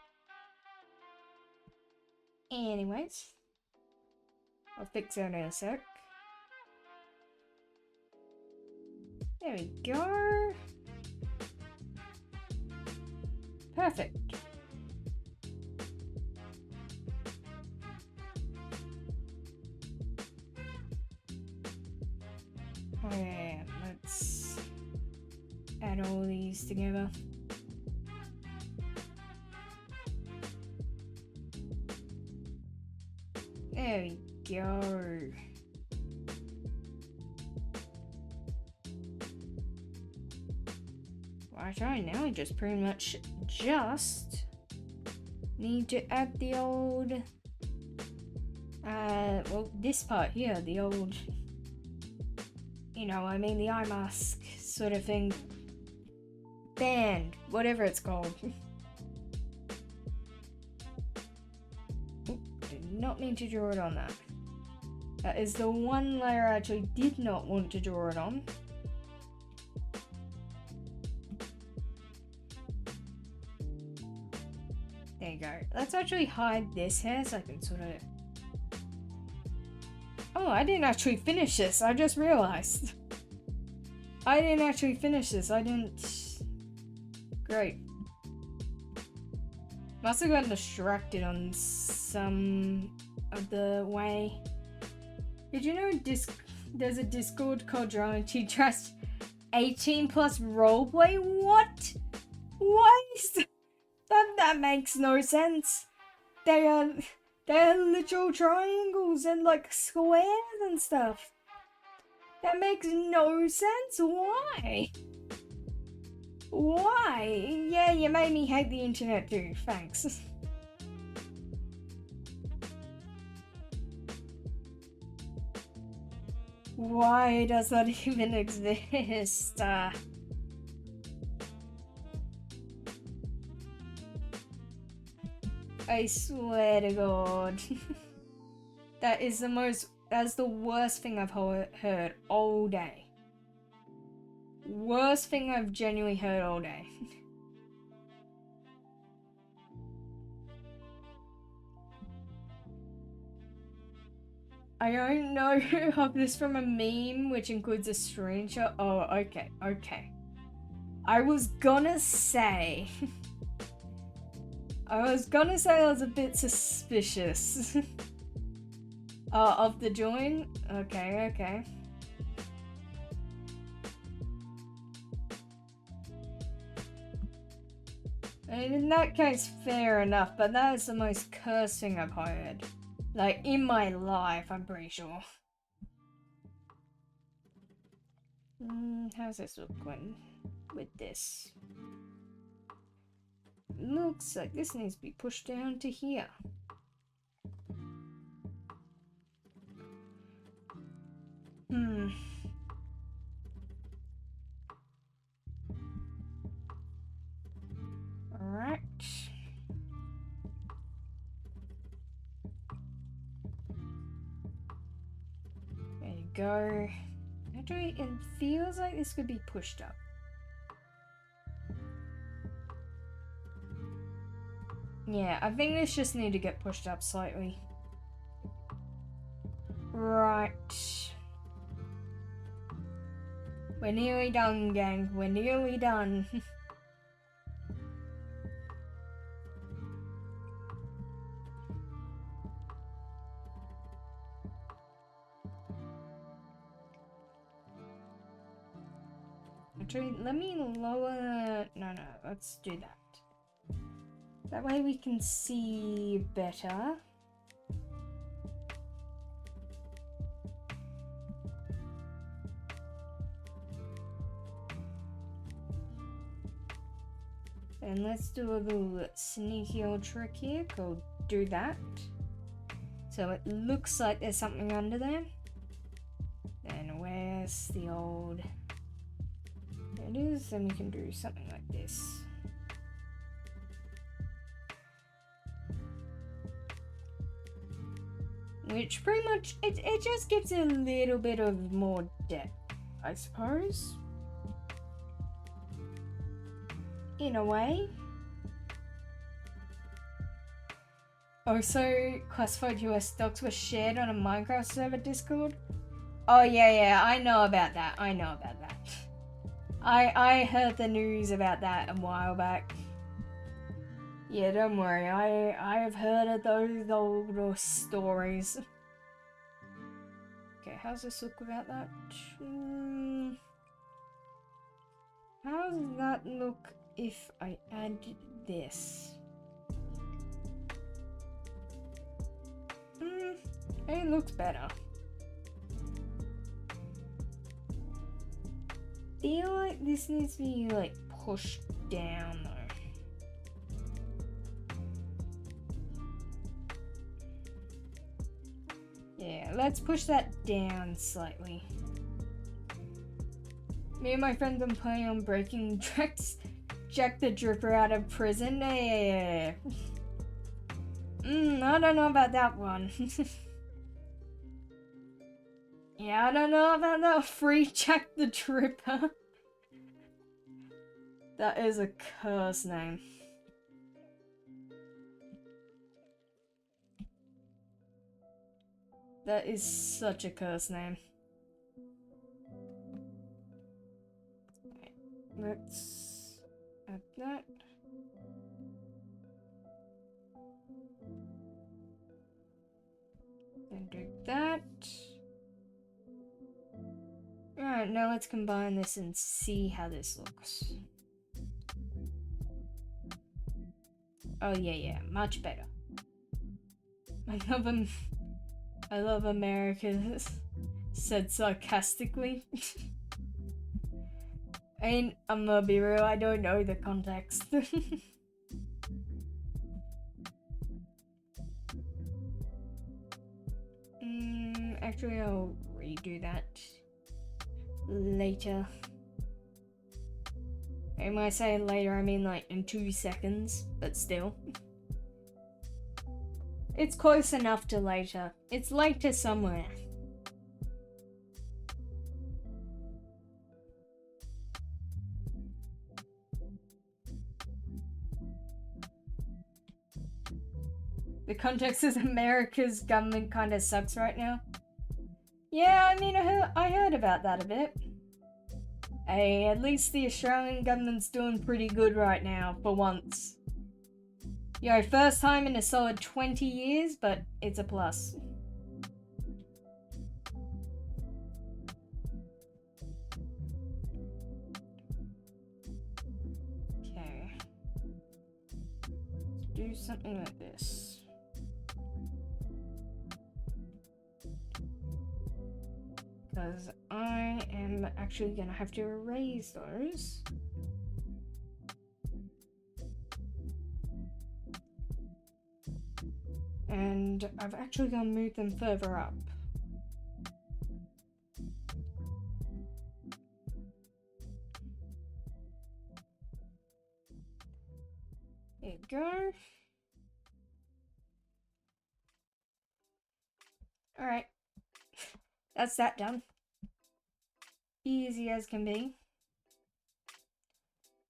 Speaker 1: Anyways, I'll fix that in a sec. There we go. Perfect. Okay, let's add all these together. There we go. Right, now we just pretty much just need to add the old, well, this part here, the old, you know, I mean the eye mask sort of thing, band, whatever it's called. Did not mean to draw it on that. That is the one layer I actually did not want to draw it on. There you go. Let's actually hide this hair so I can sort of... Oh, I didn't actually finish this. I just realized. I didn't actually finish this. I didn't... Great. Must have gotten distracted on some of the way. Did you know there's a Discord called Drama Trust 18 plus roleplay? What? What is that? That makes no sense. They're literal triangles and like squares and stuff. That makes no sense. Why? Why? Yeah, you made me hate the internet too. Thanks. Why does that even exist? I swear to God. That's the worst thing I've heard all day. Worst thing I've genuinely heard all day. I don't know of this from a meme, which includes a screenshot. Oh, okay. I was gonna say I was a bit suspicious of the join. Okay. I mean, in that case, fair enough, but that is the most cursing I've heard. Like, in my life, I'm pretty sure. How's this look going with this? Looks like this needs to be pushed down to here. Alright. There you go. Actually, it feels like this could be pushed up. Yeah, I think this just need to get pushed up slightly. Right. We're nearly done, gang. We're nearly done. Actually, let me lower... No, let's do that. That way we can see better. And let's do a little sneaky old trick here called do that. So it looks like there's something under there. Then where's the old... There it is, then we can do something like this. Which pretty much, it just gives it a little bit of more depth, I suppose. In a way. Also, classified US docs were shared on a Minecraft server Discord. Oh yeah, I know about that. I heard the news about that a while back. Yeah, don't worry. I have heard of those old stories. Okay, how's this look without that? How does that look if I add this? It looks better. Feel like this needs to be like pushed down though. Yeah, let's push that down slightly. Me and my friends are planning on breaking Jack the Dripper out of prison. Yeah. I don't know about that one. Yeah, I don't know about that free Jack the Dripper. That is a curse name. That is such a curse name. Right, let's add that. Then do that. Alright, now let's combine this and see how this looks. Oh yeah, much better. I love America, said sarcastically. I mean, I'm gonna be real, I don't know the context. Actually, I'll redo that later. And when I say later, I mean like in 2 seconds, but still. It's close enough to later. It's later somewhere. The context is America's government kind of sucks right now. Yeah, I mean, I heard about that a bit. Hey, at least the Australian government's doing pretty good right now, for once. Yo, first time in a solid 20 years, but it's a plus. Okay. Let's do something like this. Because I am actually gonna have to erase those. And I've actually gonna move them further up. There you go. Alright. That's that done. Easy as can be.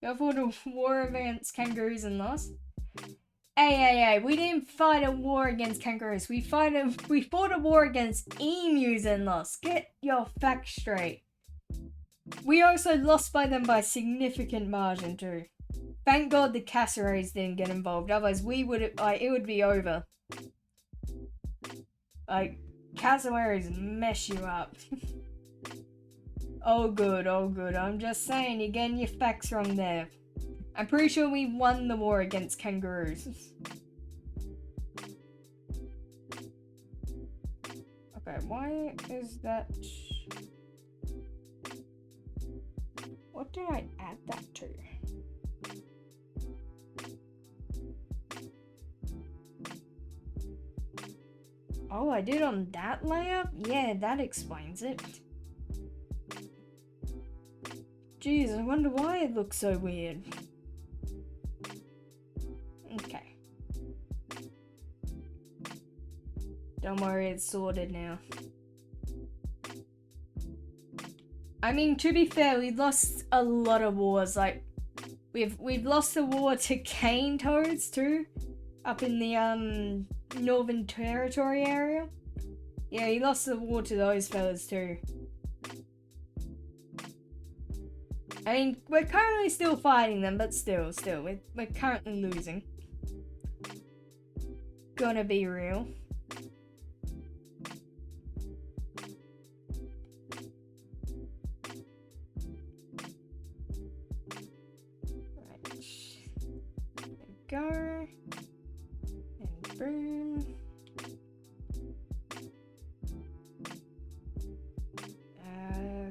Speaker 1: Go for the war against kangaroos and lost. Hey, we didn't fight a war against kangaroos. We fought a war against emus and lost. Get your facts straight. We also lost by them by a significant margin too. Thank God the cassowaries didn't get involved. Otherwise, it would be over. Like, cassowaries mess you up. Oh good. I'm just saying, you're getting your facts wrong there. I'm pretty sure we won the war against kangaroos. Okay, why is that? What did I add that to? Oh, I did on that layer? Yeah, that explains it. Jeez, I wonder why it looks so weird. Okay. Don't worry, it's sorted now. I mean, to be fair, we lost a lot of wars. Like, we've lost the war to cane toads too, up in the Northern Territory area. Yeah, he lost the war to those fellas too. I mean, we're currently still fighting them, but still, we're currently losing. Gonna be real. Right. There we go. And boom.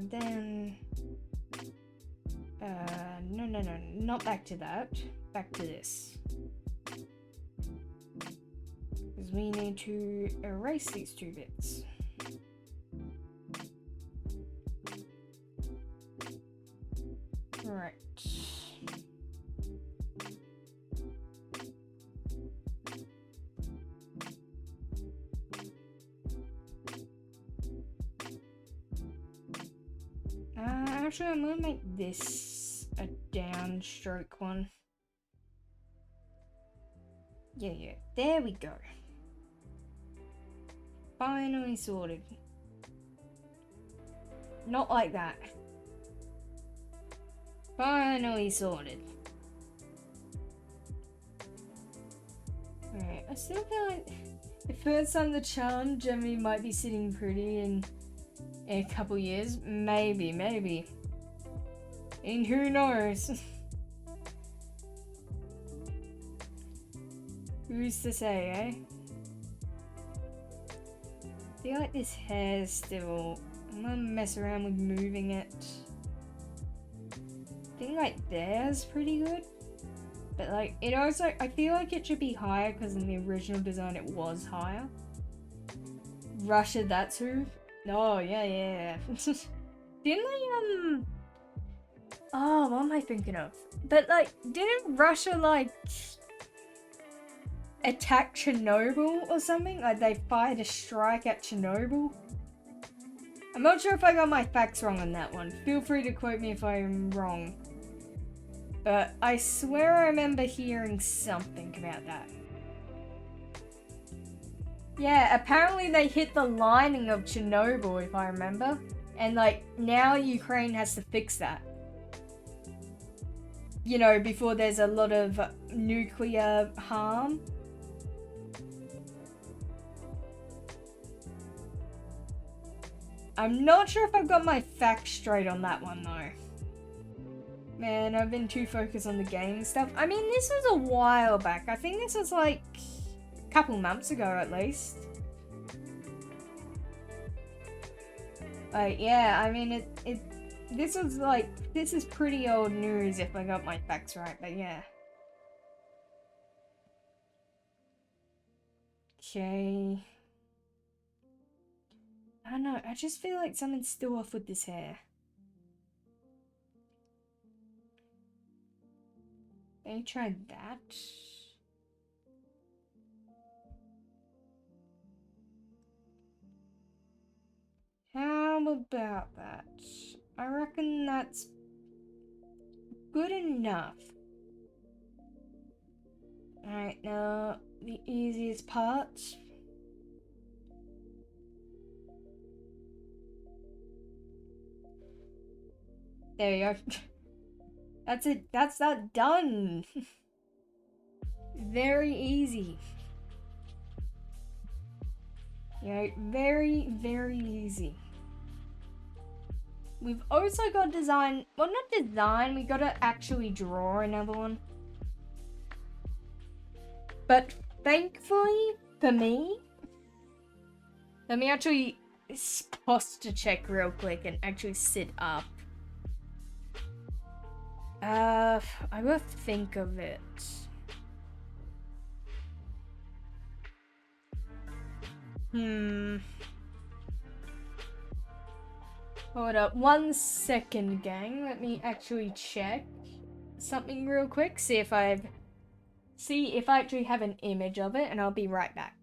Speaker 1: Then... no, not back to that. Back to this. Because we need to erase these two bits. Right. Actually, I'm gonna make this a downstroke one. Yeah, there we go. Finally sorted. Not like that. Finally sorted. Alright, I still feel like the first time the challenge, Germany might be sitting pretty in a couple years. Maybe. And who knows? Who's to say, eh? I feel like this hair still... I'm gonna mess around with moving it. I think like there's pretty good. But like, it also... I feel like it should be higher because in the original design it was higher. Russia that too? Oh, yeah. Didn't they, Oh, what am I thinking of? But like, didn't Russia like... attacked Chernobyl or something. Like they fired a strike at Chernobyl. I'm not sure if I got my facts wrong on that one. Feel free to quote me if I'm wrong. But I swear I remember hearing something about that. Yeah, apparently they hit the lining of Chernobyl, if I remember. And like, now Ukraine has to fix that. You know, before there's a lot of nuclear harm. I'm not sure if I've got my facts straight on that one though. Man, I've been too focused on the game stuff. I mean, this was a while back. I think this was like a couple months ago at least. Like, yeah, I mean, this was like, this is pretty old news if I got my facts right, but yeah. Okay. I don't know, I just feel like something's still off with this hair. They tried that. How about that? I reckon that's good enough. Alright, now the easiest part. There you go. That's it. That's that done. Very easy. You know, very, very easy. We've also got design. Well, not design. We got to actually draw another one. But thankfully for me, let me actually posture check real quick and actually sit up. I will think of it. Hold up 1 second, gang. Let me actually check something real quick. See if I actually have an image of it, and I'll be right back.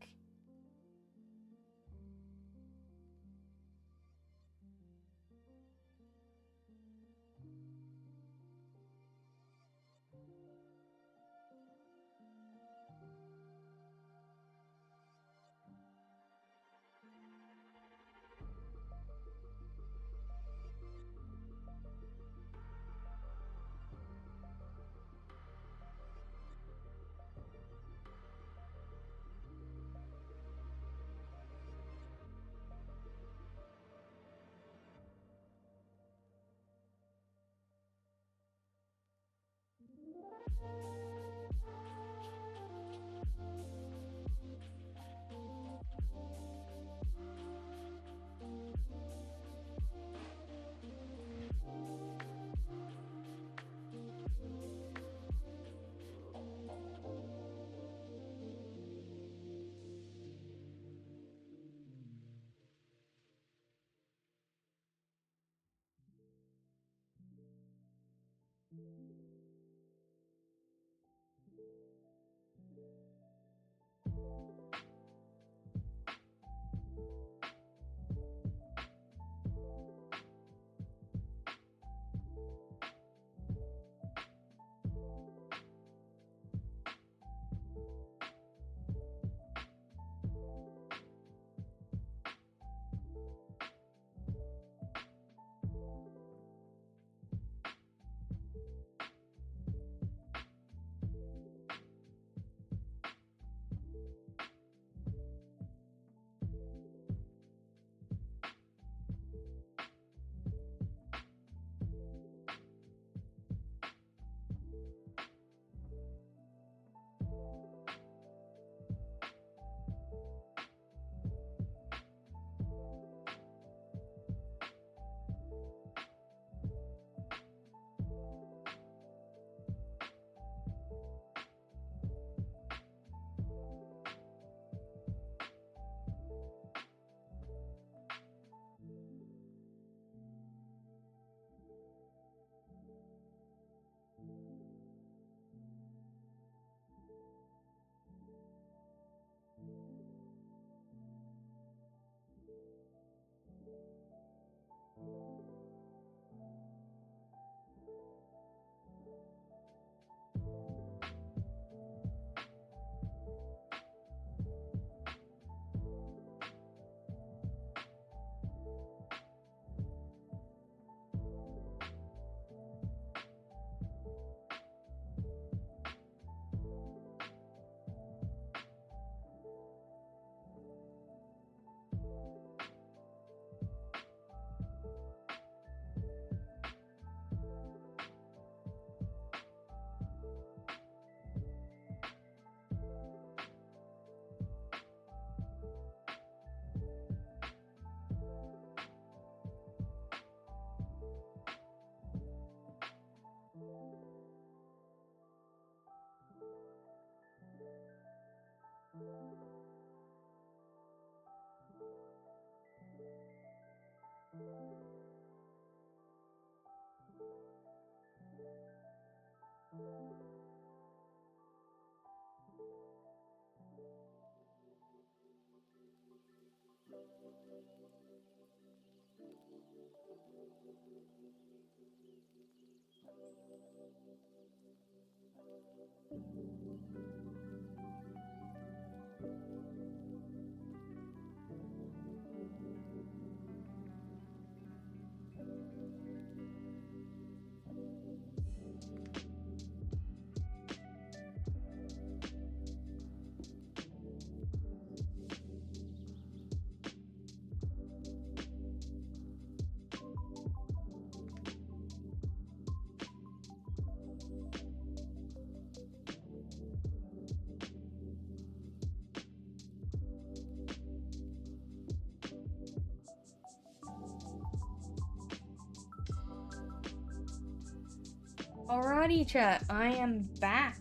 Speaker 1: Alrighty, chat, I am back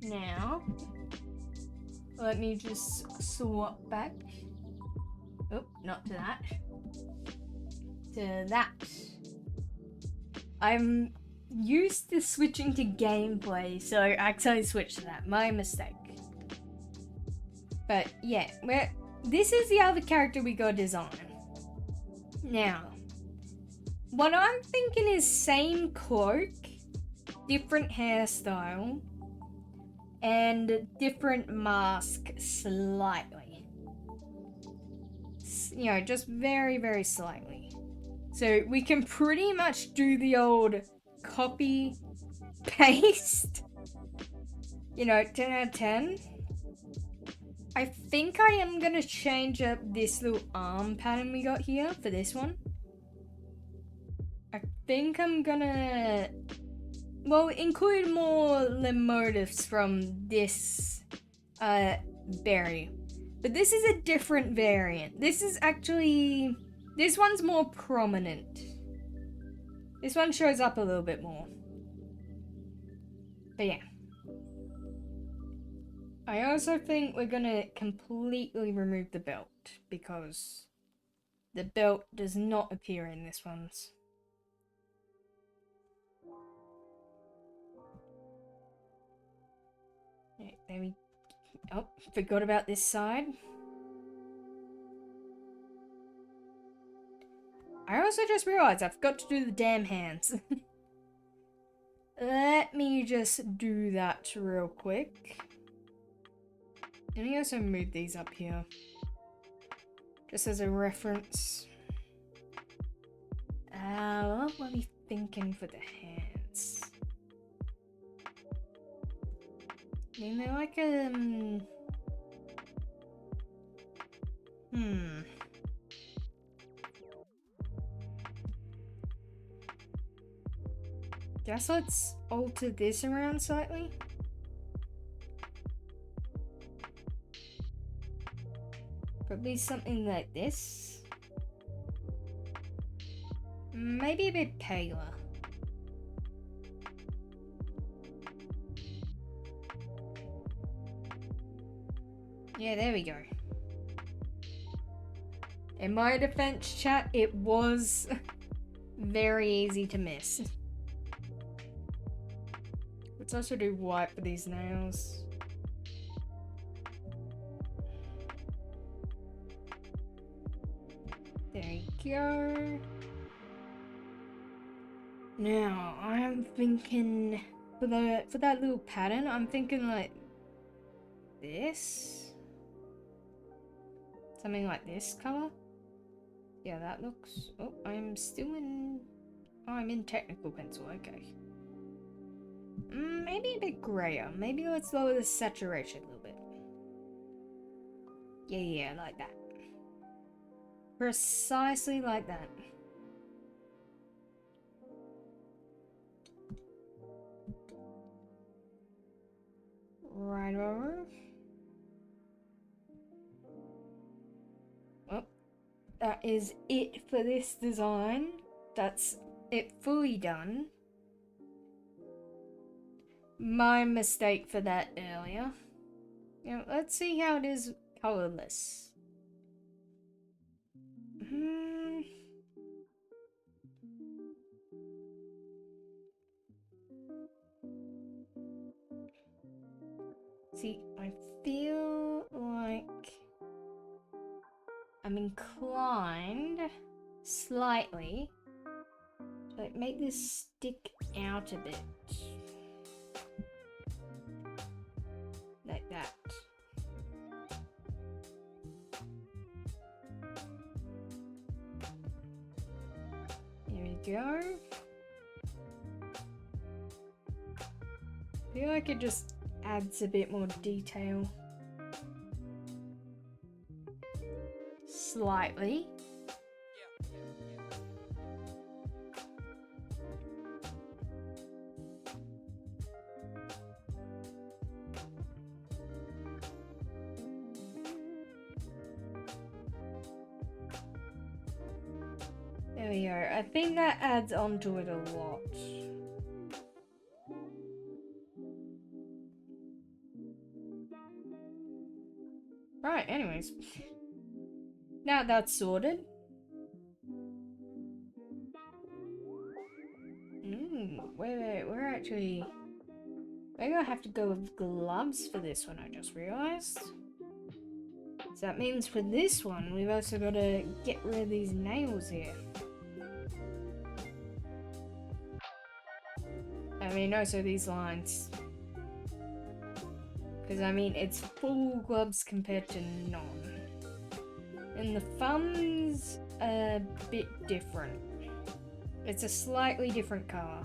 Speaker 1: now. Let me just swap back. Oh, not to that. To that. I'm used to switching to gameplay, so I accidentally switched to that. My mistake. But yeah, this is the other character we got design. Now, what I'm thinking is same cloak, different hairstyle, and different mask slightly. You know, just very, very slightly. So we can pretty much do the old copy, paste. You know, 10 out of 10. I think I am going to change up this little arm pattern we got here for this one. I think I'm gonna, well, include more motifs from this berry. But this is a different variant. This is actually, this one's more prominent. This one shows up a little bit more. But yeah. I also think we're gonna completely remove the belt because the belt does not appear in this one's. There we, oh, forgot about this side. I also just realized I forgot to do the damn hands. Let me just do that real quick. Let me also move these up here. Just as a reference. What were we thinking for the hands? I mean, they're like Guess let's alter this around slightly. Probably something like this. Maybe a bit paler. Yeah, there we go. In my defense, chat, it was very easy to miss. Let's also do white for these nails. There you go. Now, I'm thinking for that little pattern, I'm thinking like this. Something like this color. Yeah, that looks. Oh, I'm still in. Oh, I'm in technical pencil. Okay. Maybe a bit grayer. Maybe let's lower the saturation a little bit. Yeah, like that. Precisely like that. Right over. Well, that is it for this design. That's it fully done. My mistake for that earlier. Now, let's see how it is colorless. See, I feel like I'm inclined slightly to like make this stick out a bit. Like that. There we go. I feel like it just adds a bit more detail. Slightly. There we go. I think that adds onto it a lot. Right, anyways. Now that's sorted. Wait, we're gonna have to go with gloves for this one, I just realized. So that means for this one, we've also got to get rid of these nails here. I mean, also these lines. Because, I mean, it's full gloves compared to none. And the thumbs are a bit different. It's a slightly different colour.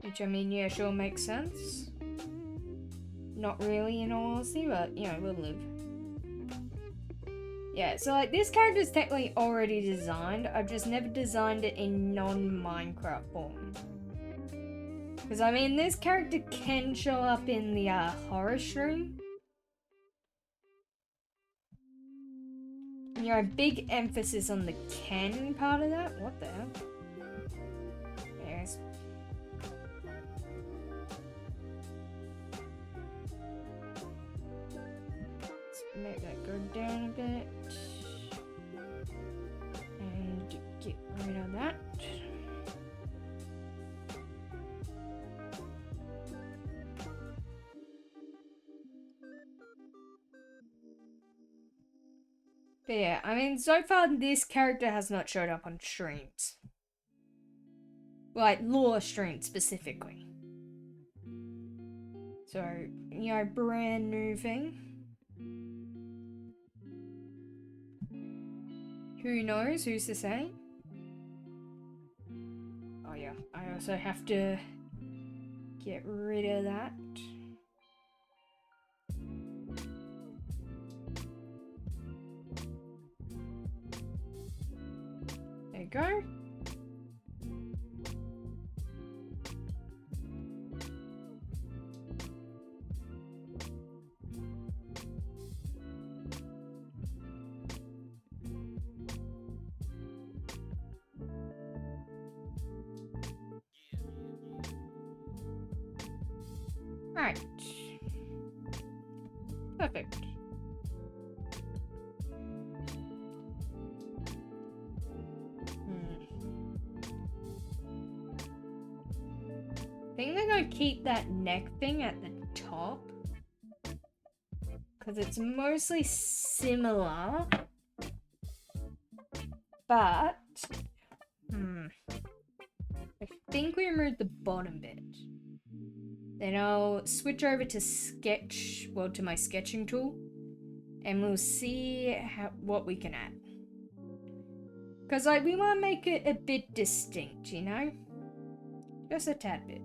Speaker 1: Which, I mean, yeah, sure makes sense. Not really, in all honesty, but, you know, we'll live. Yeah, so, like, this character's technically already designed. I've just never designed it in non-Minecraft form. Because, I mean, this character can show up in the horror stream. You know, big emphasis on the can part of that. What the hell? Yes. Let's make that go down a bit. And get rid of that. But yeah, I mean, so far this character has not showed up on streams. Like, lore streams specifically. So, you know, brand new thing. Who knows? Who's to say? Oh yeah, I also have to get rid of that. There you go. Right. Perfect. I think they're gonna keep that neck thing at the top. Because it's mostly similar. But, I think we removed the bottom bit. Then I'll switch over to sketch, well, to my sketching tool. And we'll see what we can add. Because, like, we want to make it a bit distinct, you know? Just a tad bit.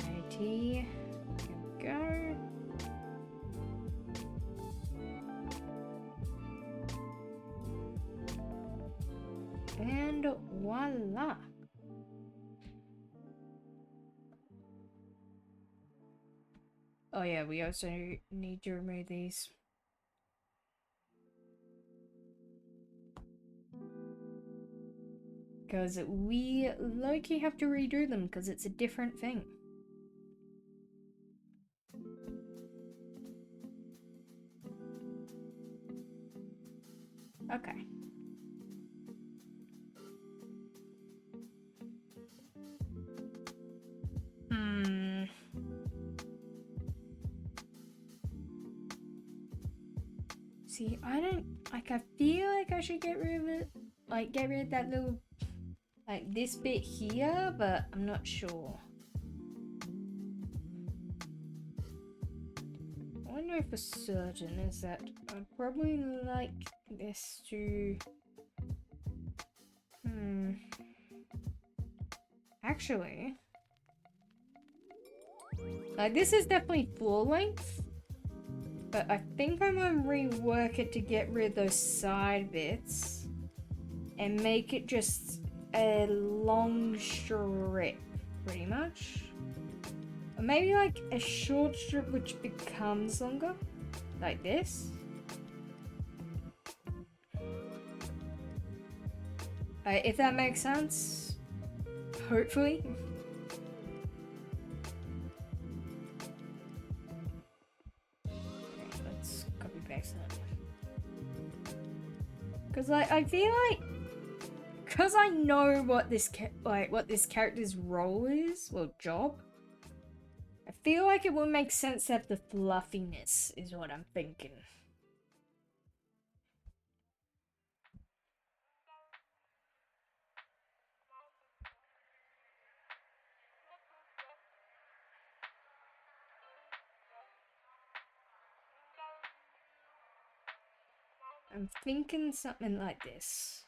Speaker 1: Righty. Here we go. And voila. Oh yeah, we also need to remove these. Because we low-key have to redo them because it's a different thing. Okay. See, I don't, like, I feel like I should get rid of it. Like, get rid of that little, like, this bit here, but I'm not sure. I don't know for certain is that I'd probably like this to... Actually... Like, this is definitely full length. But I think I'm gonna rework it to get rid of those side bits. And make it just a long strip, pretty much. Or maybe like a short strip which becomes longer. Like this. If that makes sense. Hopefully. Okay, let's copy paste that. Because like, I feel like, because I know what this what this character's role is, well, job. I feel like it would make sense to have the fluffiness, is what I'm thinking. I'm thinking something like this.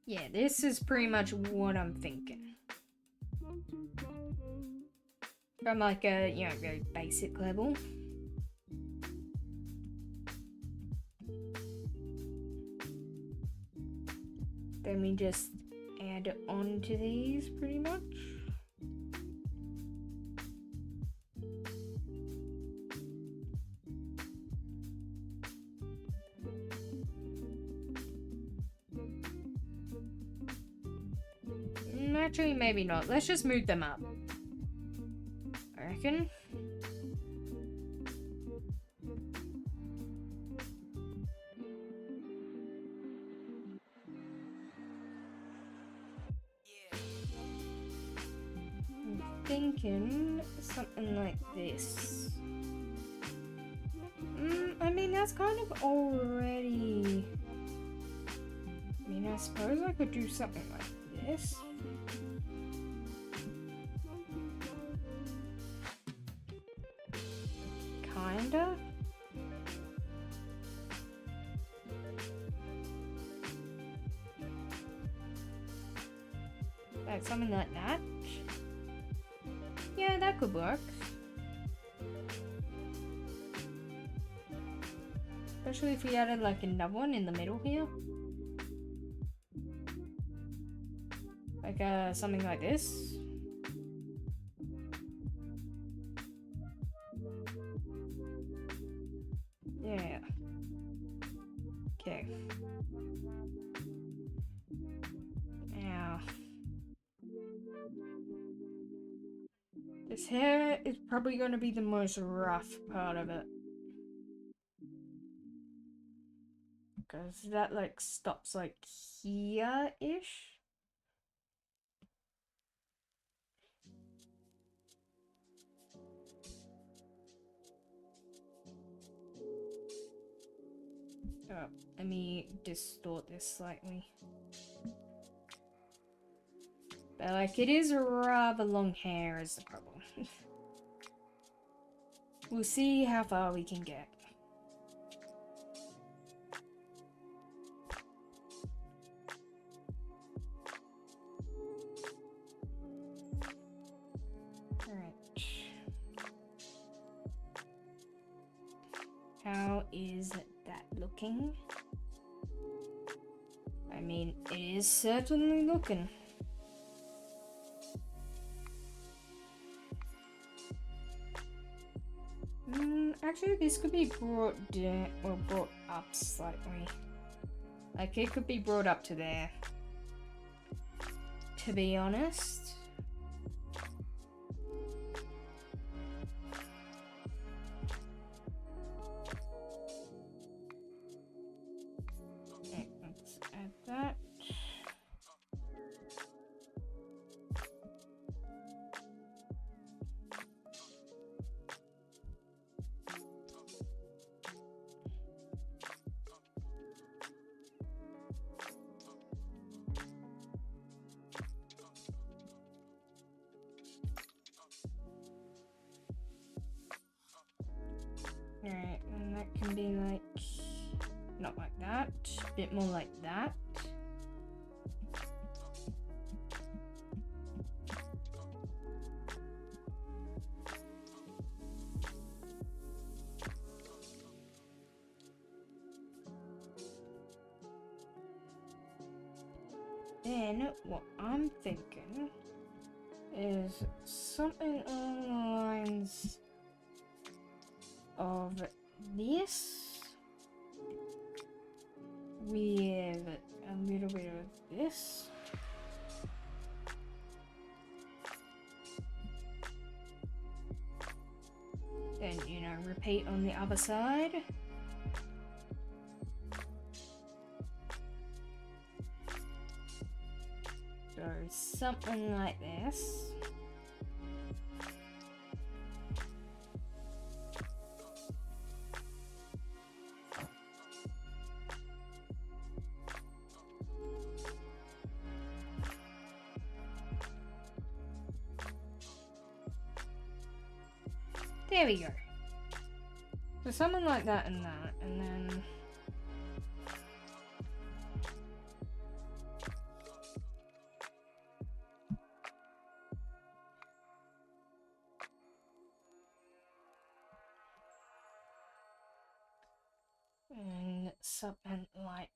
Speaker 1: Yeah, this is pretty much what I'm thinking. From like a, you know, very basic level. Then we just add on to these pretty much. Actually, maybe not. Let's just move them up. I reckon. I'm thinking something like this. I mean, that's kind of already... I mean, I suppose I could do something like this. Kinda. Like something like that. Yeah, that could work. Especially if we added like another one in the middle here. Like something like this. Yeah. Okay. Now. This hair is probably going to be the most rough part of it. Because that like stops like here-ish. Oh, let me distort this slightly. But like, it is rather long hair is the problem. We'll see how far we can get. looking. I mean, it is certainly looking. Actually, this could be brought down or brought up slightly. Like, it could be brought up to there. To be honest. Okay, let's add that. Alright, and that can be like, not like that, a bit more like that. Then, what I'm thinking is something along the lines of this with a little bit of this. Then, you know, repeat on the other side. So, something like this. There we go. So something like that and that, and then and something like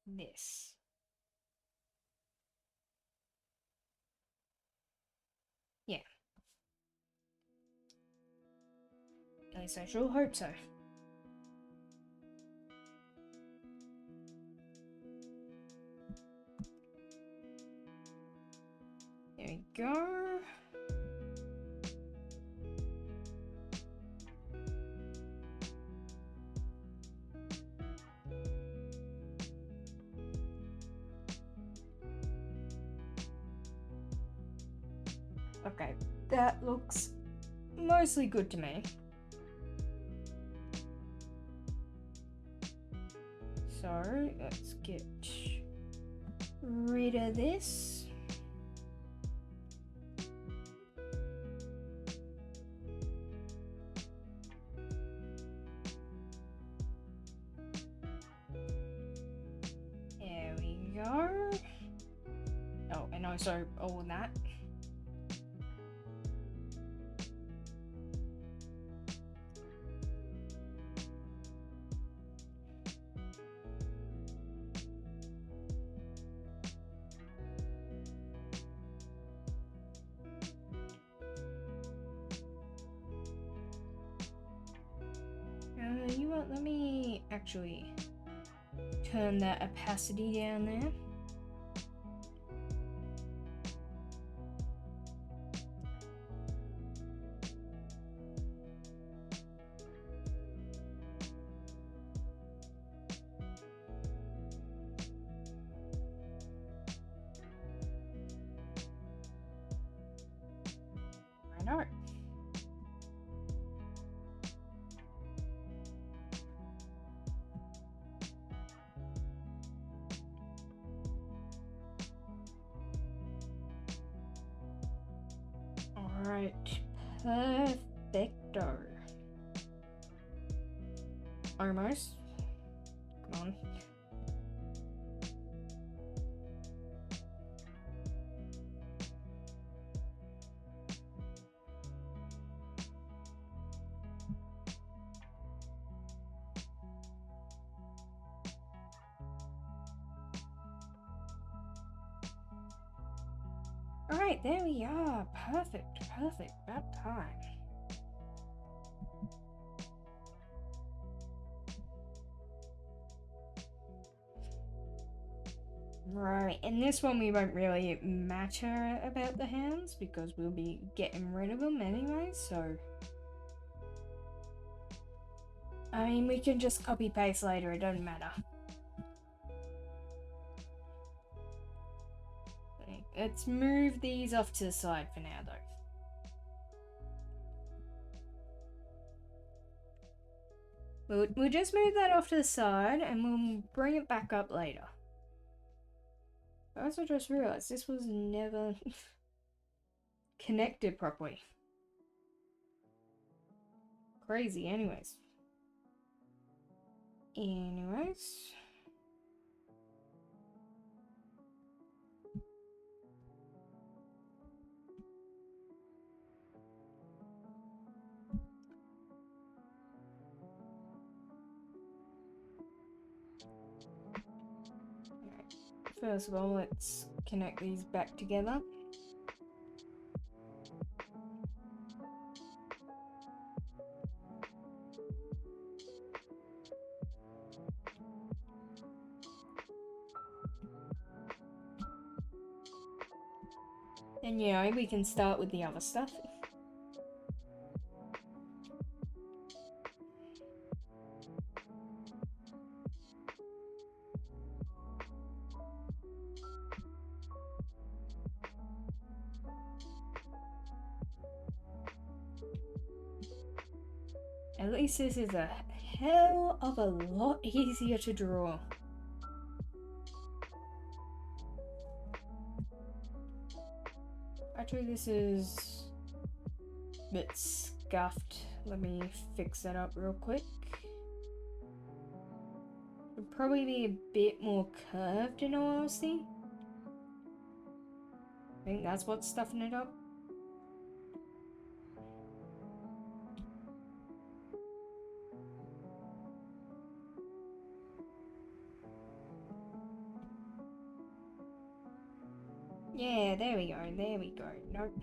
Speaker 1: this. Yeah. At least I sure hope so. There we go. Okay, that looks mostly good to me. So, let's get rid of this. There we go. Oh, and also all of that. You know what, let me actually turn that opacity down there. I know. Alright, perfecto. Almost. Come on. Alright, there we are. Perfect, perfect. About time. Right, in this one we won't really matter about the hands because we'll be getting rid of them anyway, so... I mean, we can just copy paste later, it doesn't matter. Let's move these off to the side for now though. We'll just move that off to the side and we'll bring it back up later. I also just realized this was never connected properly. Crazy, anyways. First of all, let's connect these back together. And yeah, we can start with the other stuff. At least this is a hell of a lot easier to draw. Actually, this is a bit scuffed. Let me fix that up real quick. It'll probably be a bit more curved in all honesty. I think that's what's stuffing it up. Yeah, there we go, there we go. Nope.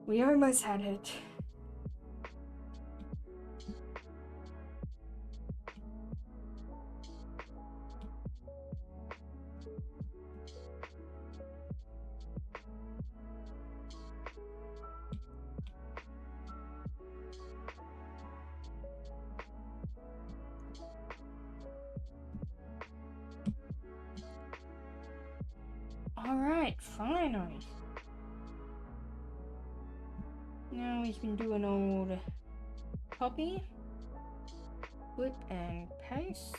Speaker 1: We almost had it. Alright, finally. Now we can do an old copy, flip and paste.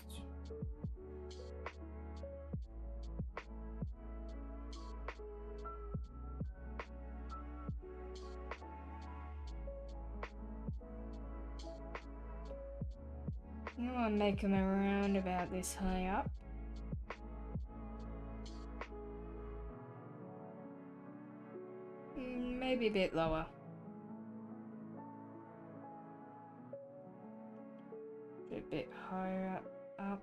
Speaker 1: Now I'll make them around about this high up. Maybe a bit lower. A bit higher up.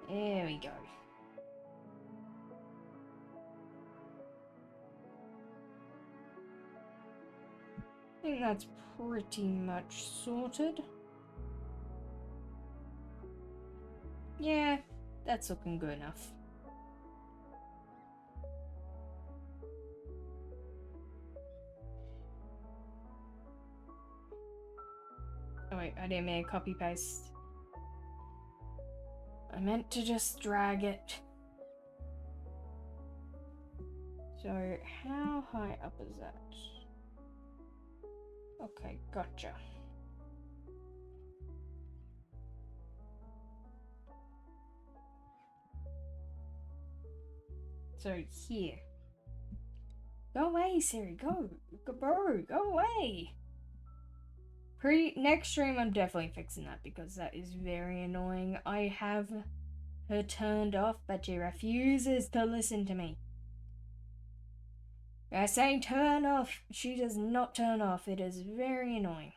Speaker 1: There we go. I think that's pretty much sorted. Yeah, that's looking good enough. Oh wait, I didn't mean copy paste. I meant to just drag it. So how high up is that? Okay, gotcha. So here. Go away, Siri, go. Bro, go away. Next stream I'm definitely fixing that because that is very annoying. I have her turned off, but she refuses to listen to me. I say turn off, she does not turn off. It is very annoying.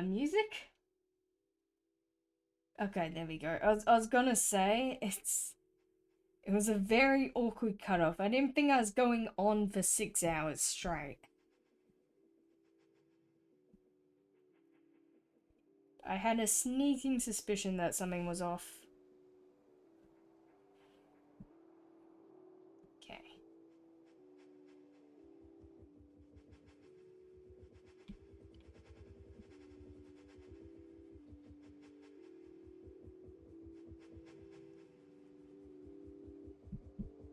Speaker 1: Music? Okay, there we go. I was gonna say, it was a very awkward cutoff. I didn't think I was going on for 6 hours straight. I had a sneaking suspicion that something was off. Okay.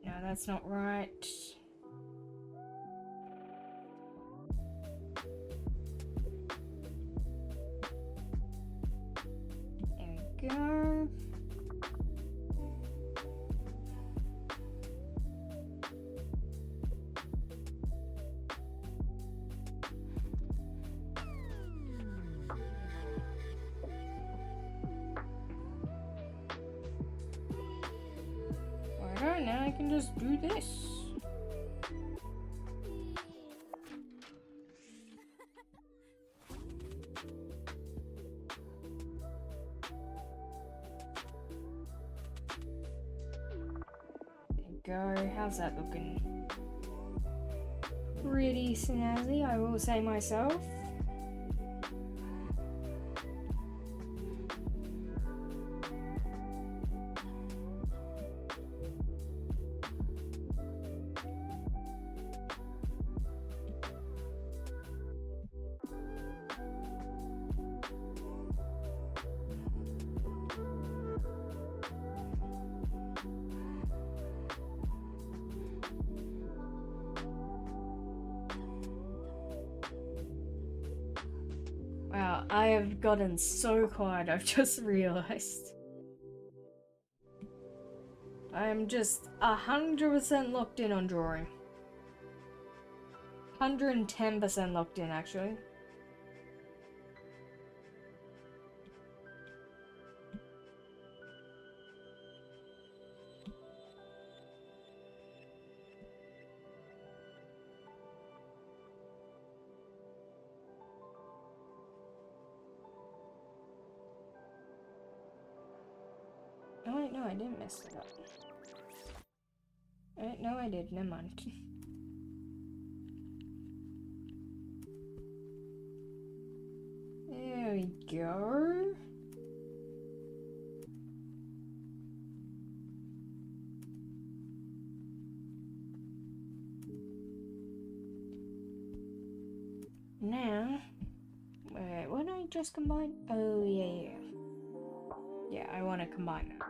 Speaker 1: No, that's not right. There we go. Alright, now I can just do this. There we go. How's that looking? Pretty snazzy, I will say myself. Wow, I have gotten so quiet, I've just realized. I am just 100% locked in on drawing. 110% locked in, actually. Oh wait, no, I didn't mess it up. Wait, no, I did. Never mind. There we go. Now, wait, what did I just combine? Oh, yeah. Yeah, I want to combine that.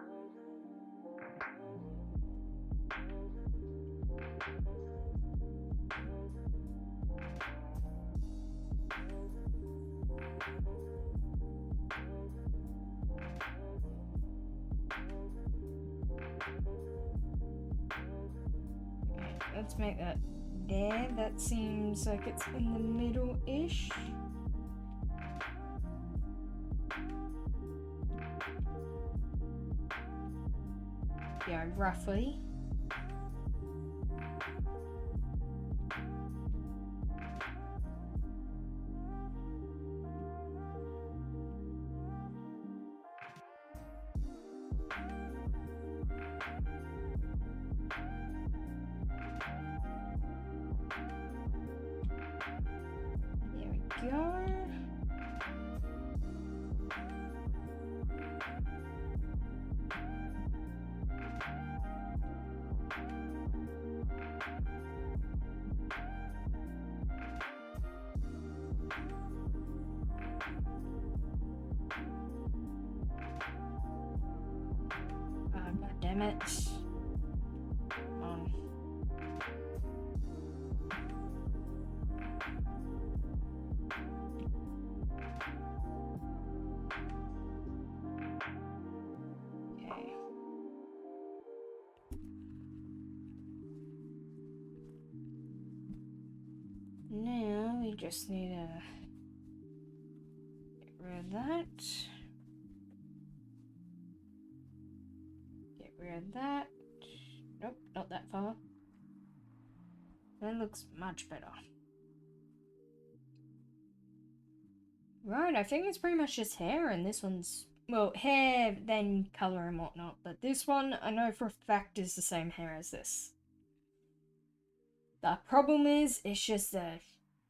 Speaker 1: Okay, let's make that there. That seems like it's in the middle-ish. Yeah, roughly. There we go. God damn it. Come on. Okay. Now we just need to get rid of that. Get rid of that. Nope, not that far. That looks much better. Right, I think it's pretty much just hair, and this one's, well, hair, then color and whatnot, but this one, I know for a fact is the same hair as this. The problem is, it's just a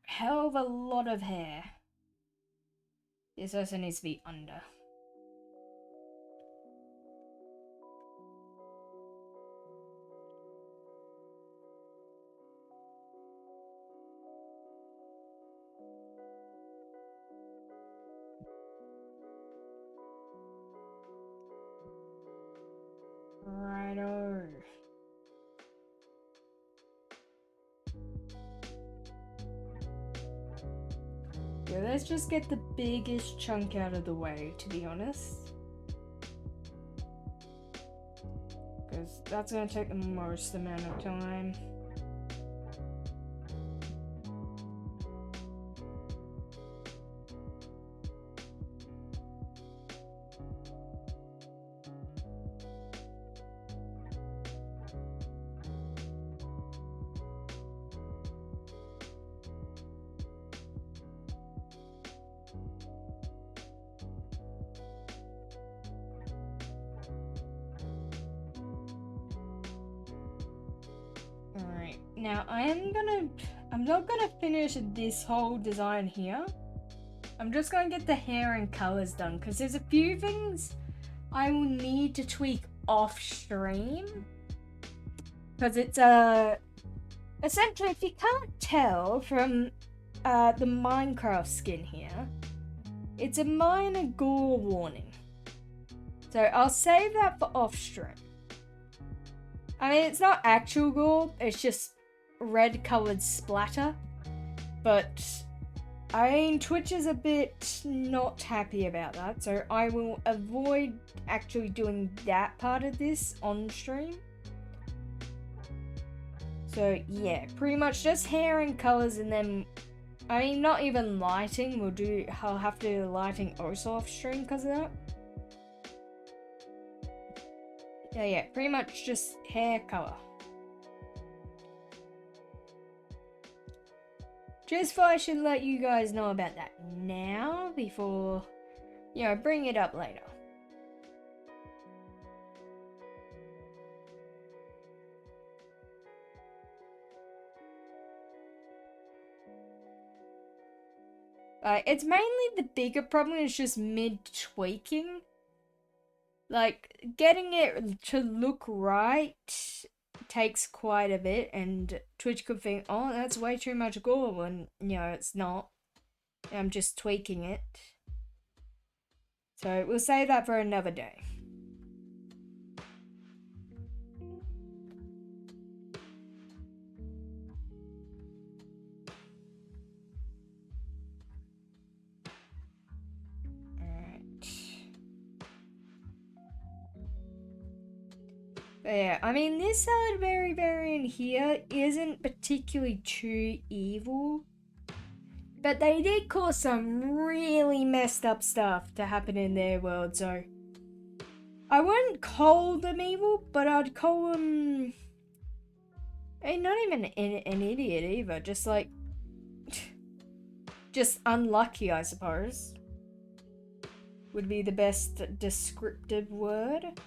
Speaker 1: hell of a lot of hair. This also needs to be under. Righto. Yeah, let's just get the biggest chunk out of the way, to be honest. Because that's going to take the most amount of time. Alright, now I'm not gonna finish this whole design here. I'm just gonna get the hair and colors done, because there's a few things I will need to tweak off stream. Because it's essentially, if you can't tell from the Minecraft skin here, it's a minor gore warning. So I'll save that for off stream. I mean, it's not actual gore, it's just red colored splatter. But I mean, Twitch is a bit not happy about that, so I will avoid actually doing that part of this on stream. So yeah, pretty much just hair and colors, and then, I mean, not even lighting. I'll have to do lighting also off stream because of that. Yeah, pretty much just hair color. Just thought I should let you guys know about that now before, bring it up later. It's mainly the bigger problem is just mid-tweaking. Like, getting it to look right takes quite a bit, and Twitch could think, oh, that's way too much gore, when, it's not. I'm just tweaking it. So, we'll save that for another day. But yeah, I mean, this salad berry variant here isn't particularly too evil. But they did cause some really messed up stuff to happen in their world, so I wouldn't call them evil, but I'd call them, not even an idiot either, just like, just unlucky, I suppose, would be the best descriptive word.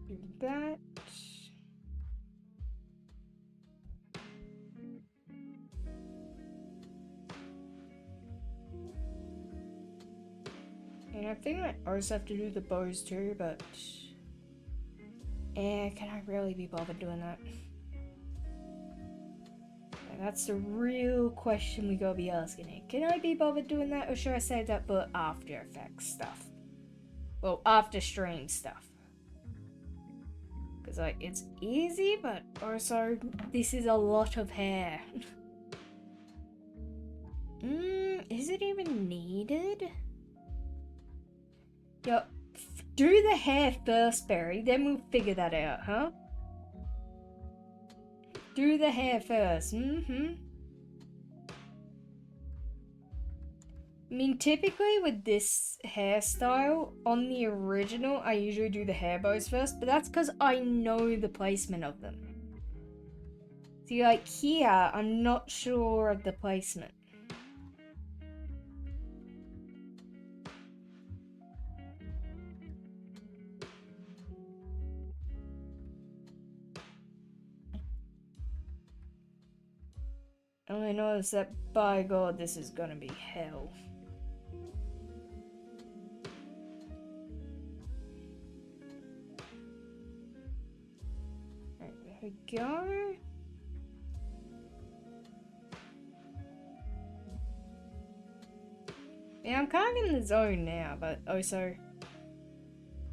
Speaker 1: Do that. And I think I also have to do the bows too, but can I really be bothered doing that? And that's the real question we gotta be asking here. Can I be bothered doing that, or should I save that for After Effects stuff? Well, after stream stuff. Because, like, it's easy, but also, this is a lot of hair. Is it even needed? Yo, do the hair first, Barry, then we'll figure that out, huh? Do the hair first. I mean, typically with this hairstyle, on the original, I usually do the hair bows first, but that's because I know the placement of them. See, like here, I'm not sure of the placement. All I know is that, by God, this is gonna be hell. Alright, there we go. Yeah, I'm kind of in the zone now, but also,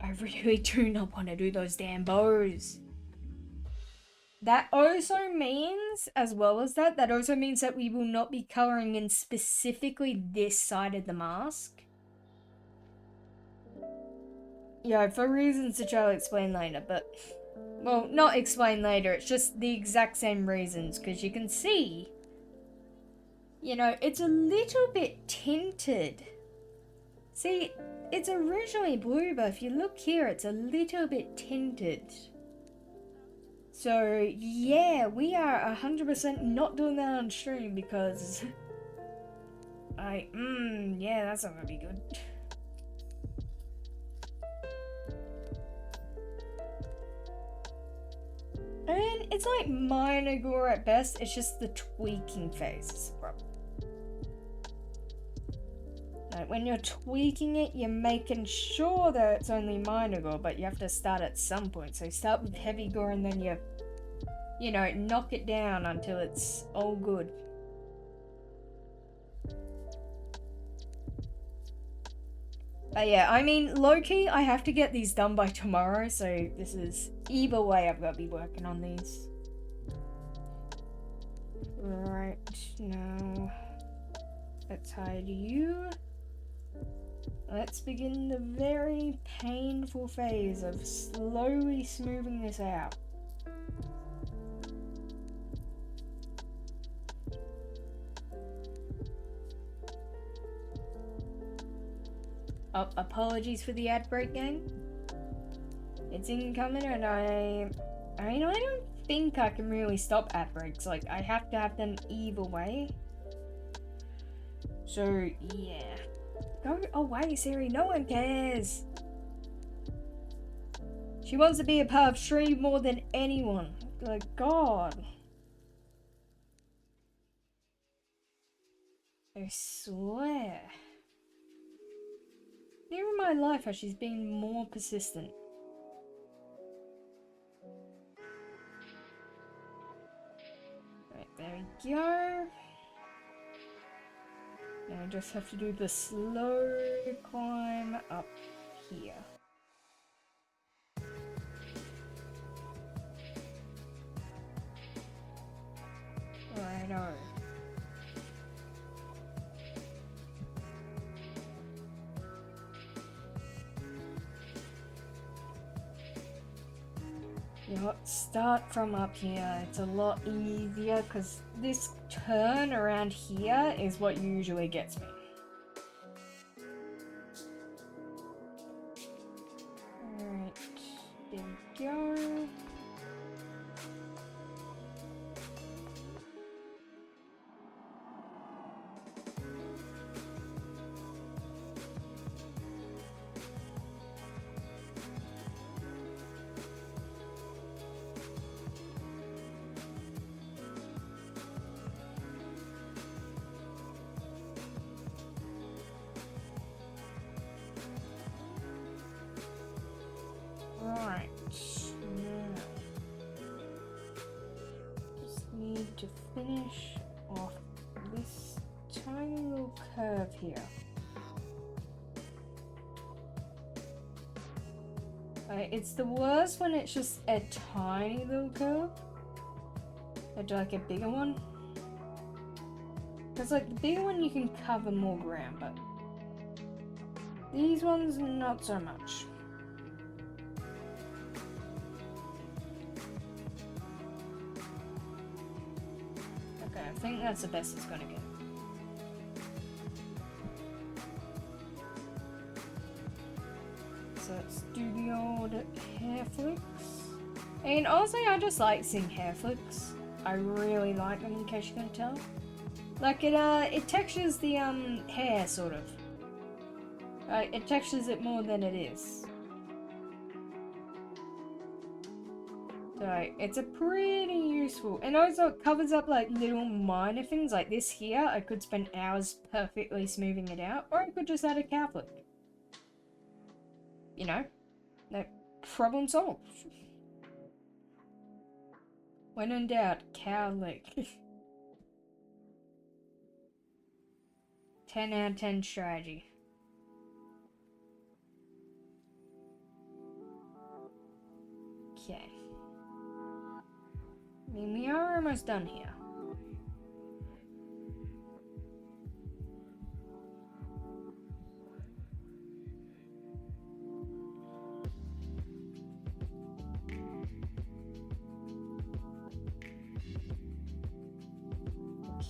Speaker 1: I really do not want to do those damn bows. That also means, as well as that also means that we will not be coloring in specifically this side of the mask. Yeah, for reasons which I'll explain later, but... Well, not explain later, it's just the exact same reasons, because you can see... You know, it's a little bit tinted. See, it's originally blue, but if you look here, it's a little bit tinted. So, yeah, we are 100% not doing that on stream because... yeah, that's not gonna be good. And it's like minor gore at best, it's just the tweaking phase. Like when you're tweaking it, you're making sure that it's only minor gore, but you have to start at some point. So you start with heavy gore and then you know, knock it down until it's all good. But yeah, I mean, low-key, I have to get these done by tomorrow, so this is... Either way, I've got to be working on these. Right, now... Let's hide you. Let's begin the very painful phase of slowly smoothing this out. Oh, apologies for the ad break, gang. It's incoming, and I mean, I don't think I can really stop ad breaks. Like, I have to have them either way. So, yeah. Go away, Siri. No one cares. She wants to be a part of stream more than anyone. Like, God. I swear. Never in my life has she been more persistent. Right, there we go. Now I just have to do the slow climb up here. Righto. You know what, start from up here. It's a lot easier because this turn around here is what usually gets me. Alright, there we go. Right, now just need to finish off this tiny little curve here. It's the worst when it's just a tiny little curve. I'd do like a bigger one. Because like the bigger one you can cover more ground, but these ones not so much. think that's the best it's gonna get. So let's do the old hair flicks. And honestly, I just like seeing hair flicks. I really like them, in case you can tell. Like it textures the hair sort of. It textures it more than it is. So it's a pretty useful, and also it covers up like little minor things like this here. I could spend hours perfectly smoothing it out, or I could just add a cow flick. You know, no problem solved. When in doubt, cow lick. 10 out of 10 strategy. Okay. I mean, we are almost done here.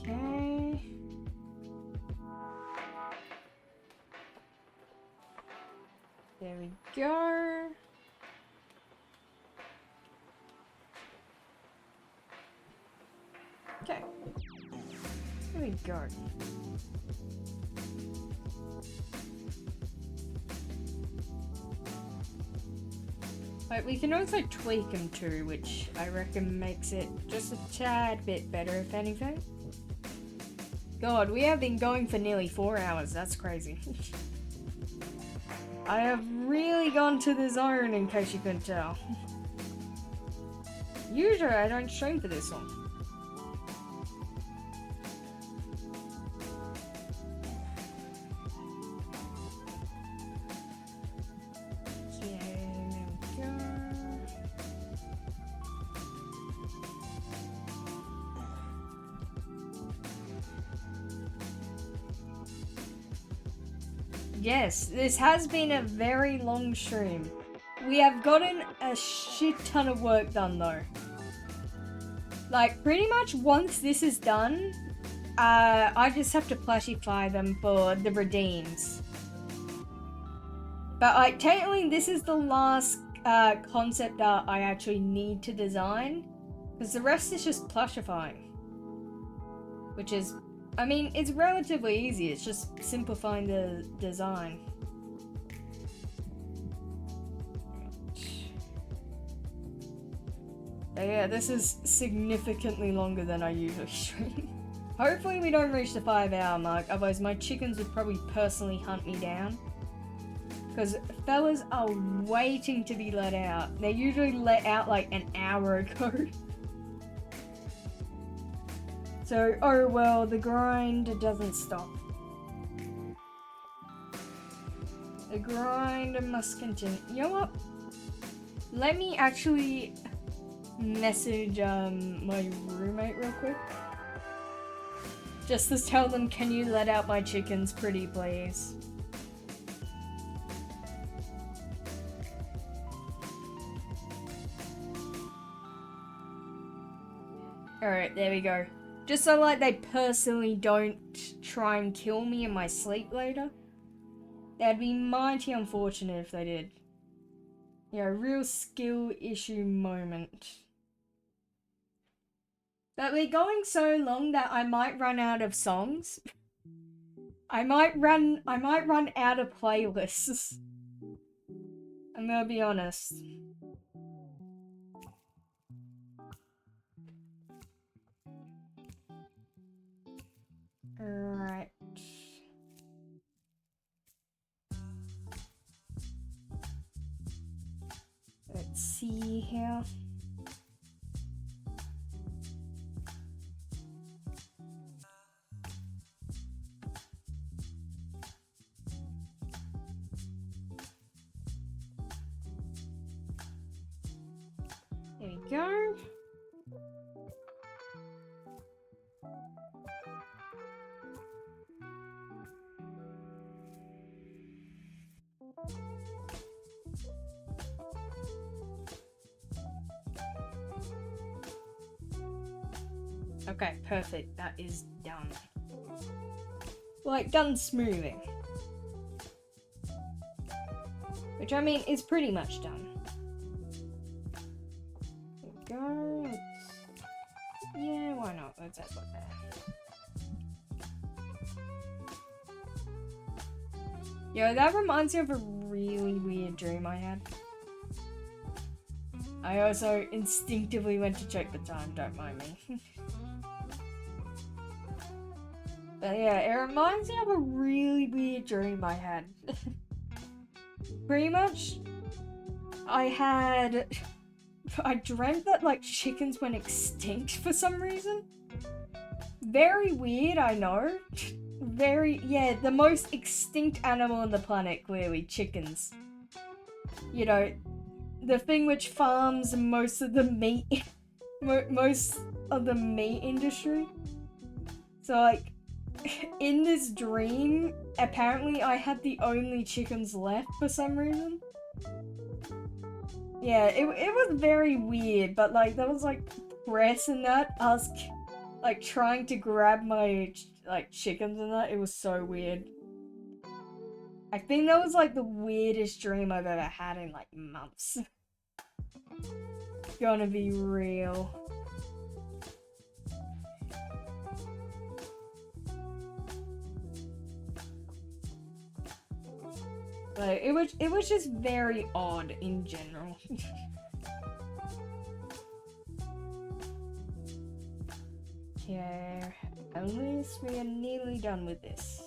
Speaker 1: Okay. There we go. Okay. There we go. But we can also tweak them too, which I reckon makes it just a tad bit better, if anything. God, we have been going for nearly 4 hours. That's crazy. I have really gone to the zone, in case you couldn't tell. Usually I don't stream for this long. Yes, this has been a very long stream. We have gotten a shit ton of work done though. Like, pretty much once this is done, I just have to plushify them for the redeems. But like, technically this is the last concept art I actually need to design. Because the rest is just plushifying. Which is, I mean, it's relatively easy, it's just simplifying the design. But yeah, this is significantly longer than I usually stream. Hopefully we don't reach the 5-hour mark, otherwise my chickens would probably personally hunt me down. Because fellas are waiting to be let out. They're usually let out like an hour ago. So, oh well, the grind doesn't stop. The grind must continue. You know what? Let me actually message my roommate real quick. Just to tell them, can you let out my chickens pretty please? Alright, there we go. Just so like they personally don't try and kill me in my sleep later. That'd be mighty unfortunate if they did. Yeah, real skill issue moment. But we're going so long that I might run out of songs. I might run out of playlists. I'm gonna be honest. Alright. Let's see here. There we go. Okay, perfect. That is done. Like, done smoothing. Which, I mean, is pretty much done. There we go. Yeah, why not? Let's have one there. Yo, that reminds me of a really weird dream I had. I also instinctively went to check the time, don't mind me. But yeah, it reminds me of a really weird dream I had. Pretty much, I dreamt that, like, chickens went extinct for some reason. Very weird, I know. Yeah, the most extinct animal on the planet, clearly, chickens. You know, the thing which farms most of the meat, most of the meat industry. So, like, in this dream, apparently I had the only chickens left for some reason. Yeah, it was very weird, but, like, there was, like, press in that. I was, like, trying to grab my, like, chickens and that. It was so weird. I think that was, like, the weirdest dream I've ever had in, like, months. Gonna be real. Like, it was just very odd in general. Okay, at least we are nearly done with this.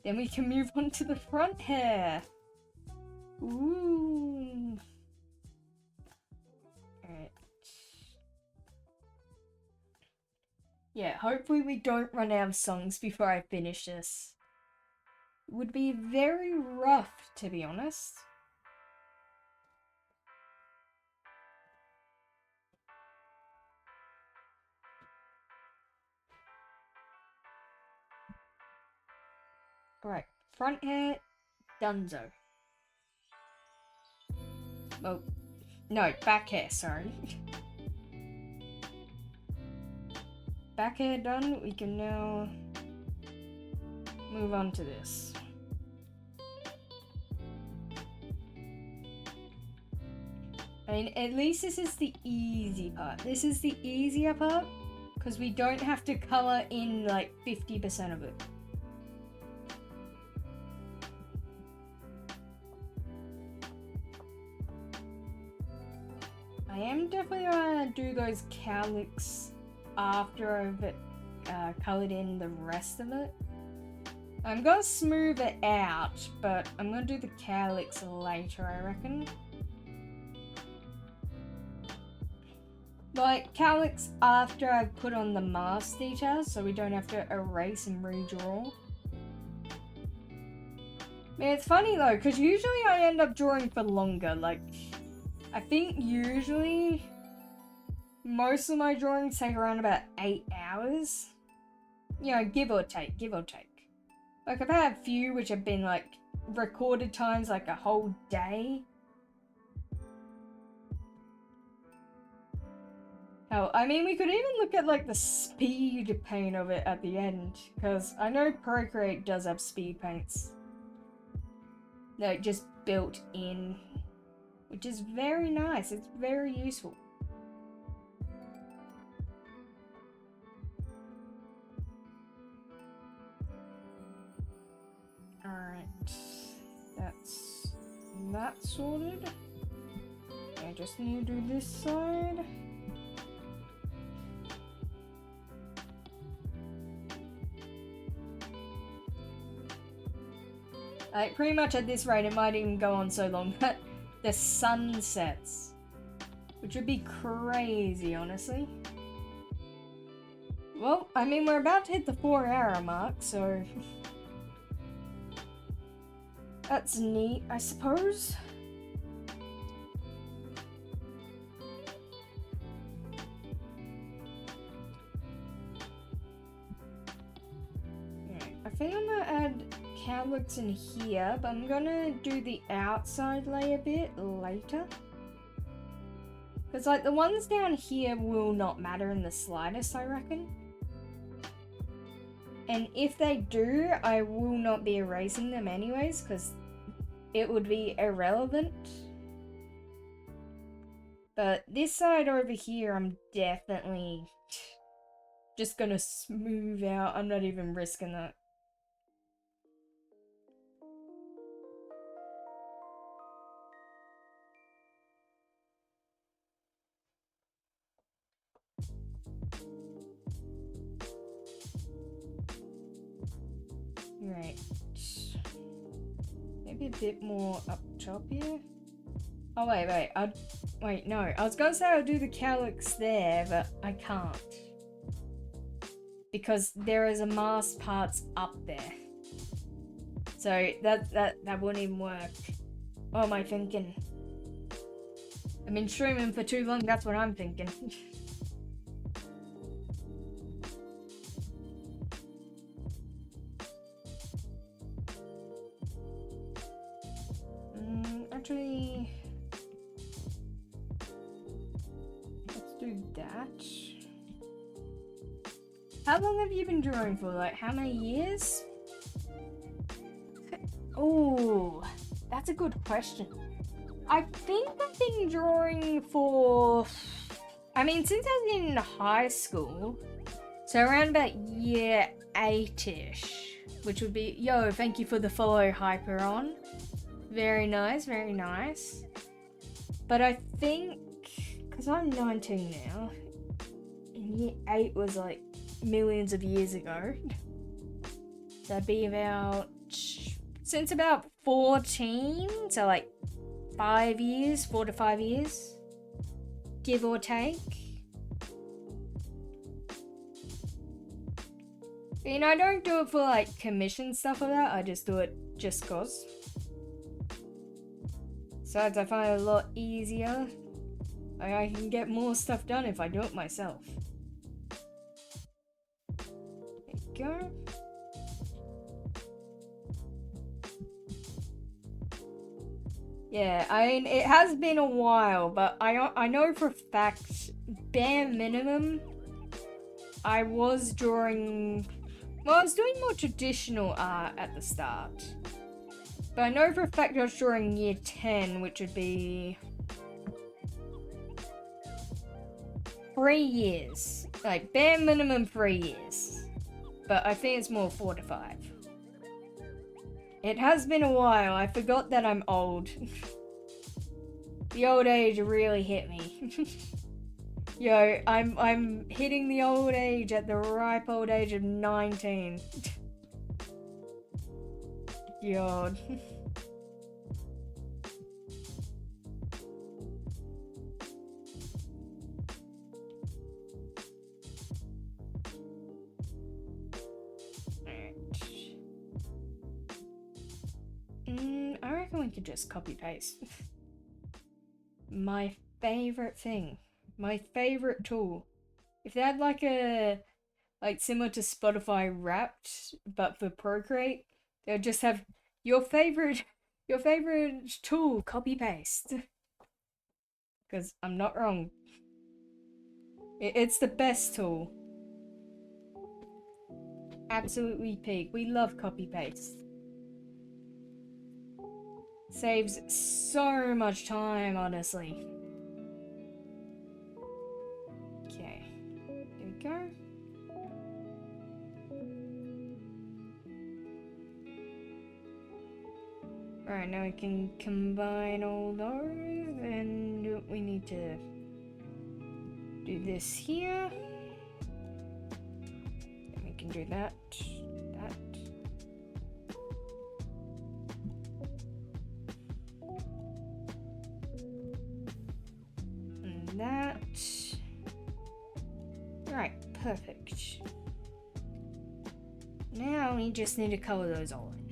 Speaker 1: Then we can move on to the front hair. Ooh. Alright. Yeah, hopefully we don't run out of songs before I finish this. It would be very rough, to be honest. Alright, front hair, donezo. Oh, no, back hair, sorry. Back hair done, we can now move on to this. I mean, at least this is the easy part. This is the easier part, because we don't have to colour in like 50% of it. I am definitely gonna do those cowlicks after I've coloured in the rest of it. I'm gonna smooth it out, but I'm gonna do the cowlicks later, I reckon. Like, cowlicks after I've put on the mask details, so we don't have to erase and redraw. Man, it's funny though, because usually I end up drawing for longer. Like, I think usually most of my drawings take around about 8 hours. You know, give or take, give or take. Like, I've had a few which have been, like, recorded times, like, a whole day. Hell, I mean, we could even look at, like, the speed paint of it at the end, because I know Procreate does have speed paints. Like, just built in, which is very nice. It's very useful. Alright, that's that sorted. I just need to do this side. Like, pretty much at this rate, it might even go on so long that the sun sets. Which would be crazy, honestly. Well, I mean, we're about to hit the 4-hour mark, so... That's neat, I suppose. I think I'm gonna add cowlicks in here, but I'm gonna do the outside layer bit later. Because, like, the ones down here will not matter in the slightest, I reckon. And if they do, I will not be erasing them anyways, because it would be irrelevant. But this side over here, I'm definitely just gonna smooth out. I'm not even risking that. Right. Maybe a bit more up top here. Oh, wait. Wait, no. I was gonna say I'll do the calyx there, but I can't. Because there is a mask parts up there. So that wouldn't even work. What am I thinking? I've been streaming for too long, that's what I'm thinking. Actually, let's do that. How long have you been drawing for? Like, how many years? Oh, that's a good question. I think I've been drawing for... I mean, since I was in high school. So around about year 8-ish. Which would be... Yo, thank you for the follow, Hyperon. Very nice, very nice. But I think... Because I'm 19 now. And year 8 was like millions of years ago. That'd be about... Since about 14, so like 5 years, 4 to 5 years, give or take. You know, I don't do it for like commission stuff like that, I just do it just cause. Besides, I find it a lot easier. Like, I can get more stuff done if I do it myself. There you go. Yeah, I mean, it has been a while, but I know for a fact, bare minimum, I was drawing... Well, I was doing more traditional art at the start. But I know for a fact I was drawing year 10, which would be... 3 years. Like, bare minimum 3 years. But I think it's more 4 to 5. It has been a while. I forgot that I'm old. The old age really hit me. Yo, I'm hitting the old age at the ripe old age of 19. God. I reckon we could just copy paste. My favorite thing. My favorite tool. If they had like a, like similar to Spotify Wrapped, but for Procreate, they would just have your favorite tool, copy paste. Because I'm not wrong. It's the best tool. Absolutely peak. We love copy paste. Saves so much time, honestly. Okay, there we go. Alright, now we can combine all those, and we need to do this here. And we can do that, that. That. Right, perfect. Now we just need to color those all in.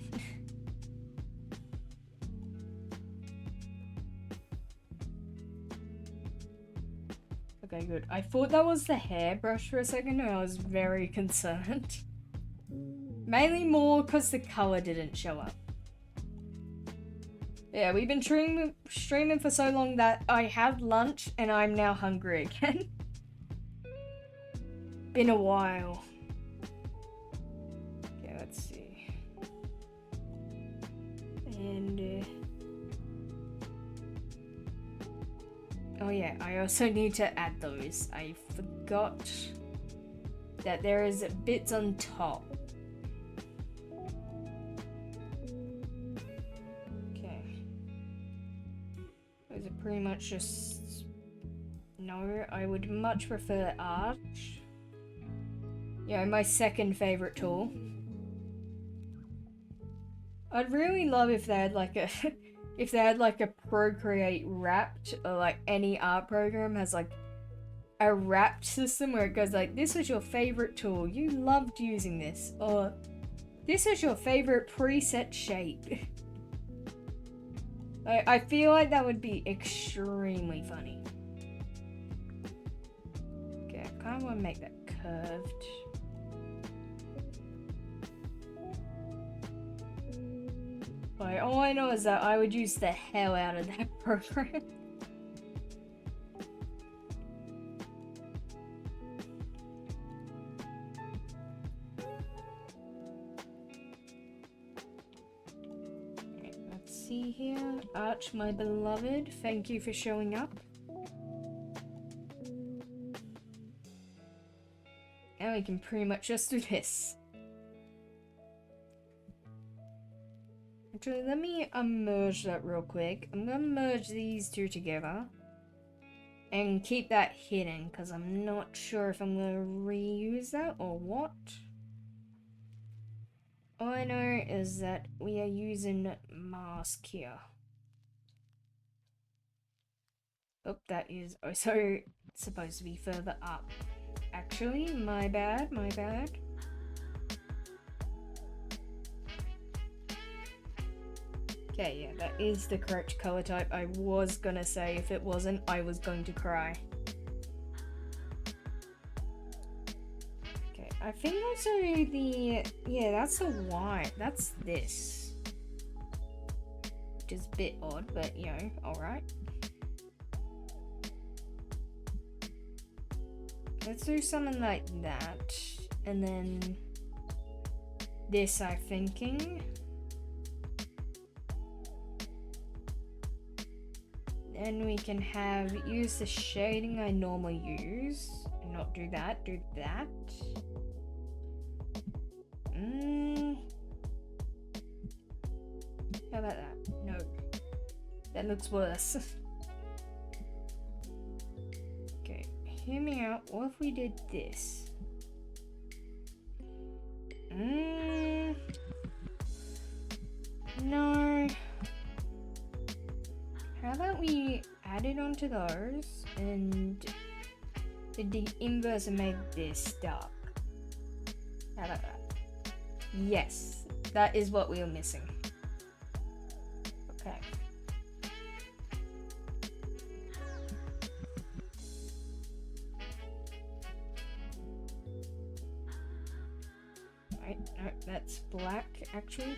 Speaker 1: Okay, good. I thought that was the hairbrush for a second and I was very concerned. Mainly more because the color didn't show up. Yeah, we've been streaming for so long that I had lunch and I'm now hungry again. Been a while. Okay, let's see. And oh yeah, I also need to add those. I forgot that there is bits on top. Those are pretty much just... No, I would much prefer Arch. Yeah, my second favorite tool. I'd really love if they had like a... if they had like a Procreate Wrapped, or like any art program has like a wrapped system where it goes like, this was your favorite tool, you loved using this, or this is your favorite preset shape. I feel like that would be extremely funny. Okay, I kind of want to make that curved. Like, all I know is that I would use the hell out of that program. See here, Arch, my beloved, thank you for showing up. Now we can pretty much just do this. Actually, let me merge that real quick. I'm gonna merge these two together and keep that hidden because I'm not sure if I'm gonna reuse that or what. All I know is that we are using mask here. Oh, that is also supposed to be further up. Actually, my bad, my bad. Okay, yeah, that is the correct color type. I was gonna say if it wasn't, I was going to cry. Okay, I think also yeah, that's the white. That's this. Which is a bit odd, but you know, alright. Let's do something like that. And then this, I'm thinking. Then we can use the shading I normally use. And not do that, do that. How about that? No. That looks worse. Okay, hear me out. What if we did this? No. How about we add it onto those and did the inverse and make this dark? How about that? Yes, that is what we were missing. Okay. Wait, no, that's black actually.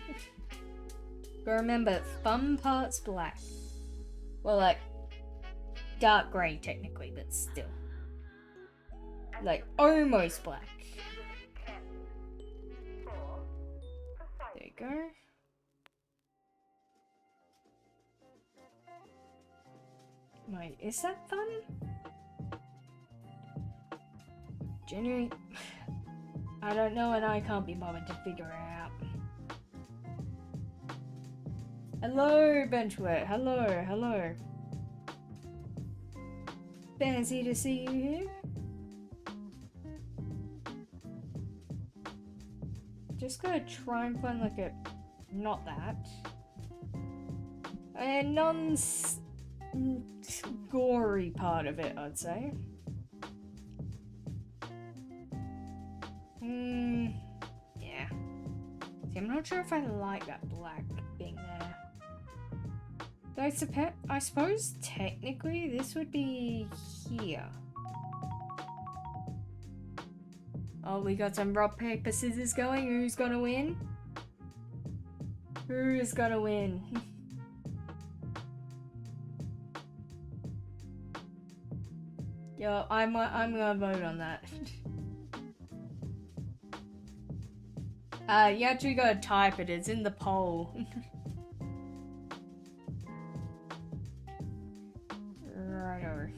Speaker 1: But remember, fun part's black. Well, like, dark grey technically, but still. Like, almost black. There you go. Wait, is that fun? Genuinely, I don't know and I can't be bothered to figure it out. Hello, Benchwork. Hello, hello. Fancy to see you here. Just gotta try and find like a... not that. A non-gory part of it, I'd say. Yeah. See, I'm not sure if I like that black being there. Though I suppose technically this would be here. Oh, we got some rock, paper, scissors going. Who's gonna win? Who's gonna win? Yo, I'm gonna vote on that. You actually gotta type it. It's in the poll. Righto.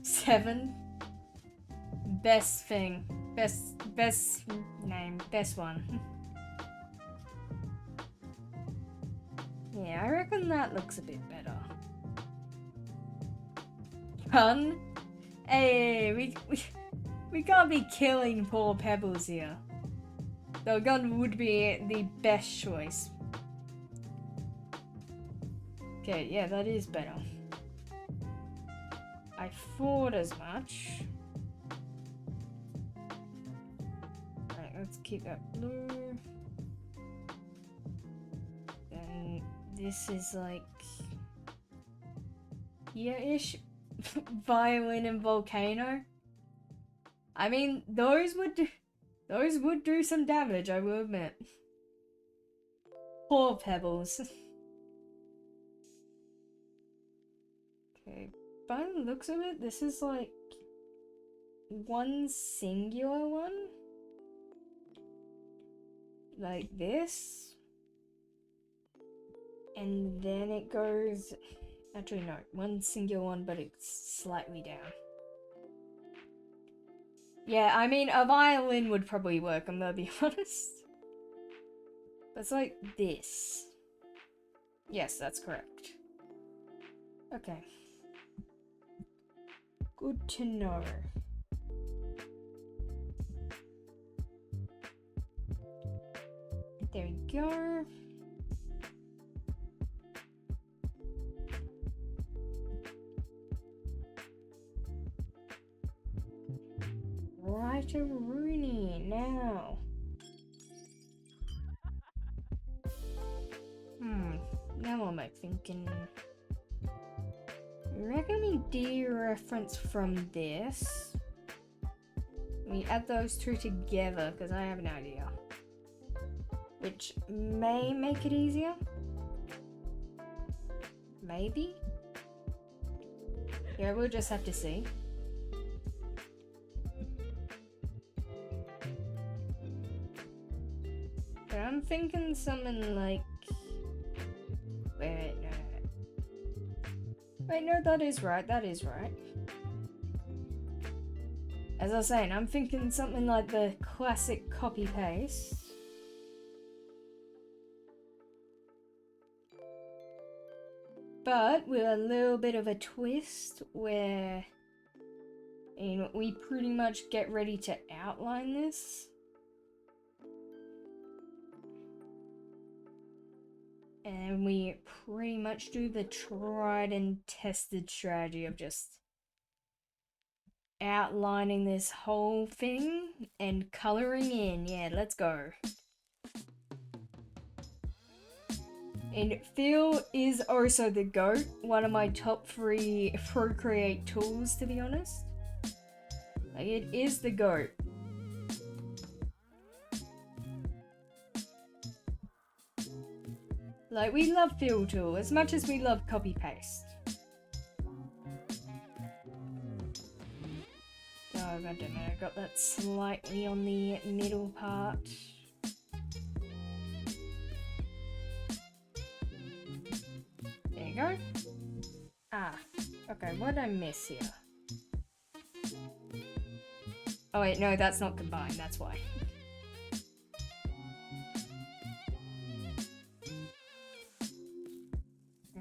Speaker 1: 7. Best thing. Best name. Best one. Yeah, I reckon that looks a bit better. Fun? Hey, we can't be killing poor Pebbles here. Though a gun would be the best choice. Okay, yeah, that is better. I thought as much. Alright, let's keep that blue. Then this is like here-ish. Violin and volcano. I mean, those would do some damage, I will admit. Poor Pebbles. Okay, by the looks of it, this is like one singular one. Like this. And then it goes... Actually, no. One singular one, but it's slightly down. Yeah, I mean, a violin would probably work, I'm gonna be honest. But it's like this. Yes, that's correct. Okay. Good to know. There we go. Right, Rooney, now. Now what am I thinking? I reckon we dereference from this. We add those two together, because I have an idea. Which may make it easier. Maybe? Yeah, we'll just have to see. But I'm thinking something like... Wait, no. Wait, no, that is right, that is right. As I was saying, I'm thinking something like the classic copy-paste. But with a little bit of a twist where we pretty much get ready to outline this. And we pretty much do the tried and tested strategy of just outlining this whole thing and coloring in. Yeah, let's go. And Feel is also the GOAT, one of my top 3 Procreate tools, to be honest. Like, it is the GOAT. Like, we love Fill Tool as much as we love copy paste. Oh, I don't know, I got that slightly on the middle part. There you go. Ah, okay, what did I miss here? Oh wait, no, that's not combined, that's why.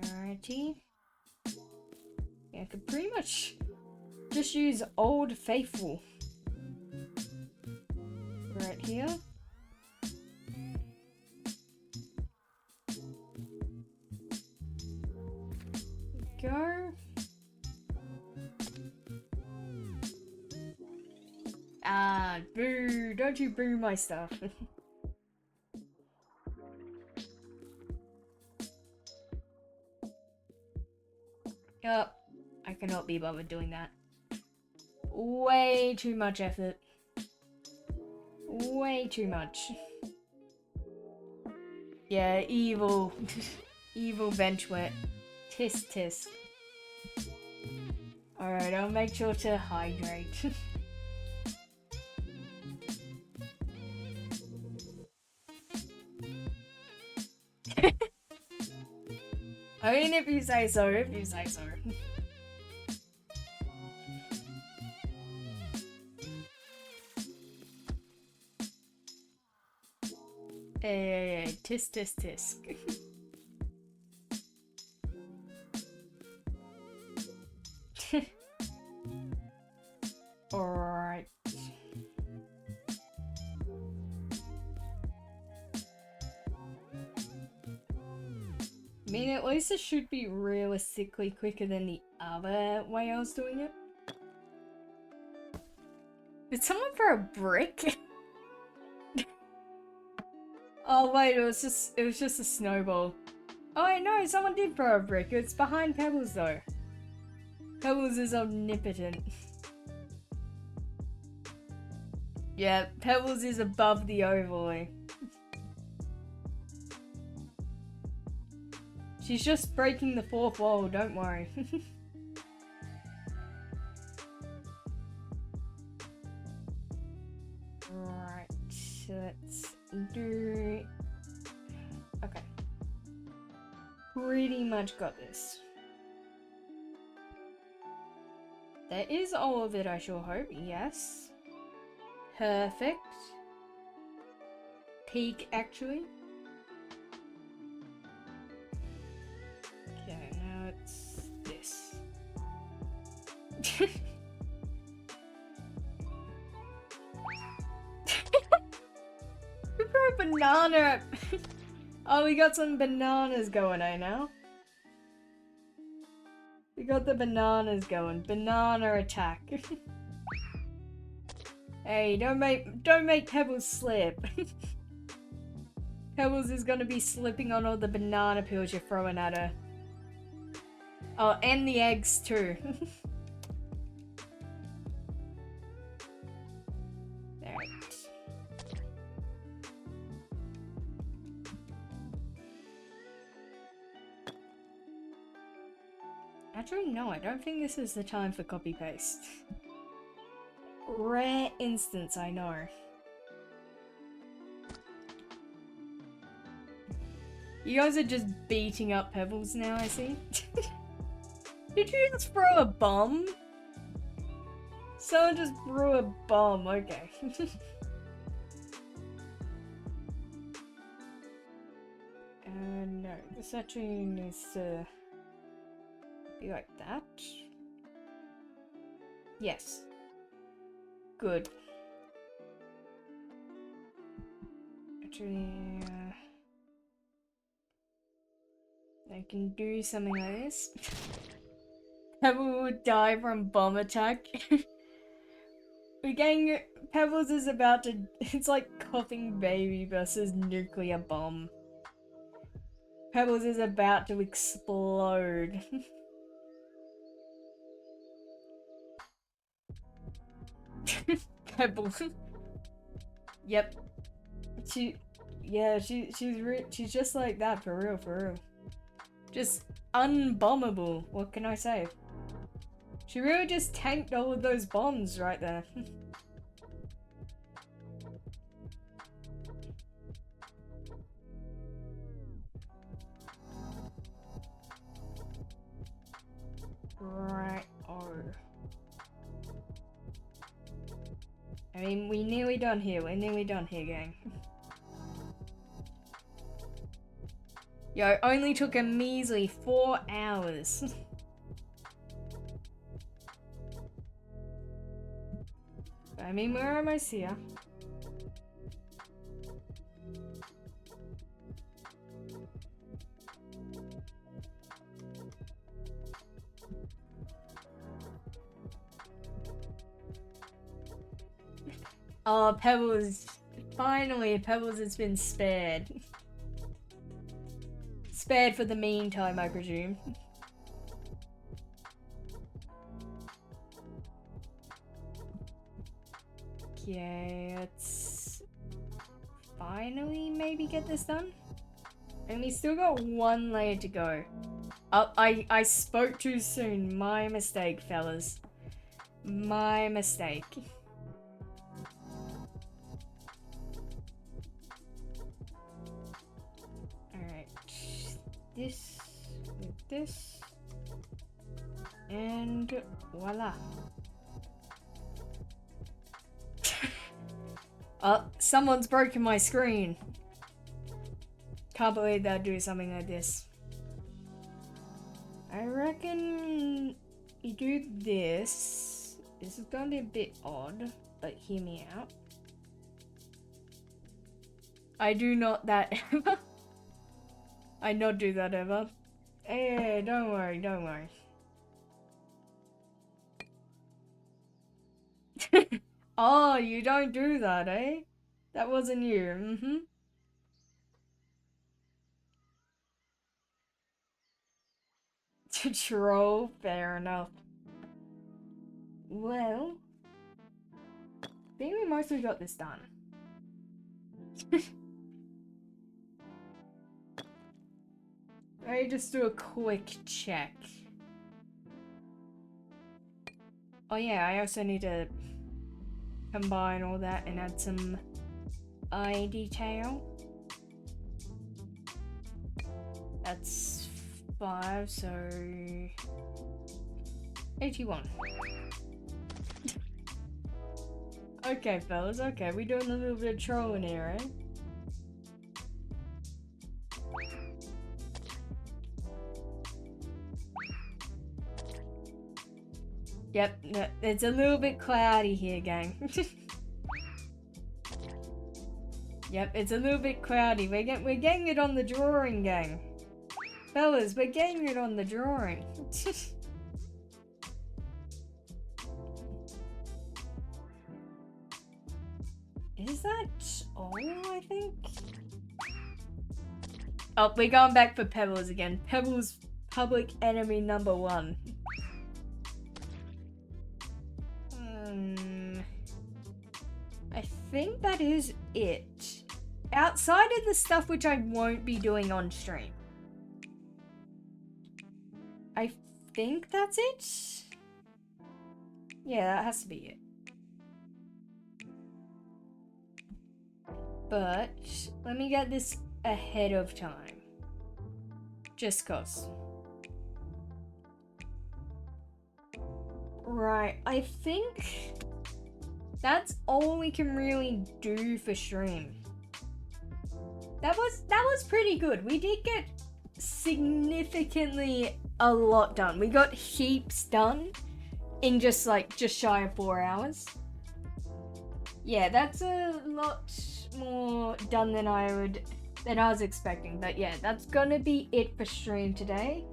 Speaker 1: Alrighty. Yeah, I could pretty much just use Old Faithful. Right here. Go. Ah, boo! Don't you boo my stuff. Yup, I cannot be bothered doing that. Way too much effort. Way too much. Yeah, evil. Evil bench wet. Tisk tisk. Alright, I'll make sure to hydrate. I mean, if you say so, if you say so. Hey, tisk tisk tisk. Alright. I mean, at least it should be realistically quicker than the other way I was doing it. Did someone throw a brick? Oh wait, it was just a snowball. Oh wait, no, someone did throw a brick. It's behind Pebbles though. Pebbles is omnipotent. Yeah, Pebbles is above the overlay. She's just breaking the fourth wall, don't worry. Right, let's do... Okay. Pretty much got this. There is all of it, I sure hope. Yes. Perfect. Peak, actually. Okay, now it's this. We threw a banana. Oh, we got some bananas going, now. We got the bananas going. Banana attack. Hey, don't make Pebbles slip. Pebbles is gonna be slipping on all the banana peels you're throwing at her. Oh, and the eggs too. Alright. Actually, no, I don't think this is the time for copy paste. Rare instance, I know. You guys are just beating up Pebbles now, I see. Did you just throw a bomb? Someone just threw a bomb, okay. No, this actually needs to be like that. Yes. Good. Actually, I can do something like this. Pebble would die from bomb attack. We're getting... Pebbles is about to... It's like coughing baby versus nuclear bomb. Pebbles is about to explode. Pebbles. Yep. She's just like that, for real, for real. Just unbombable, what can I say? She really just tanked all of those bombs right there. Right, oh. I mean, we're nearly done here, gang. Yo, only took a measly 4 hours. I mean, we're almost here. Oh, Pebbles. Finally, Pebbles has been spared. Spared for the meantime, I presume. Okay, let's finally maybe get this done. And we still got 1 layer to go. Oh, I spoke too soon. My mistake, fellas. My mistake. Alright. This with this. And voila. Oh, someone's broken my screen. Can't believe they'll do something like this. I reckon you do this. This is gonna be a bit odd, but hear me out. I do not that ever. I not do that ever. Hey, don't worry, don't worry. Oh, you don't do that, eh? That wasn't you, mm-hmm. To troll, fair enough. Well, I think we mostly got this done. Let me just do a quick check. Oh yeah, I also need to combine all that and add some eye detail. That's 5, so 81. Okay, fellas, okay, we're doing a little bit of trolling here, eh? Yep, no, it's a little bit cloudy here, gang. Yep, it's a little bit cloudy. We're getting it on the drawing, gang. Fellas, we're getting it on the drawing. Is that all, I think? Oh, we're going back for Pebbles again. Pebbles, public enemy number 1. I think that is it. Outside of the stuff which I won't be doing on stream. I think that's it. Yeah, that has to be it. But let me get this ahead of time. Just cause. Right, I think that's all we can really do for stream. That was pretty good. We did get significantly a lot done. We got heaps done in just shy of 4 hours. Yeah, that's a lot more done than I was expecting. But yeah, that's gonna be it for stream today.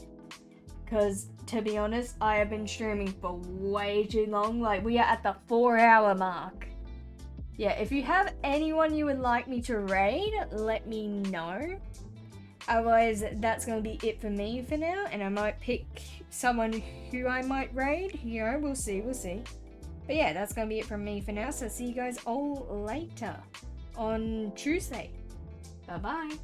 Speaker 1: Cause to be honest, I have been streaming for way too long. Like, we are at the 4-hour mark. Yeah, if you have anyone you would like me to raid, let me know. Otherwise, that's gonna be it for me for now, and I might pick someone who I might raid. You know, we'll see. But yeah, that's gonna be it from me for now, so see you guys all later on Tuesday. Bye-bye.